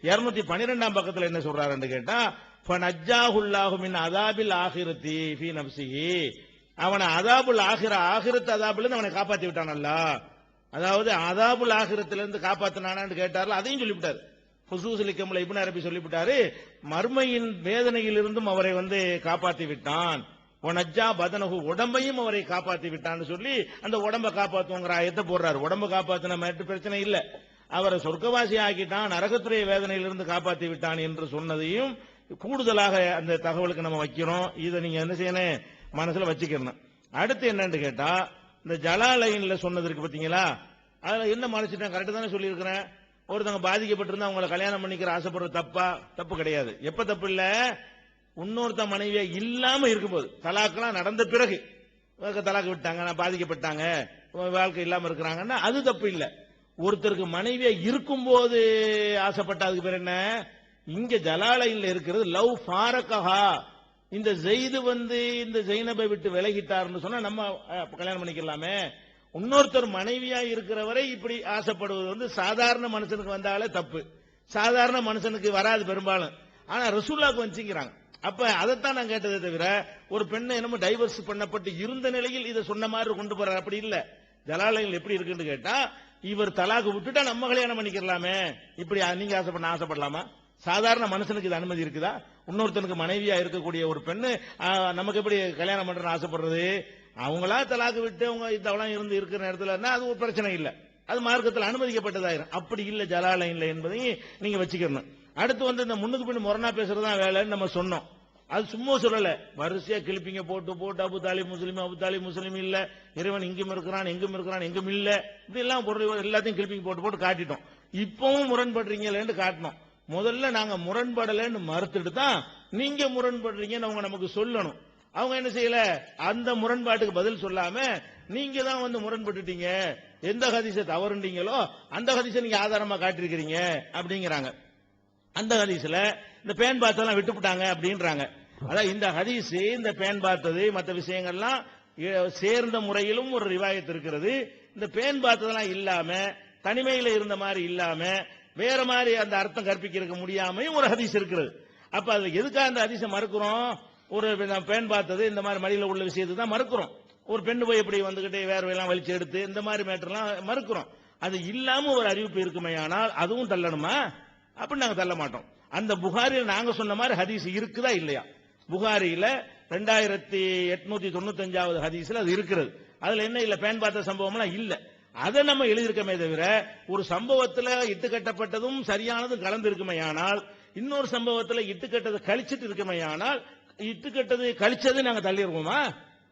212ஆம் பக்கத்துல என்ன சொல்றாருன்னு கேட்டா, ஃபனஜ்ஜாஹுல்லாஹு மின் அதாபில் ஆகிரத்தி ஃபீ நஃப்ஸிஹி, அவனை அதாபுல் ஆகிரத் அதாபிலிருந்து அவனை காப்பாத்தி விட்டான் அல்லாஹ். அதாவது அதாபுல் ஆகிரத்திலிருந்து காப்பாத்தினானான்னு கேட்டார்ல, அதையும் சொல்லிவிட்டாரு. புசூசுல் ஹிக்கம்ல இப்னு அரபி சொல்லிவிட்டாரு, மர்மையின் வேதனையிலிருந்தும் அவரை காப்பாத்தி விட்டான். ஒனஜ்ஜா பதனஹு, உடம்பையும் அவரை காப்பாத்தி விட்டான்னு சொல்லி அந்த உடம்ப காப்பாத்துங்கிற ஆயத்தை போடுறாரு. உடம்ப காப்பாத்தின மட்டும் பிரச்சனை இல்ல, அவரை சொர்க்கவாசி ஆக்கிட்டான், நரகத்துடைய வேதனையிலிருந்து காப்பாத்தி விட்டான் என்று சொன்னதையும் கூடுதலாக அந்த தகவலுக்கு நம்ம வைக்கிறோம். இதை நீங்க என்ன செய்யணும், மனசுல வச்சுக்கணும். அடுத்து என்னன்னு கேட்டா, இந்த ஜலாலைன்ல சொன்னதற்கு பாத்தீங்களா, அதுல என்ன மறைச்சிட்டேன்? கரெக்ட் தானே சொல்லியிருக்கிறேன். ஒருத்தவங்க பாதிக்கப்பட்டிருந்தா அவங்களை கல்யாணம் பண்ணிக்கிற ஆசைப்படுற தப்பு கிடையாது. எப்ப தப்பு இல்ல, இன்னொருத்த மனைவியா இல்லாம இருக்கும்போது, தலாக்கெல்லாம் நடந்த பிறகு தலாக்கு விட்டாங்க, நான் பாதிக்கப்பட்டாங்க, வாழ்க்கை இல்லாம இருக்கிறாங்கன்னா அது தப்பு இல்ல. ஒருத்தருக்கு மனைவியா இருக்கும்போது ஆசைப்பட்ட, அதுக்கு பேர் என்ன? இங்க ஜலாலைன்ல இருக்கிறது லவ் ஃபாரகஹா, இந்த ஜெயிது இந்த ஜெயினபை விட்டு விலகிட்டார்னு சொன்னா நம்ம கல்யாணம் பண்ணிக்கலாமே. இன்னொருத்தர் மனைவியா இருக்கிறவரை இப்படி ஆசைப்படுவது சாதாரண மனுஷனுக்கு வந்தாலே தப்பு, சாதாரண மனுஷனுக்கு வராது பெரும்பாலும். ஆனா ரசூலுல்லாஹ்க்கு வந்துங்கிறாங்க. அப்ப அதைத்தான் நான் கேட்டதே தவிர, ஒரு பெண்ணை என்னமோ டைவர்ஸ் பண்ணப்பட்டு இருந்த நிலையில் இதை சொன்ன மாதிரி கொண்டு போறாரு, அப்படி இல்ல. ஜலாலைன்ல எப்படி இருக்குன்னு கேட்டா, இவர் தலாக்கு விட்டுட்டா நம்ம கல்யாணம் பண்ணிக்கலாமே, இப்படி நீங்க ஆசைப்படலாமா? சாதாரண மனுஷனுக்கு இது அனுமதி இருக்குதா? இன்னொருத்தனுக்கு மனைவியா இருக்கக்கூடிய ஒரு பெண்ணு நமக்கு எப்படி கல்யாணம் பண்றேன்னு ஆசைப்படுறது? அவங்களா தலாக்கு விட்டு அவங்க இதெல்லாம் இருக்கிற நேரத்தில் அது ஒரு பிரச்சனை இல்ல, அது மார்க்கத்தில் அனுமதிக்கப்பட்டதாயிரும். அப்படி இல்ல ஜலாலைன்ல என்பதையும் நீங்க வச்சுக்கணும். அடுத்து இந்த முன்னுக்கு பின் முரணா பேசுறதுதான் வேலைன்னு நம்ம சொன்னோம். அது சும்மா சொல்லல, வரிசையா கிளிப்பிங்க போட்டு அபு தாலிப் முஸ்லீம் இல்ல, இறைவன் இங்கும் இருக்கிறான் எங்கும் இல்ல, இப்படி எல்லாம் எல்லாத்தையும் கிளிப்பிங்க போட்டு காட்டிட்டோம். இப்பவும் முரண்படுறீங்களேன்னு காட்டணும். முதல்ல நாங்க முரண்படலன்னு மறுத்துட்டு தான் நீங்க முரண்படுறீங்கன்னு அவங்க நமக்கு சொல்லணும். அவங்க என்ன செய்யல, அந்த முரண்பாட்டுக்கு பதில் சொல்லாம நீங்க தான் முரண்பட்டுட்டீங்க, எந்த ஹதீஸை தவறுண்டீங்களோ அந்த ஹதீஸை நீங்க ஆதாரமா காட்டிருக்கிறீங்க அப்படிங்கிறாங்க. அந்த ஹதீஸ்ல இந்த பேன் பார்த்ததெல்லாம் விட்டுவிட்டாங்க அப்படின்றாங்க. அதான் இந்த ஹதீஸ், இந்த பேன் பார்த்தது மற்ற விஷயங்கள்லாம் சேர்ந்த முறையிலும் ஒரு ரிவாயத் இருக்கிறது. இந்த பேன் பார்த்ததெல்லாம் இல்லாம, தனிமையில இருந்த மாதிரி இல்லாம, வேற மாதிரி அந்த அர்த்தம் கற்பிக்க முடியாமையும் ஒரு ஹதீஸ் இருக்கிறது. அப்ப அது எதுக்காக அந்த ஹதீஸை மறுக்கிறோம்? ஒரு பேன் பார்த்தது இந்த மாதிரி மடியில உள்ள விஷயத்தை தான் மறுக்கிறோம். ஒரு பெண்ணு போய் எப்படி வேற எல்லாம் வலிச்சு எடுத்து இந்த மாதிரி மேட்டர்லாம் மறுக்கிறோம். அது இல்லாம ஒரு அறிவிப்பு இருக்குமையானால் அதுவும் தள்ளணுமா? அப்படி நாங்க தள்ள மாட்டோம். அந்த புகாரில் நாங்க சொன்ன மாதிரி ஹதீஸ் இருக்குதா இல்லையா? புகாரியில 2895வது ஹதீஸ்ல அது இருக்கிறது. அதுல என்ன இல்ல, பேன் பார்த்த சம்பவம்லாம் இல்ல. அதை நம்ம எழுதியிருக்கமே தவிர ஒரு சம்பவத்துல இட்டு கட்டப்பட்டதும் சரியானதும் கலந்து இருக்குமையானால், இன்னொரு சம்பவத்துல இட்டு கட்டது கழிச்சிட்டு இருக்குமையானால், இட்டு கட்டது கழிச்சது நாங்க தள்ளிடுவோமா?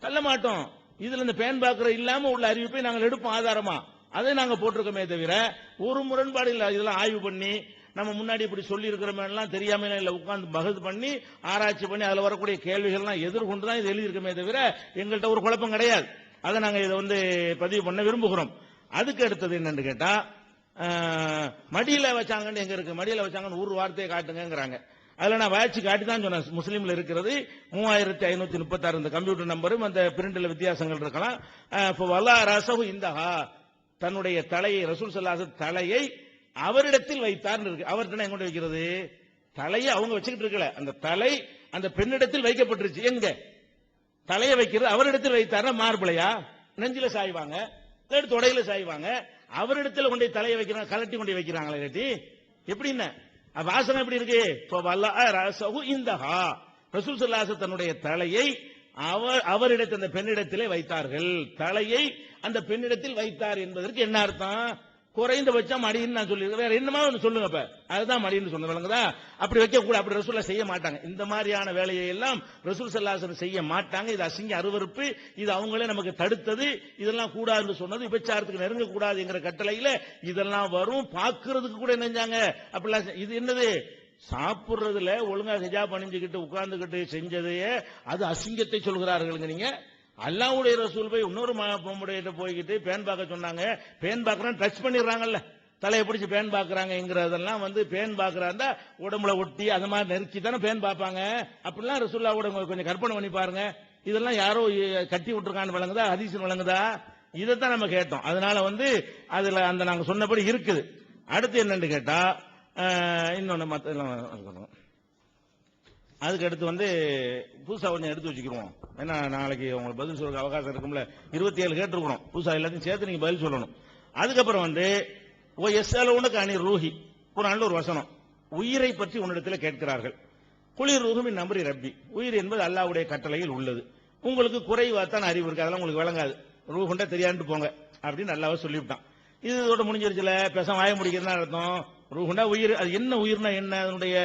தள்ள மாட்டோம். இதுல இந்த பேன் பாக்குற இல்லாம உள்ள அறிவிப்பை நாங்கள் எடுப்போம் ஆதாரமா. அதை நாங்க போட்டிருக்கோமே தவிர ஒரு முரண்பாடு இல்ல. இதெல்லாம் ஆய்வு பண்ணி நம்ம முன்னாடி இப்படி சொல்லி இருக்கிறோம் தெரியாம இல்ல, உட்கார்ந்து பகது பண்ணி ஆராய்ச்சி பண்ணி அதுல வரக்கூடிய கேள்விகள்லாம் எதிர்கொண்டு தான் இது எழுதியிருக்கமே தவிர எங்கள்கிட்ட ஒரு குழப்பம் கிடையாது. அதை நாங்க இதை பதிவு பண்ண விரும்புகிறோம். அதுக்கு அடுத்தது என்னன்னு கேட்டா, மடியில வச்சாங்கன்னு எங்க இருக்கு? மடியில வச்சாங்கன்னு ஒரு வார்த்தையை காட்டுங்கிறாங்க. அதுல நான் வாய்ச்சி காட்டி தான் சொன்னேன். முஸ்லீம்ல இருக்கிறது 3536 இந்த கம்ப்யூட்டர் நம்பரும் அந்த பிரிண்ட்ல வித்தியாசங்கள் இருக்கலாம். வல்லா ரசஹு இந்தஹா, தன்னுடைய தலையை, ரசூல் ஸல்லல்லாஹு அலைஹி வஸல்லம் தலையை அவரிடத்தில் வைத்தார்னு இருக்கு. அவர்கிட்ட எங்க வைக்கிறது? தலையை அவங்க வச்சுக்கிட்டு இருக்கல, அந்த தலை அந்த பெண்ணிடத்தில் வைக்கப்பட்டிருச்சு. எங்க தலையை வைக்கிறது? அவரிடத்தில் வைத்தார்னா மார்பிளையா? நெஞ்சில சாய்வாங்க, தொடையில சாய்வாங்க. அவரிடத்தில் கொண்டு தலையை வைக்கிறாங்க, கலட்டி கொண்டு வைக்கிறாங்களா? கட்டி எப்படின்னு வாசனை எப்படி இருக்கு? இந்தஹா, ரசூல் ஸல்லல்லாஹு அலைஹி வஸல்லம் தன்னுடைய தலையை அவரிடத்தில் அந்த பெண்ணிடத்திலே வைத்தார்கள். தலையை அந்த பெண்ணிடத்தில் வைத்தார் என்பதற்கு என்ன அர்த்தம்? குறைந்தபட்சம் மடின்னு நான் சொல்லியிருக்கேன். வேற என்னமா ஒன்று சொல்லுங்க. அப்ப அதுதான் மடின்னு சொன்ன விளங்குதா? அப்படி வைக்க கூட, அப்படி ரசூலுல்லாஹ் செய்ய மாட்டாங்க. இந்த மாதிரியான வேலையை எல்லாம் ரசூல் ஸல்லல்லாஹு அலைஹி வஸல்லம் செய்ய மாட்டாங்க. இது அசிங்க அருவருப்பு, இது அவங்களே நமக்கு தடுத்தது. இதெல்லாம் கூடாதுன்னு சொன்னது, விபச்சாரத்துக்கு நெருங்க கூடாதுங்கிற கட்டளையில இதெல்லாம் வரும். பாக்குறதுக்கு கூட என்னஞ்சாங்க அப்படிலாம். இது என்னது? சாப்பிடுறதுல ஒழுங்கா ஹிஜாப் அணிஞ்சுக்கிட்டு உட்கார்ந்துகிட்டு செஞ்சதையே அது அசிங்கத்தை சொல்கிறார்களுங்க. நீங்க அல்லாஹ்வுடைய ரசூல் போய் இன்னொரு பொம்புடையிட்ட போய்கிட்டு பேன் பார்க்க சொன்னாங்க. பேன் பார்க்கறான் டச் பண்ணிடுறாங்கல்ல, தலையை பிடிச்சி பேன் பார்க்கறாங்கிறதெல்லாம் பேன் பார்க்கறாந்தா உடம்புல ஒட்டி அந்த மாதிரி நெருக்கி தானே பேன் பார்ப்பாங்க. அப்படிலாம் ரசூலுல்லாஹ்வோட கொஞ்சம் கற்பனை பண்ணி பாருங்க. இதெல்லாம் யாரோ கட்டி விட்டுருக்கான்னு விளங்குதா? ஹதீஸ் விளங்குதா? இதைத்தான் நம்ம கேட்டோம். அதனால அதுல அந்த நாங்க சொன்னபடி இருக்குது. அடுத்து என்னன்னு கேட்டா, இன்னொன்னு அதுக்கு அடுத்து புதுசா கொஞ்சம் எடுத்து வச்சுக்கிறோம். ஏன்னா நாளைக்கு உங்களுக்கு பதில் சொல்ற அவகாசம் இருக்கும்ல. 27 கேட்டிருக்கிறோம். புதுசா எல்லாத்தையும் சேர்த்து நீங்க பதில் சொல்லணும். அதுக்கப்புறம் ஓ எஸ்அலூனக அனிர் ரூஹி, குர்ஆன்ல ஒரு வசனம், உயிரை பற்றி உன்னிடத்தில் கேட்கிறார்கள். குளிர் ரூஹுமின் அம்ரி ரப்பி, உயிர் என்பது அல்லாஹ்வுடைய கட்டளையில் உள்ளது. உங்களுக்கு குறைவாத்தான் அறிவு இருக்கு, அதெல்லாம் உங்களுக்கு விளங்காது, ரூஹுண்டா தெரியாண்டு போங்க அப்படின்னு அல்லாஹ் சொல்லிவிட்டான். இது இதோட முடிஞ்சிருச்சுல, பேசாம வாய முடிக்கிறதுனா அர்த்தம். ரூஹுண்டா உயிர். அது என்ன உயிர்னா என்ன, அதனுடைய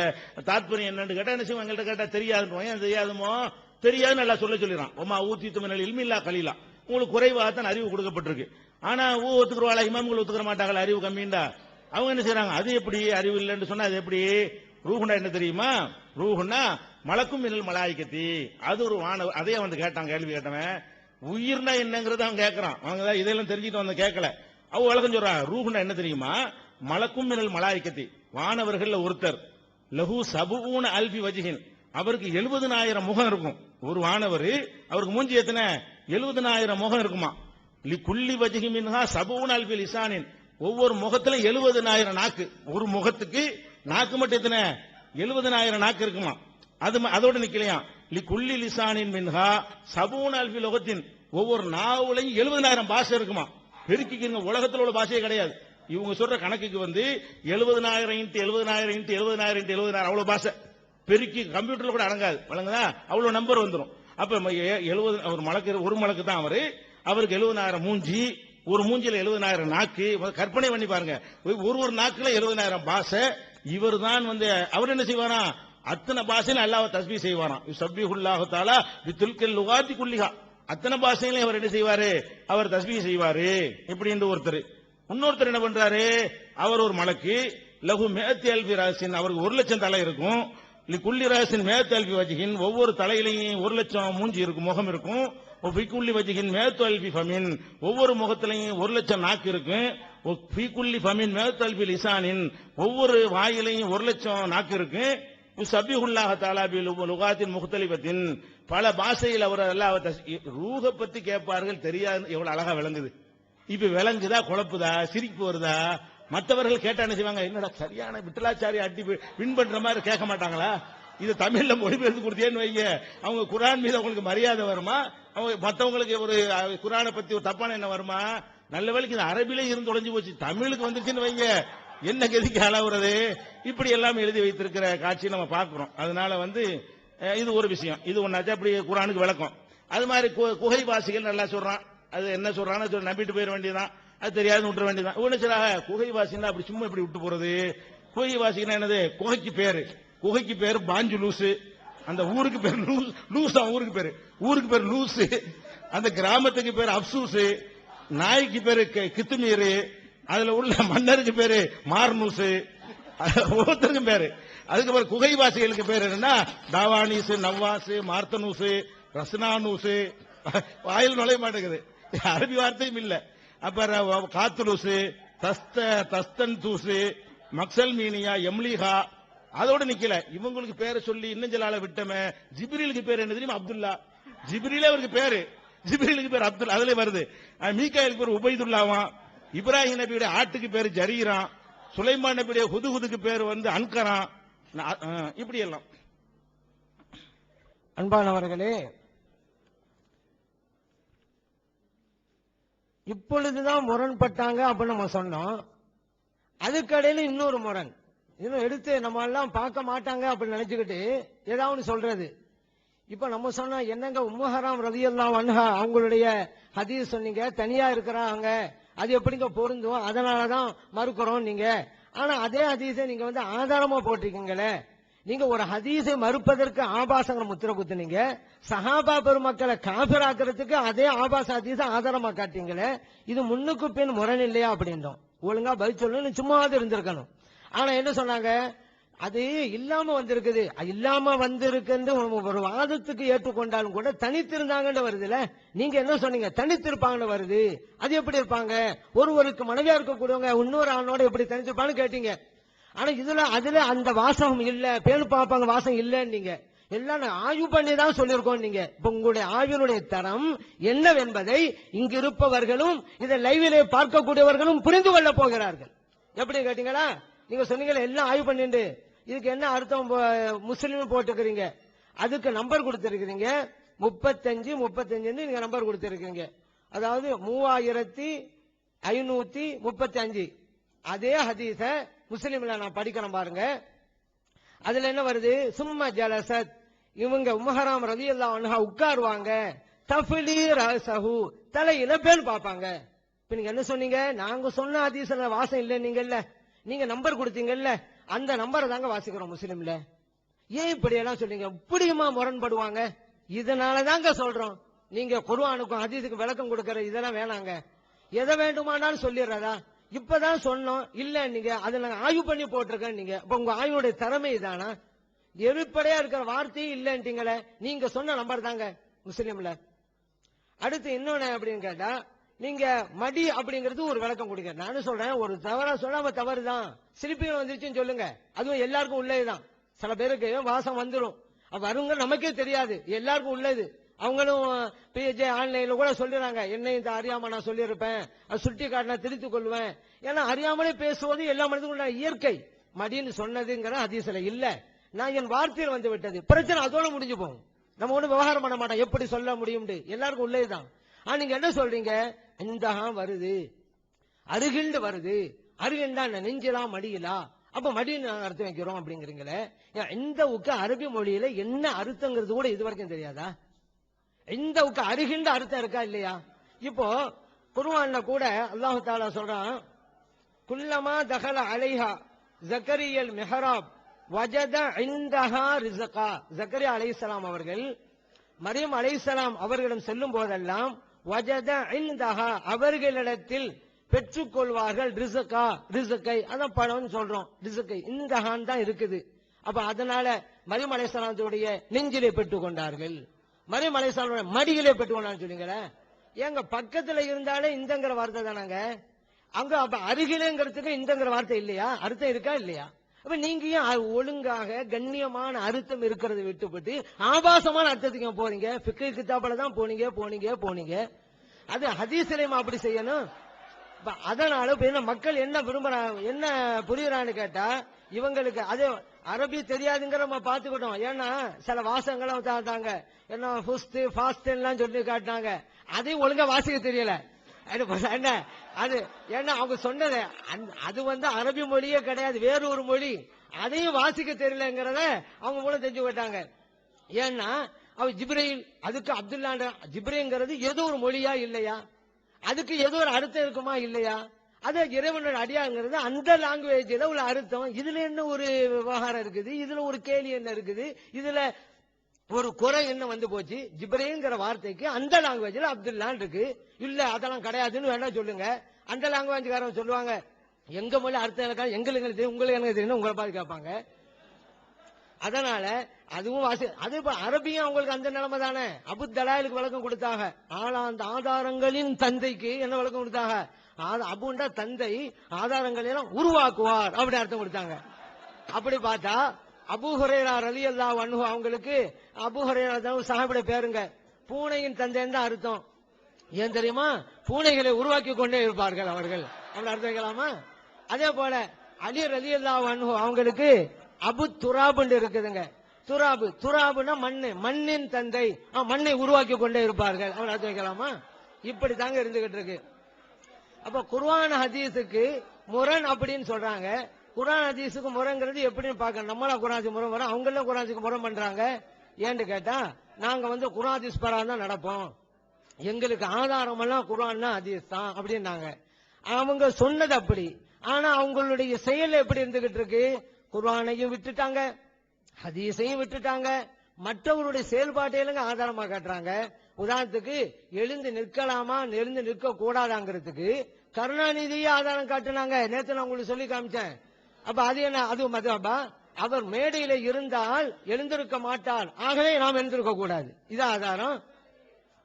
தாத்பரியம் என்னன்னு கேட்டா என்ன செய்வோம்? எங்கள்கிட்ட கேட்டா தெரியாதுன்னு. ஏன் தெரியாதுமோ? தெரியாதுன்னு நல்லா சொல்லிடுறான். ஒமா ஊத்தித்து மினல் இல்மி இல்லா கலீலா, உங்களுக்கு குறைவாகத்தான் அறிவு கொடுக்கப்பட்டிருக்கு. ஆனா ஒத்துக்குறவாளா? இமாம்கள் ஒத்துக்கிற மாட்டாங்களா அறிவு கம்மிண்டா? அவங்க என்ன செய்யறாங்க? அது எப்படி அறிவு இல்லைன்னு சொன்னா அது எப்படி? ரூஹுண்டா என்ன தெரியுமா? ரூஹுன்னா மலக்கும் மினல் மலாயிகத்தி, அது ஒரு வானவர். அதே கேட்டான், கேள்வி கேட்டவன் உயிர்னா என்னங்கிறது அவன் கேட்கறான். அவங்க இதெல்லாம் தெரிஞ்சுட்டு கேட்கல. அவ வழக்கம் சொல்றான், ரூஹுண்டா என்ன தெரியுமா? மலக்கும் மினல் மலாயிகத்தி, வானவர்கள் ஒருத்தர், லஹு சபூன அல்பி வஜிஹின், அவருக்கு 70,000 முகம் இருக்கும். ஒரு வானவர், அவருக்கு மூஞ்சி எத்தனை? 70,000 முகம் இருக்குமா. குல்லி வஜிஹி மின்ஹா சபூன அல்பி லிசானின், ஒவ்வொரு முகத்துல 70,000 நாக்கு. ஒரு முகத்துக்கு நாக்கு மட்டும் எத்தனை? 70,000 நாக்கு இருக்குமா. அதோட நிக்கலையா. குல்லி லிசானின் மின்ஹா சபூன அல்பி லொகத்தின், ஒவ்வொரு நாவுலையும் 70,000 பாஷை இருக்குமா. பெருக்கிக்கிறங்க, உலகத்தில் உள்ள பாஷையே கிடையாது. இவங்க சொல்ற கணக்குக்கு 70,000 இன்ட்டு 70,000 இன்ட்டு 70,000 இன்ட்டு 70,000 அவ்வளவு பாஷை பெருக்கி கம்ப்யூட்டர்ல கூட அடங்காது, வழங்குதா? அவ்வளவு நம்பர் வந்துடும். அப்ப 70 ஒரு மலக்கு தான் அவருக்கு 70,000 மூஞ்சி, ஒரு மூஞ்சில 70,000 நாக்கு. கற்பனை பண்ணி பாருங்க, ஒரு நாக்குல 70,000 பாஷை. இவர் தான் அவர் என்ன செய்வாரா? அத்தனை பாஷையில அல்லாஹ் தஸ்பீஹ் செய்வாராம். யுஸப்பிஹுல்லாஹு தஆலா பிதுல்கில் லுகாத்தி குல்லிஹா, அத்தனை பாஷையில அவர் என்ன செய்வாரு? அவர் தஸ்பீஹ் செய்வாரு. இப்படி என்று ஒருத்தர். இன்னொருத்தர் என்ன பண்றாரு? அவர் ஒரு மலக்கு, லஹு மிஅத்தி அல்பி ராசின், அவருக்கு 1,00,000 தலை இருக்கும். குல்லி ராசின் மிஅத்தி அல்பி வஜ்ஹின், ஒவ்வொரு தலையிலையும் 1,00,000 மூஞ்சி இருக்கும், முகம் இருக்கும். குல்லி வஜ்ஹின் மிஅத்து அல்பி ஃபமின், ஒவ்வொரு முகத்திலையும் 1,00,000 நாக்கு இருக்கும். குல்லி ஃபமின் மிஅத்து அல்பி லிசானின், ஒவ்வொரு வாயிலையும் 1,00,000 நாக்கு இருக்கு. யுஸப்பிஹுல்லாஹு தஆலா பி லுகாத்தின் முக்தலிஃபத்தின், பல பாஷையில் அவர் அல்லாஹ் ரூஹ பத்தி கேட்பார்கள். தெரியாது, எவ்வளவு அழகா விளங்குது. இப்ப விளங்குதா? குழப்புதா? சிரிப்பு வருதா? மற்றவர்கள் கேட்டா என்ன செய்வாங்க? என்னடா சரியான விட்டலாச்சாரி அடி வின் பண்ற மாதிரி கேட்க மாட்டாங்களா? இது தமிழ்ல மொழிபெயர்த்து கொடுத்தேன்னு வைங்க, அவங்க குர்ஆன் மீது அவங்களுக்கு மரியாதை வருமா? அவங்க மற்றவங்களுக்கு ஒரு குர்ஆனை பத்தி ஒரு தப்பான என்ன வருமா? நல்ல வேளைக்கு இது அரபிலே இருந்து தொலைஞ்சு போச்சு, தமிழுக்கு வந்துச்சுன்னு வைங்க என்ன கதிக்கு ஆளாகிறது. இப்படி எல்லாம் எழுதி வைத்திருக்கிற காட்சி நம்ம பார்க்கிறோம். அதனால இது ஒரு விஷயம். இது ஒன்னாச்சு. அப்படி குர்ஆனுக்கு விளக்கம். அது மாதிரி குகைவாசிகள் நல்லா சொல்றான். அது என்ன சொல்றான்னு நம்பிட்டு போயிட வேண்டியதான். அது தெரியாது விட்டுற வேண்டியதான். ஒண்ணு சரி, குகைவாசின்னா அப்படி சும்மா இப்படி விட்டு போறது. குகைவாசின்னா என்னது? குகைக்கு பேரு பாஞ்சு லூசு. அந்த ஊருக்கு பேர் லூஸ். ஊருக்கு பேர் லூசு. அந்த கிராமத்துக்கு பேர் அப்சூஸ். நாய்க்கு பேரு கித்துமீர். அதுல உள்ள மன்னருக்கு பேரு மார்னூசு. ஒவ்வொருத்தருக்கும் பேரு. அதுக்கப்புறம் குகைவாசிகளுக்கு பேர் என்னன்னா தாவானீஸ், நவ்வாஸ், மார்த்தனூசு, ரஸ்னானூசு. வாயில் நுழைய மாட்டேங்குது. அரபி வார்த்தையும் இல்ல. அப்புறம் காத்துலூசு, தஸ்தன் தூசு, மக்சல் மீனியா, எம்லிஹா. அதோட நிக்கல. இவங்களுக்கு பேரை சொல்லி இன்னும் சில ஆளை விட்டமே. ஜிப்ரீலுக்கு பேர் என்ன தெரியுமா? அப்துல்லா. ஜிப்ரீலே அவருக்கு பேரு. ஜிப்ரீலுக்கு பேர் அப்துல்லா. அதுல வருது. மீகாயிலுக்கு பேர் உபைதுல்லாவா. இப்ராஹிம் நபியுடைய ஆட்டுக்கு பேர் ஜரீரா. சுலைமான் நபியுடைய ஹுதுஹுதுக்கு பேர் அன்கரா. இப்படி எல்லாம்.
அன்பானவர்களே, இப்பொழுதுதான் முரண்பட்டாங்க அப்படின்னு நம்ம சொன்னோம். அதுக்கடையில இன்னொரு முரண் இன்னும் எடுத்து நம்ம எல்லாம் பார்க்க மாட்டாங்க அப்படின்னு நினைச்சுக்கிட்டு ஏதாவது சொல்றது. இப்ப நம்ம சொன்னா என்னங்க உம்மு ஹராம் ரலியல்லாஹு அன்ஹா அவங்களுடைய ஹதீஸ் சொன்னீங்க, தனியா இருக்கிறாங்க, அது எப்படிங்க பொருந்தும், அதனாலதான் மறுக்கிறோம் நீங்க. ஆனா அதே ஹதீஸை நீங்க ஆதாரமா போட்டிருக்கீங்களே. நீங்க ஒரு ஹதீஸை மறுப்பதற்கு ஆபாசங்களை முத்திர குத்துனீங்க, சஹாபா பெருமக்களை காபிராக்கிறதுக்கு அதே ஆபாச ஹதீஸை ஆதாரமா காட்டீங்களே. இது முன்னுக்கு பின் முரண் இல்லையா அப்படின்றோம். ஒழுங்கா பதில் சொல்லணும், சும்மாவது இருந்திருக்கணும். ஆனா என்ன சொன்னாங்க? அது இல்லாம வந்திருக்குது. இல்லாம வந்திருக்கு ஒரு வாதத்துக்கு ஏற்றுக்கொண்டாலும் கூட தனித்திருந்தாங்கன்னு வருதுல. நீங்க என்ன சொன்னீங்க? தனித்திருப்பாங்கன்னு வருது. அது எப்படி இருப்பாங்க? ஒருவருக்கு மனைவியா இருக்கக்கூடியவங்க இன்னொரு ஆணோட எப்படி தனித்திருப்பான்னு கேட்டீங்க. ஆனா அதுல அந்த வாசகம் இல்ல, பேணு பார்ப்பாங்க வாசம் இல்லன்னு எல்லாம் ஆய்வு பண்ணி தான் சொல்லியிருக்கோம். நீங்க இப்ப உங்களுடைய ஆய்வினுடைய தரம் என்னவென்பதை இங்கு இருப்பவர்களும் இதை லைவிலே பார்க்கக்கூடியவர்களும் புரிந்து கொள்ள போகிறார்கள். எப்படி கேட்டீங்களா? நீங்க சொன்னீங்களா எல்லாம் ஆய்வு பண்ணிட்டு இதுக்கு என்ன அர்த்தம் முஸ்லீம் போட்டுக்கிறீங்க, அதுக்கு நம்பர் கொடுத்திருக்கிறீங்க 35 நீங்க நம்பர் கொடுத்திருக்கீங்க. அதாவது 3535. அதே ஹதீஸ முஸ்லீம்ல நான் படிக்கிறேன் பாருங்க. அதுல என்ன வருது? சும்ம ஜலசத், இவங்க உம்மு ஹராம் ரலியல்லாஹு அன்ஹா உட்காருவாங்க, தஃப்லீ ரஸஹு, தலையில பேன் பாப்பாங்க. இப்ப நீங்க என்ன சொன்னீங்க? நாங்க சொன்ன ஹதீஸ்ல வாசம் இல்ல, நீங்க நம்பர் கொடுத்தீங்கல்ல, அந்த நம்பரை தாங்க வாசிக்கிறோம் முஸ்லிம்ல. ஏன் இப்படி எல்லாம் சொல்றீங்க? இப்படியுமா முரண்படுவாங்க? இதனால தாங்க சொல்றோம், நீங்க குர்ஆனுக்கும் ஹதீஸுக்கும் விளக்கம் கொடுக்கற இதெல்லாம் வேணாங்க. எதை வேண்டுமானாலும் சொல்லிடுறதா? இப்பதான் சொன்னோம் இல்ல, நீங்க அதை நாங்க ஆய்வு பண்ணி போட்டிருக்கேன். நீங்க இப்ப உங்க ஆய்வுடைய திறமை இதானா? எதிர்ப்படையா இருக்கிற வார்த்தையும் இல்லன்ட்டீங்களே. நீங்க சொன்ன நம்பர் தாங்க முஸ்லிம்ல. அடுத்து இன்னொன்னு அப்படின்னு கேட்டா, நீங்க மடி அப்படிங்கிறது ஒரு விளக்கம் கொடுக்க. நானும் சொல்றேன், ஒரு தவறா சொல்லாம தவறுதான், சிரிப்புகள் வந்துச்சுன்னு சொல்லுங்க, அதுவும் எல்லாருக்கும் உள்ளதுதான். சில பேருக்கு வாசம் வந்துடும், வருங்க நமக்கே தெரியாது, எல்லாருக்கும் உள்ளது. அவங்களும் பிஜே ஆன்லைன்ல கூட சொல்லிடுறாங்க, என்னையும் அறியாம நான் சொல்லியிருப்பேன், அது சுட்டி காட்டினா திருத்திக் கொள்வேன். ஏன்னா அறியாமலே பேசுவது எல்லா மனிதனுக்கும் இயற்கை. மடின்னு சொன்னதுங்கிற ஹதீஸ்ல இல்ல, நான் என் வார்த்தையில் வந்து விட்டது, பிரச்சனை அதோட முடிஞ்சு போகும். நம்ம ஒண்ணு விவகாரம் பண்ண மாட்டோம், எப்படி சொல்ல முடியும், எல்லாருக்கும் உள்ளதுதான். நீங்க என்ன சொல்றீங்க? இந்த வருது, அருகிண்டு வருது, அருகிண்டா நெஞ்சலா மடியலா, அப்ப மடின்னு நாங்க அர்த்தம் வைக்கிறோம் அப்படிங்கிறீங்களே. இந்த அரபி மொழியில என்ன அர்த்தங்கிறது கூட இது வரைக்கும் தெரியாதா? இந்த அருகின்ற அர்த்தம் இருக்கா இல்லையா? இப்போ குர்ஆன்ல கூட அல்லாஹ் தஆலா சொல்றான், குல்லமா தகல அலைஹா ஜக்கரியல் மிஹராப் வஜத இந்தஹா ரிஸகா. ஜக்கரியா அலைஹிஸ்ஸலாம் அவர்கள் மரியம் அலைஹிஸ்ஸலாம் அவர்களிடம் செல்லும் போதெல்லாம் வஜத இந்தஹா, அவர்களிடத்தில் பெற்றுக்கொள்வார்கள் ரிஸகா, ரிஸகை. அதான் பணம்னு சொல்றோம், ரிஸகை இந்தஹான் தான் இருக்குது. அப்ப அதனால மரியம் அலைஹிஸ்ஸலாமுடைய நெஞ்சிலே பெற்றுக் கொண்டார்கள், மரியம் அலைஹிஸ்ஸலாம் மடியிலே பெற்றுக்கொண்டான்னு சொன்னீங்களே. ஏங்க பக்கத்துல இருந்தாலே இந்தங்கிற வார்த்தை தானாங்க, அங்க அப்ப அருகிலேங்கிறதுக்கு இந்தங்கிற வார்த்தை இல்லையா? அர்த்தம் இருக்கா இல்லையா? அப்ப நீங்க ஏன் ஒழுங்காக கண்ணியமான அர்த்தம் இருக்கிறத விட்டுப்பட்டு ஆபாசமான அர்த்தத்துக்கு போறீங்க? ஃபிக்ஹ் கிதாபுல தான் போனீங்க. அது ஹதீஸ்லயும் அப்படி செய்யணும். அதனால மக்கள் என்ன விரும்புறாங்க, என்ன புரியுறான்னு கேட்டா, இவங்களுக்கு அது அரபி தெரியாதுங்கிற நம்ம பாத்துக்கிட்டோம். ஏன்னா சில வாசங்களும் தாங்க, என்ன ஃபுஸ்ட் ஃபாஸ்ட் எல்லாம் சொல்லி காட்டினாங்க, அதையும் ஒழுங்கா வாசிக்க தெரியல. என்ன அது ஏன்னா அவங்க சொன்னது அது அரபி மொழியே கிடையாது, வேற ஒரு மொழி. அதையும் வாசிக்க தெரியலங்கிறத அவங்க மூலம் தெரிஞ்சு போயிட்டாங்க. ஏன்னா அவ ஜிப்ரீல், அதுக்கு அப்துல்லா ஜிப்ரீங்கிறது ஏதோ ஒரு மொழியா இல்லையா, அதுக்கு ஏதோ ஒரு அர்த்தம் இருக்குமா இல்லையா, அது இறைவனோட அடியாங்கிறது அந்த லாங்குவேஜ்ல உள்ள அர்த்தம். இதுல என்ன ஒரு விவகாரம் இருக்குது, இதுல ஒரு கேலி என்ன இருக்குது, இதுல ஒரு குறை என்ன வந்து போச்சு? ஜிப்ரீல்ங்கிற வார்த்தைக்கு அந்த லாங்குவேஜ்ல அப்துல்லான் இருக்கு. இல்ல அதெல்லாம் கிடையாதுன்னு வேணா சொல்லுங்க. அந்த லாங்குவேஜ்காரன் சொல்லுவாங்க எங்க மொழி அர்த்தம் இருக்கா, எங்களுக்கு தெரியும், உங்களுக்கு எனக்கு தெரியும், உங்களை பார்த்து கேட்பாங்க. அதனால அதுவும் அது அரபியும் அவங்களுக்கு அந்த நிலைமை தானே. அபு தலாலுக்கு விளக்கம் கொடுத்தாங்க. ஆனா அந்த ஆதாரங்களின் தந்தைக்கு என்ன விளக்கம் கொடுத்தாங்க? அபுண்டா தந்தை, ஆதாரங்களை எல்லாம் உருவாக்குவார் அப்படி அர்த்தம் கொடுத்தாங்க. அப்படி பார்த்தா அபூ ஹுரைரா ரலியல்லாஹு அன்ஹு அவங்களுக்கு, அபூ ஹுரைரா சஹாபியோட பேருங்க, பூனையின் தந்தைன்னு தான் அர்த்தம். ஏன் தெரியுமா? பூனைகளை உருவாக்கி கொண்டே இருப்பார்கள் அவர்கள், அப்படி அர்த்தம் வைக்கலாமா? அதே போல அலி ரலியல்லாஹு அன்ஹு அவங்களுக்கு அபு துராபு இருக்குதுங்க. துராபுனா மண்ணு, மண்ணின் தந்தை, மண்ணை உருவாக்கி கொண்டே இருப்பார்கள், அப்படி அர்த்தம் வைக்கலாமா? இப்படி தாங்க இருந்துகிட்டு இருக்கு. அப்ப குர்ஆன் ஹதீஸுக்கு முரண் அப்படின்னு சொல்றாங்க. குர்ஆன் ஹதீஸுக்கு முரண்ங்கிறது எப்படின்னு பார்க்கணும். நம்மளா குர்ஆனுக்கு முரண் வரோம், அவங்களும் குர்ஆனுக்கு முரண் பண்றாங்க. ஏன்னு கேட்டா நாங்க குர்ஆன் ஹதீஸ் பரா தான் நடப்போம், எங்களுக்கு ஆதாரம் எல்லாம் குர்ஆன் ஹதீஸ் தான் அப்படின்னாங்க. அவங்க சொன்னது அப்படி. ஆனா அவங்களுடைய செயல் எப்படி இருந்துகிட்டு இருக்கு? குர்ஆனையும் விட்டுட்டாங்க, ஹதீஸையும் விட்டுட்டாங்க, மற்றவருடைய செயல்பாட்டையில ஆதாரமா காட்டுறாங்க. உதாரணத்துக்கு எழுந்து நிற்கலாமா, எழுந்து நிற்க கூடாதாங்கிறதுக்கு கருணாநிதியே ஆதாரம் காட்டுனாங்க. நேற்று நான் உங்களுக்கு சொல்லி காமிச்சேன். அப்ப அது என்ன? அது மதுவா? அவர் மேடையில இருந்தால் எழுந்திருக்க மாட்டார், ஆகவே நாம் எழுந்திருக்க கூடாது, இது ஆதாரம்.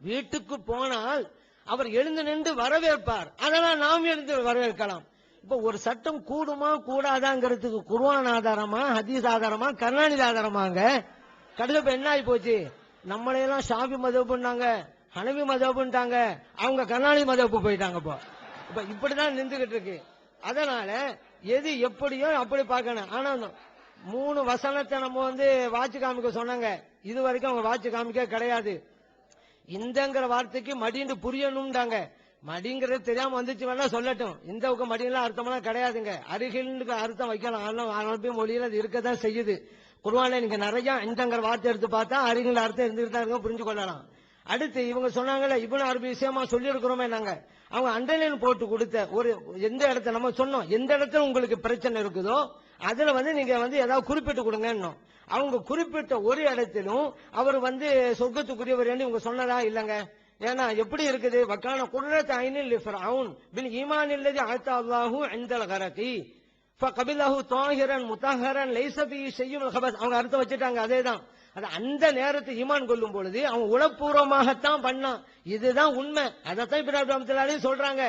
வீட்டுக்கு போனால் அவர் எழுந்து நின்று வரவேற்பார், அதெல்லாம் நாம் எழுந்து வரவேற்கலாம். இப்ப ஒரு சட்டம் கூடுமா கூடாதாங்கிறதுக்கு குர்ஆன் ஆதாரமா, ஹதீஸ் ஆதாரமா, கருணாநிதி ஆதாரமாங்க? கடைசியில் என்ன ஆகி போச்சு? நம்மளையெல்லாம் ஷாஃபி மதப்புன்னாங்க, ஹனவி மதப்புன்ட்டாங்க, அவங்க கருணாநிதி மதப்பு போயிட்டாங்க. இப்ப இப்படிதான் நின்றுகிட்டு இருக்கு. அதனால எது எப்படியோ அப்படி பார்க்கணும். ஆனா 3 வசனத்தை நம்ம வாட்சி காமிக்க சொன்னாங்க, இது வரைக்கும் அவங்க வாட்சி காமிக்க கிடையாது. இந்தங்கிற வார்த்தைக்கு மடின்னு புரியணும்டாங்க. மடிங்கிறது தெரியாம வந்துச்சு வேணா சொல்லட்டும், இந்த மடியெல்லாம் அர்த்தமெல்லாம் கிடையாதுங்க. அருகில் அர்த்தம் வைக்கலாம், அரபி மொழியில அது இருக்கதான் செய்யுது. குர்ஆன்ல நீங்க நிறைய இந்தங்கிற வார்த்தை எடுத்து பார்த்தா அருகில் அர்த்தம் இருந்துட்டு தான் இருக்கும், புரிஞ்சு கொள்ளலாம். அடுத்து இவங்க சொன்னாங்கல்ல இப்னு அரபி விஷயமா சொல்லி இருக்கிறோமே நாங்க, அவங்க அண்டர்லைன் போட்டு கொடுத்த ஒரு எந்த இடத்துல நம்ம சொன்னோம், எந்த இடத்துல உங்களுக்கு பிரச்சனை இருக்குதோ அதுல நீங்க ஏதாவது குறிப்பிட்டு கொடுங்க. அவங்க குறிப்பிட்ட ஒரு இடத்திலும் அவர் சொர்க்கத்துக்குரியவர் இவங்க சொன்னதா இல்லங்க. ஏன்னா எப்படி இருக்குது? வக்கான குர்ரத் ஐனில் லிஃபிரவுன் பின் ஈமான் இல்லதி அத்தா அல்லாஹு இன்தல் கரதி ஃபகபிலஹு தாஹிரன் முத்தஹரன் லைஸ ஃபீஹி ஷையுன் கபஸ். அவங்க அர்த்தம் வச்சிட்டாங்க. அதேதான். அது அந்த நேரத்தை ஈமான் கொள்ளும் பொழுது அவன் உளப்பூர்வமாகத்தான் பண்ணான், இதுதான் உண்மை. அதைத்தான் இப்ராஹிம் ரஹ்மத்துல்லாஹி சொல்றாங்க.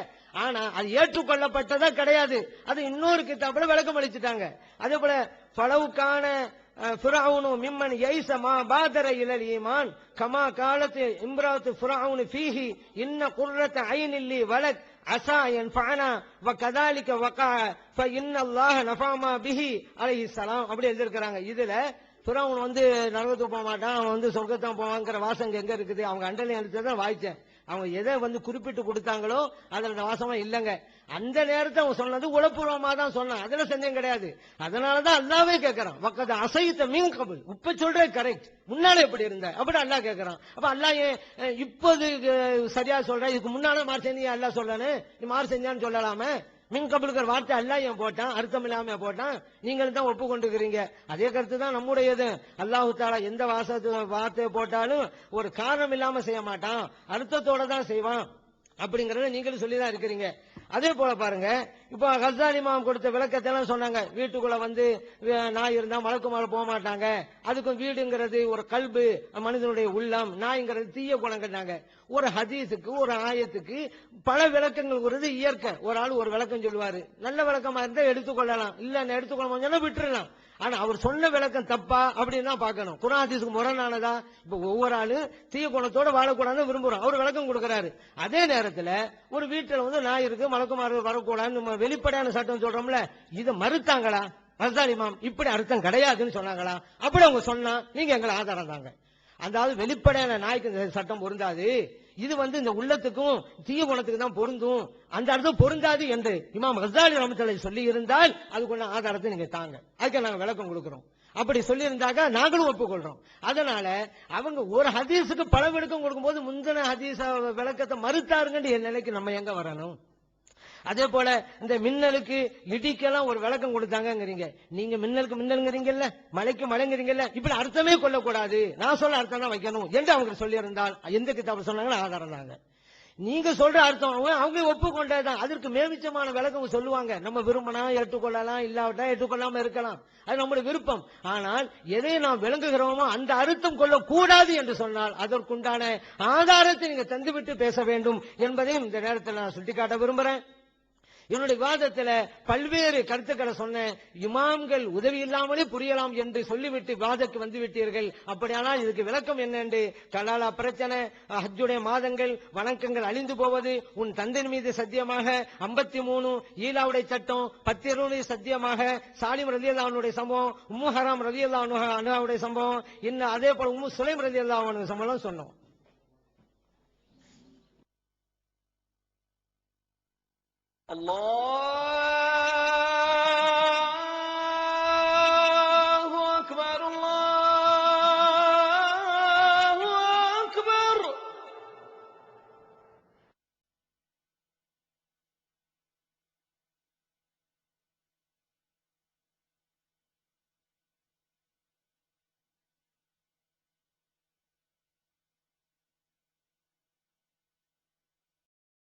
ஆனா அது ஏற்றுக்கொள்ளப்பட்டதா கிடையாது. அது இன்னொரு கிதாபுல விளக்கம் அளிச்சுட்டாங்க. அதே போல ஃபலவுக்கான ஃபிரௌனு மிம்மன் யைஸமா பாதர இலல் ஈமான் கமா காலத் இம்ராத்து ஃபிரௌன் ஃபீஹி இன்ன குர்ரத் ஐனில் லி வலத் அஸா யன்ஃபஅனா வகதாலிக வகா ஃபஇன்னல்லாஹ நஃபமா பிஹி அலைஹிஸ்ஸலாம் அப்படி எழுதிருக்காங்க. இதுல ஃபிரௌன் நரகத்துக்கு போக மாட்டான், அவன் சொர்க்கத்தான் போவாங்கிற வாசம் எங்க இருக்குது? அவங்க அண்டலை எடுத்ததான் வாய்ச்சேன். அவங்க எதை குறிப்பிட்டு கொடுத்தாங்களோ அதுல வாசமா இல்லங்க. அந்த நேரத்தை அவங்க சொன்னது உளப்பூர்வமா தான் சொன்னான், அதுல சந்தேகம் கிடையாது. அதனாலதான் அல்லாவே கேட்கறான், வக்கத அசைத்த மீன் கபுல், இப்ப சொல்ற கரெக்ட், முன்னால எப்படி இருந்த அப்படி அல்லா கேட்கறான். அப்ப அல்லா ஏன் இப்போது சரியா சொல்ற, இதுக்கு முன்னால மாறு செஞ்சு அல்லா சொல்றானு, நீ மாறு செஞ்சான்னு சொல்லலாமே. மின் கபுலுக்கிற வார்த்தை அல்லா ஏன் போட்டான்? அர்த்தம் இல்லாம போட்டான், நீங்களும் தான் ஒப்புக்கொண்டுக்கிறீங்க. அதே கருத்து தான் நம்முடையது. அல்லாஹு தஆலா எந்த வார்த்தையை போட்டாலும் ஒரு காரணம் இல்லாம செய்ய மாட்டான், அர்த்தத்தோட தான் செய்வான் அப்படிங்கறத நீங்களும் சொல்லிதான் இருக்கிறீங்க. அதே போல பாருங்க, இப்ப கஸ்ஸாலி இமாம் கொடுத்த விளக்கத்தை எல்லாம் சொன்னாங்க. வீட்டுக்குள்ள நாய் இருந்தா மலக்குமார் போக மாட்டாங்க, அதுக்கும் வீடுங்கிறது ஒரு கல்பு, மனிதனுடைய உள்ளம், நாய்ங்கிறது தீய குணங்கள்னாங்க. ஒரு ஹதீஸுக்கு ஒரு ஆயத்துக்கு பல விளக்கங்கள் வருது இயற்கை. ஒரு ஆள் ஒரு விளக்கம் சொல்லுவாரு, நல்ல விளக்கமா இருந்தா எடுத்துக்கொள்ளலாம், இல்ல எடுத்துக்கொள்ள விட்டுறலாம். ஆனா அவர் சொன்ன விளக்கம் தப்பா அப்படின்னு தான் பார்க்கணும். குர்ஆன் ஹதீஸுக்கு முரணானதா? இப்ப ஒவ்வொரு ஆளும் தீய குணத்தோட வாழக்கூடாதுன்னு விரும்புறோம், அவர் விளக்கம் கொடுக்கிறாரு. அதே நேரத்துல ஒரு வீட்டுல நாய் இருக்கு, மலக்குமார் வரக்கூடாதுன்னு நம்ம வெளிப்படையான சட்டம் சொல்றோம்ல, இதை மறுத்தாங்களா கஸ்ஸாலி இமாம்? இப்படி அர்த்தம் கிடையாதுன்னு சொன்னாங்களா? அப்படி அவங்க சொன்னா நீங்க எங்களை ஆதாரம் தாங்க. அதாவது வெளிப்படையான நாய்க்கு சட்டம் பொருந்தாது, இது இந்த உள்ளத்துக்கும் தீய குணத்துக்கு தான் பொருந்தும், அந்த அர்த்தம் பொருந்தாது என்று இமாம் கஸாலி ரஹ்மத்துல்லாஹி சொல்லி இருந்தால் அதுக்குள்ள ஆதாரத்தை நீங்க தாங்க, அதுக்கு நாங்க விளக்கம் கொடுக்கிறோம். அப்படி சொல்லி இருந்தாக்க நாங்களும் ஒப்புக்கொள்றோம். அதனால அவங்க ஒரு ஹதீஸுக்கு பல விளக்கம் கொடுக்கும்போது முந்தின ஹதீஸ விளக்கத்தை மறுத்தாருங்கன்னு என் நிலைக்கு நம்ம எங்க வரணும்? அதே போல இந்த மின்னலுக்கு இடிக்கெல்லாம் ஒரு விளக்கம் கொடுத்தாங்கிறீங்க. நீங்க மின்னலுக்கு மின்னலுங்கிறீங்கல்ல, மழைக்கு மழைங்கிறீங்கல்ல, இப்படி அர்த்தமே கொள்ளக்கூடாது, நான் சொல்ல அர்த்தம் தான் வைக்கணும் என்று அவங்க சொல்லி இருந்தால் எந்த கிதாபு சொன்னாங்கன்னு ஆதாரம் தாங்க. நீங்க சொல்ற அர்த்தம் அவங்க ஒப்புக்கொண்டதுதான். அதற்கு மேமிச்சமான விளக்கம் சொல்லுவாங்க. நம்ம விரும்பினா ஏற்றுக்கொள்ளலாம், இல்லாவிட்டா ஏற்றுக்கொள்ளாம இருக்கலாம், அது நம்முடைய விருப்பம். ஆனால் எதை நாம் விளங்குகிறோமோ அந்த அர்த்தம் கொள்ளக்கூடாது என்று சொன்னால் அதற்குண்டான ஆதாரத்தை நீங்க தந்துவிட்டு பேச வேண்டும் என்பதையும் இந்த நேரத்தில் நான் சுட்டிக்காட்ட விரும்புறேன். என்னுடைய விவாதத்தில் பல்வேறு கருத்துக்களை சொன்ன இமாம்கள் உதவி இல்லாமலே புரியலாம் என்று சொல்லிவிட்டு விவாதத்துக்கு வந்து விட்டீர்கள். அப்படியானால் இதுக்கு விளக்கம் என்ன என்று கலாலா பிரச்சனை, ஹஜ்ஜுடைய மாதங்கள், வணக்கங்கள் அழிந்து போவது, உன் தந்தையின் மீது சத்தியமாக 53 ஈலாவுடைய சட்டம், 10 சத்தியமாக சாலிம் ரலியல்லாஹு அன்ஹுடைய சம்பவம், உம்மு ஹராம் ரலியல்லாஹு அன்ஹாவுடைய சம்பவம், இன்னும் அதே போல உம்மு சுலைம் ரலியல்லாஹு அன்ஹா சம்பவம் சொன்னோம்.
Allah